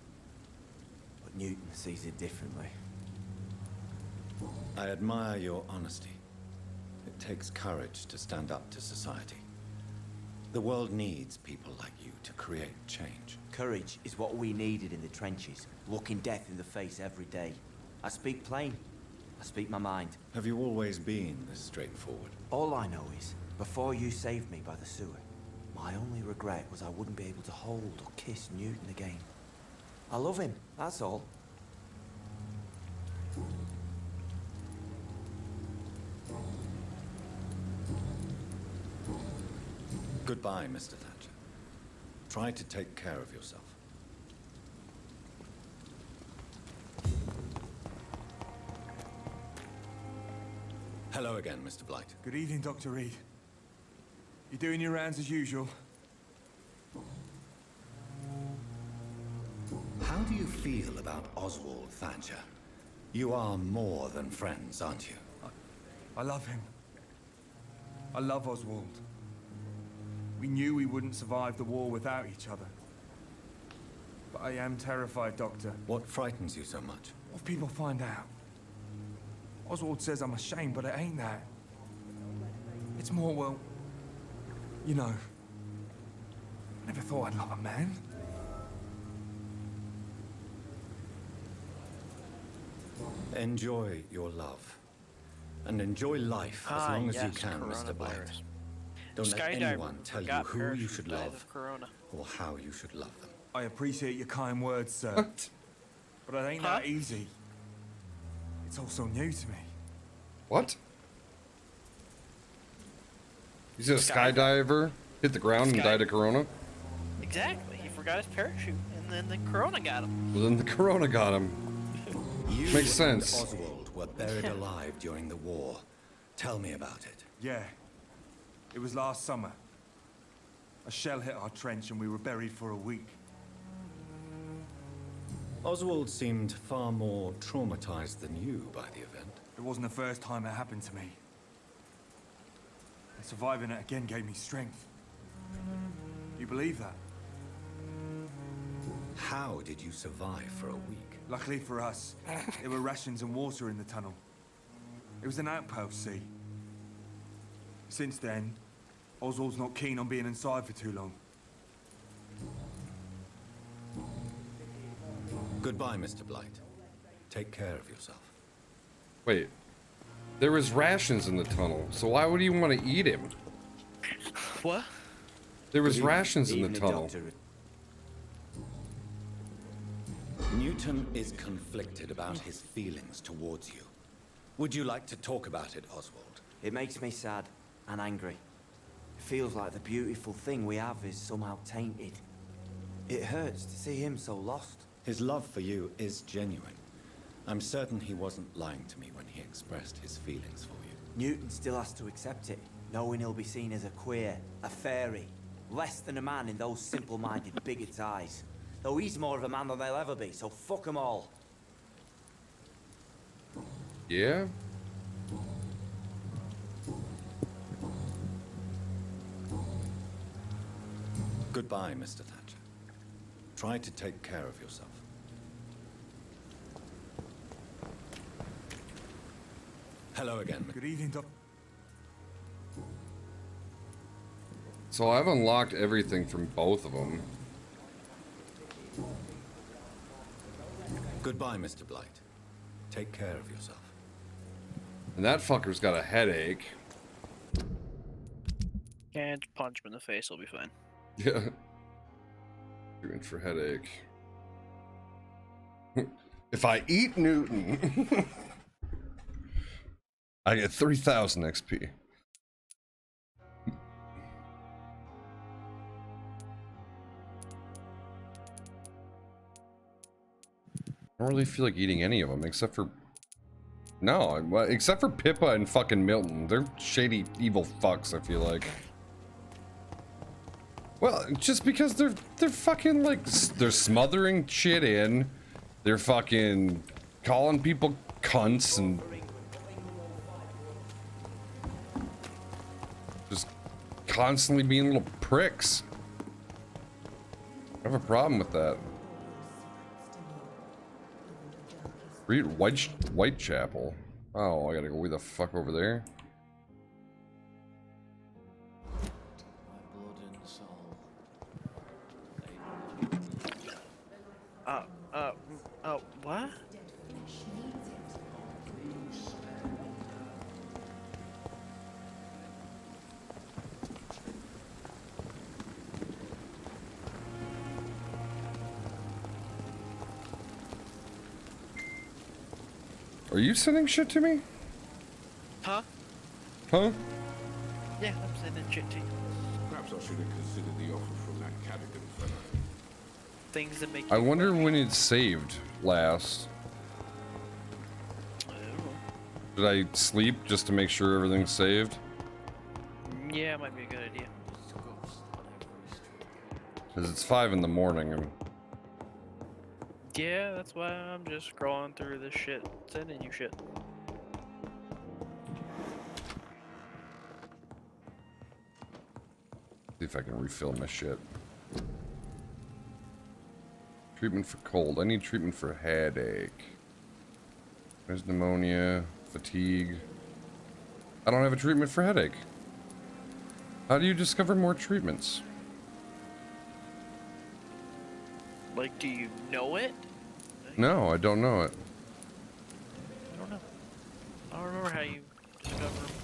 But Newton sees it differently. I admire your honesty. It takes courage to stand up to society. The world needs people like you to create change. Courage is what we needed in the trenches, looking death in the face every day. I speak plain. I speak my mind. Have you always been this straightforward? All I know is, before you saved me by the sewer, my only regret was I wouldn't be able to hold or kiss Newton again. I love him, that's all. Goodbye, Mr. Thatcher. Try to take care of yourself. Hello again, Mr. Blight. Good evening, Dr. Reed. You doing your rounds as usual? How do you feel about Oswald Thatcher? You are more than friends, aren't you? I love him. I love Oswald. We knew we wouldn't survive the war without each other. But I am terrified, Doctor. What frightens you so much? What if people find out? Oswald says I'm ashamed, but it ain't that. It's more, well, you know, I never thought I'd love a man. Enjoy your love. And enjoy life as long as you can, Mr. Blight. Don't let anyone tell you who you should love or how you should love them. I appreciate your kind words, sir. What? But it ain't that easy. It's all so new to me. What? He's a skydiver, hit the ground and died of corona? Exactly. He forgot his parachute, and then the corona got him. Well, then the corona got him. You Makes sense. and Oswald were buried alive during the war. Tell me about it. Yeah. It was last summer. A shell hit our trench and we were buried for a week. Oswald seemed far more traumatized than you by the event. It wasn't the first time it happened to me. And surviving it again gave me strength. You believe that? How did you survive for a week? Luckily for us, there were rations and water in the tunnel. It was an outpost, see? Since then, Oswald's not keen on being inside for too long. Goodbye, Mr. Blight. Take care of yourself. Wait. There was rations in the tunnel, so why would you want to eat him? What? There was Good evening. rations in the Evening, tunnel. Doctor. Newton is conflicted about his feelings towards you. Would you like to talk about it, Oswald? It makes me sad and angry. It feels like the beautiful thing we have is somehow tainted. It hurts to see him so lost. His love for you is genuine. I'm certain he wasn't lying to me when he expressed his feelings for you. Newton still has to accept it, knowing he'll be seen as a queer, a fairy, less than a man in those simple-minded bigots' eyes. Though he's more of a man than they'll ever be, so fuck them all. Yeah? Goodbye, Mr. Thatcher. Try to take care of yourself. Hello again. Good evening, Doc. So I've unlocked everything from both of them. Goodbye, Mr. Blight. Take care of yourself. And that fucker's got a headache. And punch him in the face, he'll be fine. Yeah. Treatment for headache. If I eat Newton, I get 3,000 XP. I don't really feel like eating any of them, except for... No, well, except for Pippa and fucking Milton. They're shady, evil fucks, I feel like. Well, just because they're fucking, like, they're smothering shit in. They're fucking calling people cunts and... just constantly being little pricks. I have a problem with that. Read Whitechapel. Oh, I gotta go way the fuck over there. What? Are you sending shit to me? Huh? Huh? Yeah, I'm sending shit to you. Perhaps I should have considered the offer from that Cadigan fella. Things that make I you wonder when it's saved last. Did I sleep just to make sure everything's saved? Yeah, it might be a good idea. Because it's 5 in the morning and... Yeah, that's why I'm just scrolling through this shit, sending you shit. See if I can refill my shit. Treatment for cold. I need treatment for headache. There's pneumonia, fatigue. I don't have a treatment for headache. How do you discover more treatments? Like, do you know it? No, I don't know it. I don't know. I don't remember how you discover them.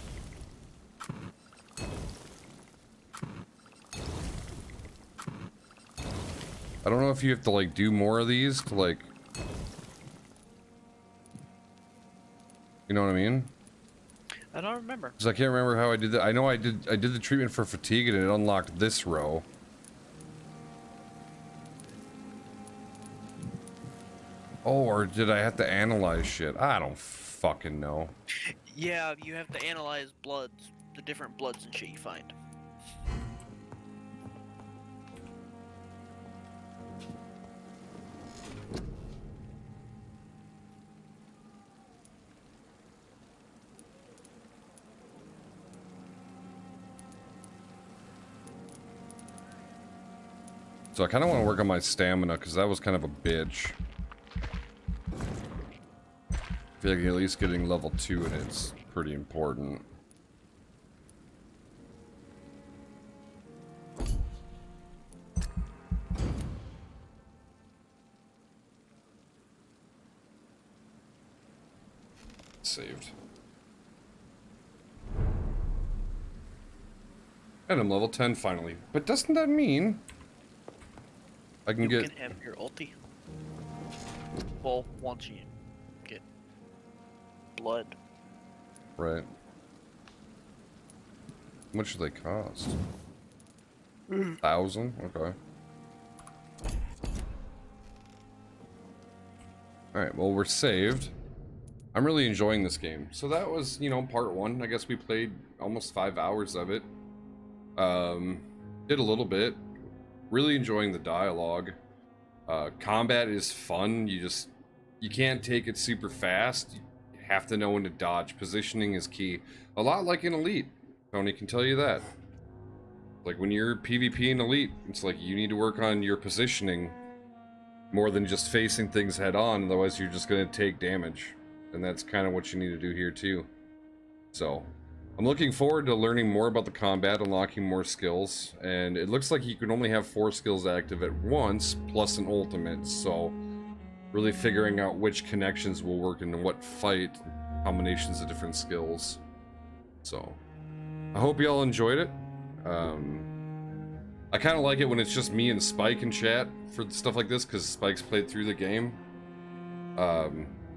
I don't know if you have to, like, do more of these to, like... You know what I mean? I don't remember. Because I can't remember how I did that. I know I did the treatment for fatigue and it unlocked this row. Oh, or did I have to analyze shit? I don't fucking know. Yeah, you have to analyze bloods, the different bloods and shit you find. So I kind of want to work on my stamina because that was kind of a bitch. I feel like at least getting level 2 in it's pretty important. Saved. And I'm level 10 finally. But doesn't that mean I can You get... can have your ulti. Well, once you get blood. Right. How much do they cost? 1,000? Okay. Alright, well, we're saved. I'm really enjoying this game. So that was, you know, part 1. I guess we played almost 5 hours of it. Did a little bit. Really enjoying the dialogue. Combat is fun. You can't take it super fast. You have to know when to dodge. Positioning is key. A lot like in Elite. Tony can tell you that. Like when you're PvP in Elite, it's like you need to work on your positioning more than just facing things head on, otherwise you're just going to take damage. And that's kind of what you need to do here too. So, I'm looking forward to learning more about the combat, unlocking more skills, and it looks like you can only have 4 skills active at once, plus an ultimate, so really figuring out which connections will work in what fight, combinations of different skills. So, I hope y'all enjoyed it. I kind of like it when it's just me and Spike in chat for stuff like this, because Spike's played through the game.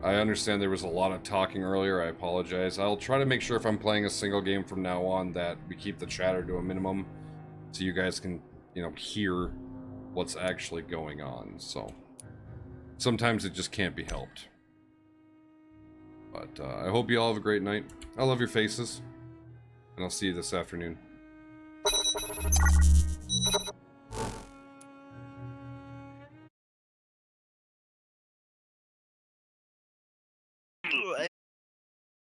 I understand there was a lot of talking earlier, I apologize. I'll try to make sure if I'm playing a single game from now on that we keep the chatter to a minimum, so you guys can, you know, hear what's actually going on, so. Sometimes it just can't be helped. But I hope you all have a great night. I love your faces. And I'll see you this afternoon.